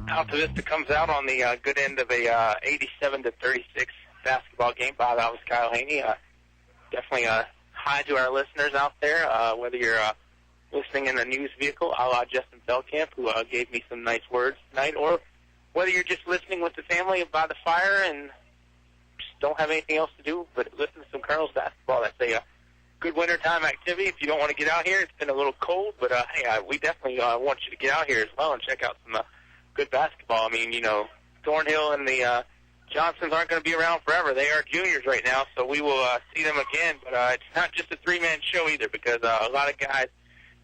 Altavista comes out on the good end of a 87-36 basketball game. Bob, that was Kyle Haney. Definitely hi to our listeners out there, whether you're listening in a news vehicle, a la Justin Feldkamp, who gave me some nice words tonight, or whether you're just listening with the family by the fire and just don't have anything else to do but listen to some Colonels basketball. That's a good wintertime activity. If you don't want to get out here, it's been a little cold, but hey, we definitely want you to get out here as well and check out some good basketball. I mean, Thornhill and the Johnsons aren't going to be around forever. They are juniors right now, so we will see them again. But it's not just a three-man show either, because a lot of guys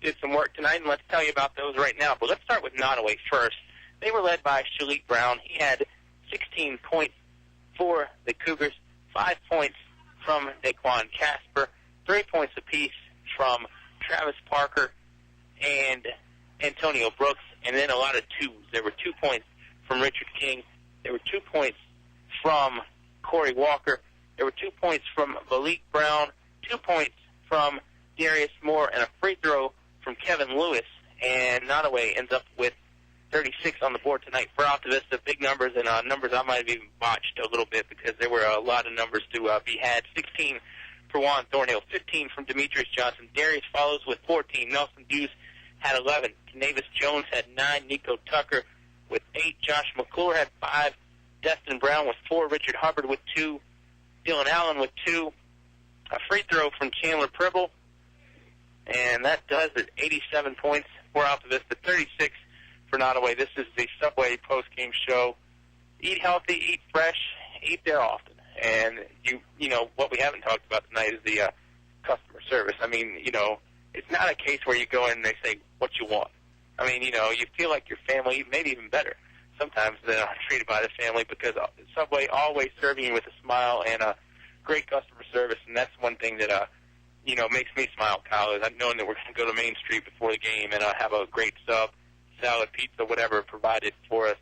did some work tonight, and let's tell you about those right now. But let's start with Nottoway first. They were led by Shalik Brown. He had 16 points for the Cougars, 5 points from Daquan Casper, 3 points apiece from Travis Parker and Antonio Brooks, and then a lot of twos. There were 2 points from Richard King. There were 2 points from Corey Walker. There were 2 points from Malik Brown, 2 points from Darius Moore, and a free throw from Kevin Lewis. And Nottoway ends up with 36 on the board tonight for Altavista. Big numbers, and numbers I might have even botched a little bit because there were a lot of numbers to be had. 16 for Juan Thornhill, 15 from Demetrius Johnson. Darius follows with 14. Nelson Deuce had 11. Canavis Jones had 9. Nico Tucker with 8. Josh McClure had 5. Destin Brown with 4. Richard Hubbard with 2. Dylan Allen with 2. A free throw from Chandler Pribble. And that does it. 87 points for Altavista, 36 for Nottoway. This is the Subway post-game show. Eat healthy, eat fresh, eat there often. And, you know, what we haven't talked about tonight is the customer service. I mean, you know, it's not a case where you go in and they say what you want. I mean, you know, you feel like your family, maybe even better, sometimes than treated by the family, because Subway always serving you with a smile and a great customer service, and that's one thing that, you know, makes me smile, Kyle, is knowing that we're going to go to Main Street before the game and have a great sub, salad, pizza, whatever provided for us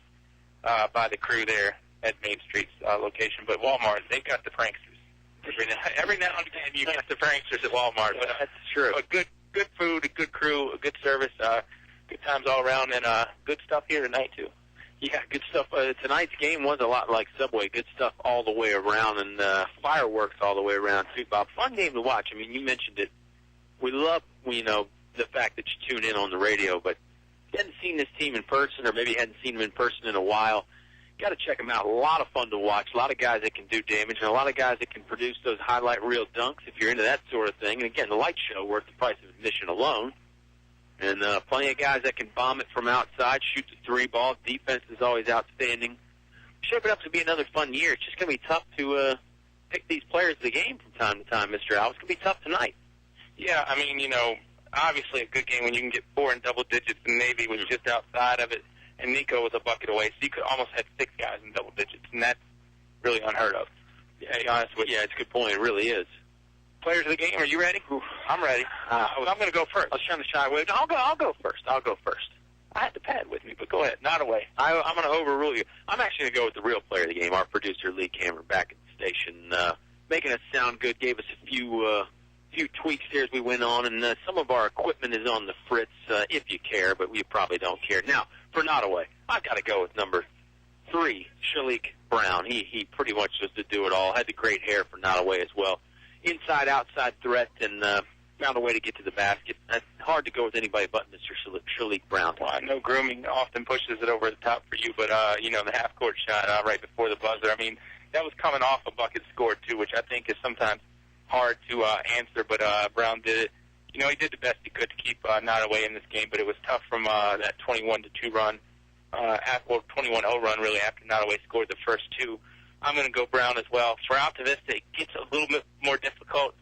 by the crew there at Main Street's location. But Walmart, they've got the pranksters. Every now and then you get the pranksters at Walmart. But that's true. A good food, a good crew, a good service, good times all around, and good stuff here tonight, too. Yeah, good stuff. Tonight's game was a lot like Subway. Good stuff all the way around, and fireworks all the way around, too, Bob. Fun game to watch. I mean, you mentioned it. We love, you know, the fact that you tune in on the radio, but if you hadn't seen this team in person, or maybe hadn't seen them in person in a while, you got to check them out. A lot of fun to watch. A lot of guys that can do damage, and a lot of guys that can produce those highlight reel dunks if you're into that sort of thing. And, again, the light show worth the price of admission alone. And plenty of guys that can bomb it from outside, shoot the three ball. Defense is always outstanding. Shaping up to be another fun year. It's just going to be tough to pick these players of the game from time to time, Mr. Al. It's going to be tough tonight. Yeah, I mean, you know, obviously a good game when you can get 4 in double digits, and Navy was just outside of it, and Nico was a bucket away. So you could almost have 6 guys in double digits, and that's really unheard of. Yeah, to be honest with you. Yeah, it's a good point. It really is. Players of the game, are you ready? I'm ready. I'm going to go first. I was trying to shy away. I'll go first. I had the pad with me, but go ahead. Nottoway. I'm going to overrule you. I'm actually going to go with the real player of the game, our producer, Lee Cameron, back at the station, making us sound good, gave us a few tweaks here as we went on, and some of our equipment is on the fritz, if you care, but we probably don't care. Now, for Nottoway, I've got to go with number 3, Shalik Brown. He pretty much was the do-it-all, had the great hair for Nottoway as well. Inside, outside threat, and found a way to get to the basket. It's hard to go with anybody but Mr. Shalik Brown. Well, I know grooming often pushes it over the top for you, but, you know, the half-court shot right before the buzzer, I mean, that was coming off a bucket scored, too, which I think is sometimes hard to answer, but Brown did it. You know, he did the best he could to keep Nottoway in this game, but it was tough from that 21-2 run, 21-0 run, really, after Nottoway scored the first 2. I'm going to go Brown as well. For Altavista, it gets a little bit more difficult,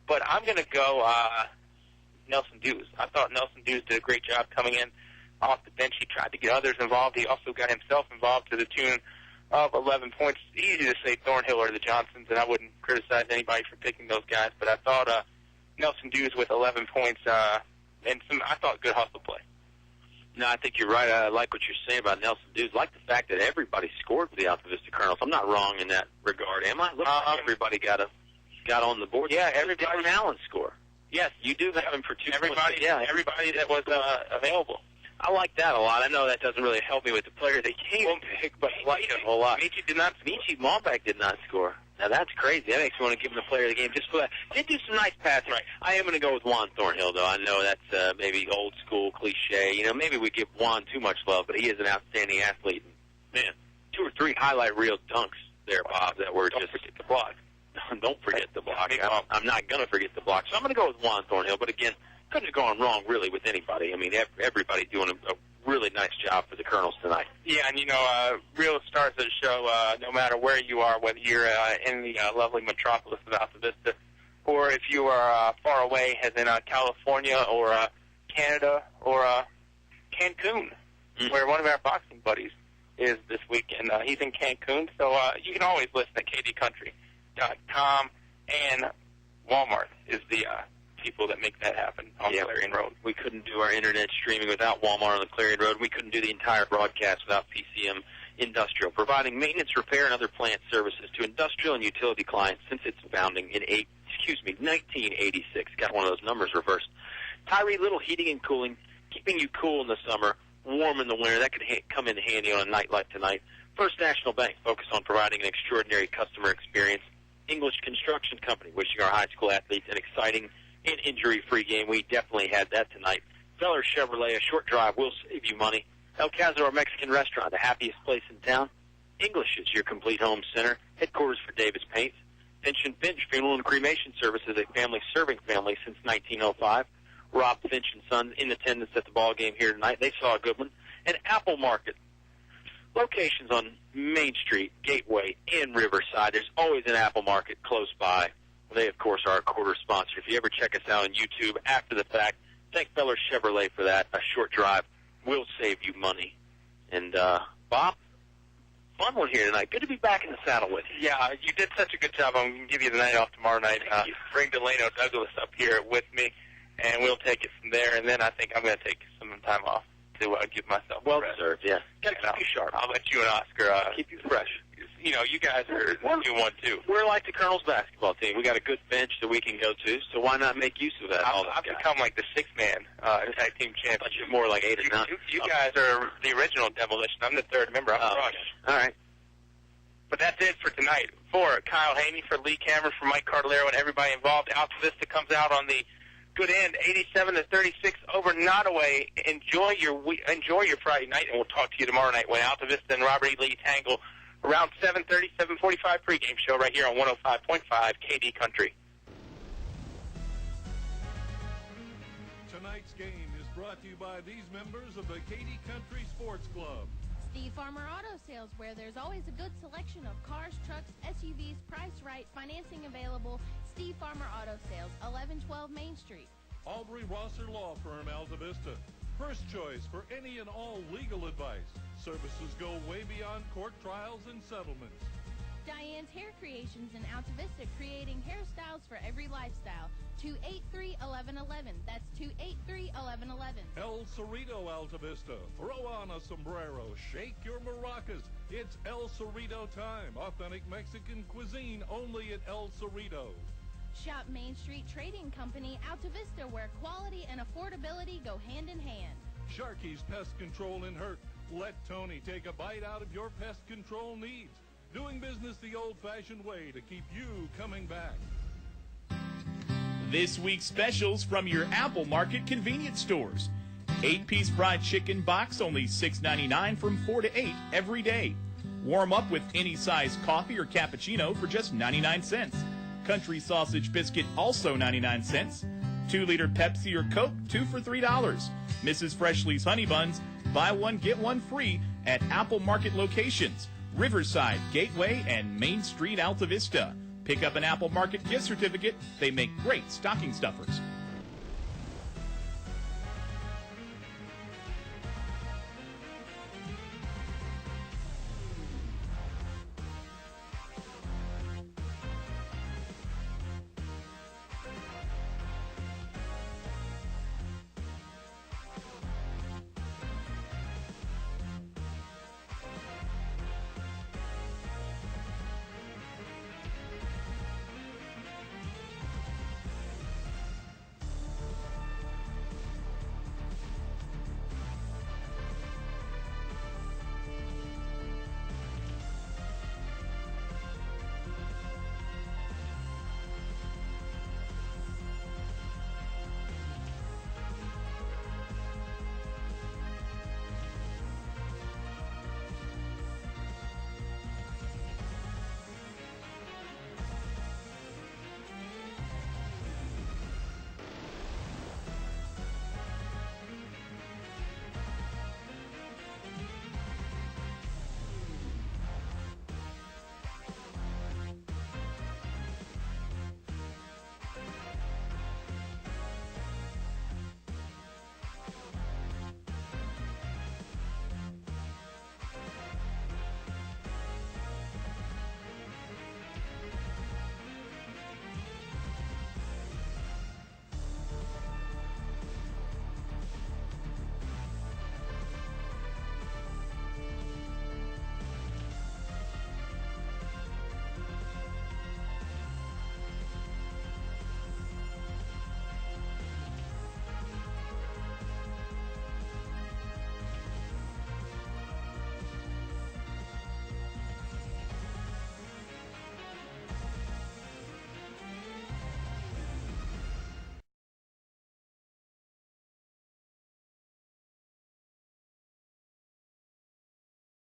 but I'm going to go Nelson Dewes. I thought Nelson Dewes did a great job coming in off the bench. He tried to get others involved. He also got himself involved to the tune of 11 points. It's easy to say Thornhill or the Johnsons, and I wouldn't criticize anybody for picking those guys, but I thought Nelson Dewes with 11 points and some, I thought, good hustle play. No, I think you're right. I like what you're saying about Nelson Dewes. I like the fact that everybody scored for the Altavista Colonels. I'm not wrong in that regard, am I? Looks like everybody got on the board. Yeah, everybody. Darren Allen score. Yes, you do have him for 2 everybody. Yeah, everybody that was available. I like that a lot. I know that doesn't really help me with the player they came pick, but I like it a whole lot. Michi Malbeck did not score. Now, that's crazy. That makes me want to give him the player of the game just for that. Did do some nice passing. Right. I am going to go with Juan Thornhill, though. I know that's maybe old school cliche. You know, maybe we give Juan too much love, but he is an outstanding athlete. Man, 2 or 3 highlight reel dunks there, Bob, that were just forget the block. Don't forget the block. I'm not going to forget the block. So I'm going to go with Juan Thornhill, but again, couldn't have gone wrong really with anybody. I mean, everybody doing a really nice job for the Colonels tonight. Yeah, and you know, real stars of the show, no matter where you are, whether you're in the lovely metropolis of Altavista, or if you are far away, as in California or Canada or Cancun, where one of our boxing buddies is this weekend. He's in Cancun, so you can always listen to kdcountry.com, and Walmart is the people that make that happen on Clarion Road. We couldn't do our internet streaming without Walmart on the Clarion Road. We couldn't do the entire broadcast without PCM Industrial, providing maintenance, repair, and other plant services to industrial and utility clients since its founding in 1986. Got one of those numbers reversed. Tyree Little Heating and Cooling, keeping you cool in the summer, warm in the winter. That could come in handy on a night like tonight. First National Bank, focused on providing an extraordinary customer experience. English Construction Company, wishing our high school athletes an exciting and injury-free game. We definitely had that tonight. Feller Chevrolet, a short drive will save you money. El Cazador Mexican Restaurant, the happiest place in town. English is your complete home center. Headquarters for Davis Paints. Finch & Finch Funeral and Cremation Services, a family serving family since 1905. Rob Finch and Son in attendance at the ball game here tonight. They saw a good one. And Apple Market. Locations on Main Street, Gateway, and Riverside. There's always an Apple Market close by. They, of course, are a quarter sponsor. If you ever check us out on YouTube after the fact, thank Feller Chevrolet for that. A short drive will save you money. And, Bob, fun one here tonight. Good to be back in the saddle with you. Yeah, you did such a good job. I'm going to give you the night off tomorrow night. Bring Delano Douglas up here with me, and we'll take it from there. And then I think I'm going to take some time off to give myself well rest. deserved, yeah. Got to keep you sharp. I'll let you and Oscar keep you fresh. You know, you guys are doing one, too. We're like the Colonel's basketball team. We got a good bench that we can go to, so why not make use of that? I've become like the six-man tag team champion. But you're more like 8 or 9. You guys are the original Demolition. I'm the third member. I'm crushed. All right. But that's it for tonight. For Kyle Haney, for Lee Cameron, for Mike Cardellaro, and everybody involved, Altavista comes out on the good end, 87-36 over Nottoway. Enjoy your Friday night, and we'll talk to you tomorrow night when Altavista and Robert E. Lee tangle around 7:30, 7:45 pregame show right here on 105.5 KD Country. Tonight's game is brought to you by these members of the KD Country Sports Club. Steve Farmer Auto Sales, where there's always a good selection of cars, trucks, SUVs, priced right, financing available. Steve Farmer Auto Sales, 1112 Main Street. Aubrey Rosser Law Firm, Altavista. First choice for any and all legal advice. Services go way beyond court trials and settlements. Diane's Hair Creations in Altavista, creating hairstyles for every lifestyle. 283-1111. That's 283-1111. El Cerrito, Altavista. Throw on a sombrero. Shake your maracas. It's El Cerrito time. Authentic Mexican cuisine only at El Cerrito. Shop Main Street Trading Company, Altavista, where quality and affordability go hand in hand. Sharky's Pest Control in Hurt. Let Tony take a bite out of your pest control needs. Doing business the old-fashioned way to keep you coming back. This week's specials from your Apple Market convenience stores. 8-piece fried chicken box, only $6.99 from 4 to 8 every day. Warm up with any size coffee or cappuccino for just 99 cents. Country sausage biscuit, also 99 cents. 2-liter Pepsi or Coke, 2 for $3. Mrs. Freshly's Honey Buns, buy one, get one free at Apple Market locations. Riverside, Gateway, and Main Street, Altavista. Pick up an Apple Market gift certificate. They make great stocking stuffers.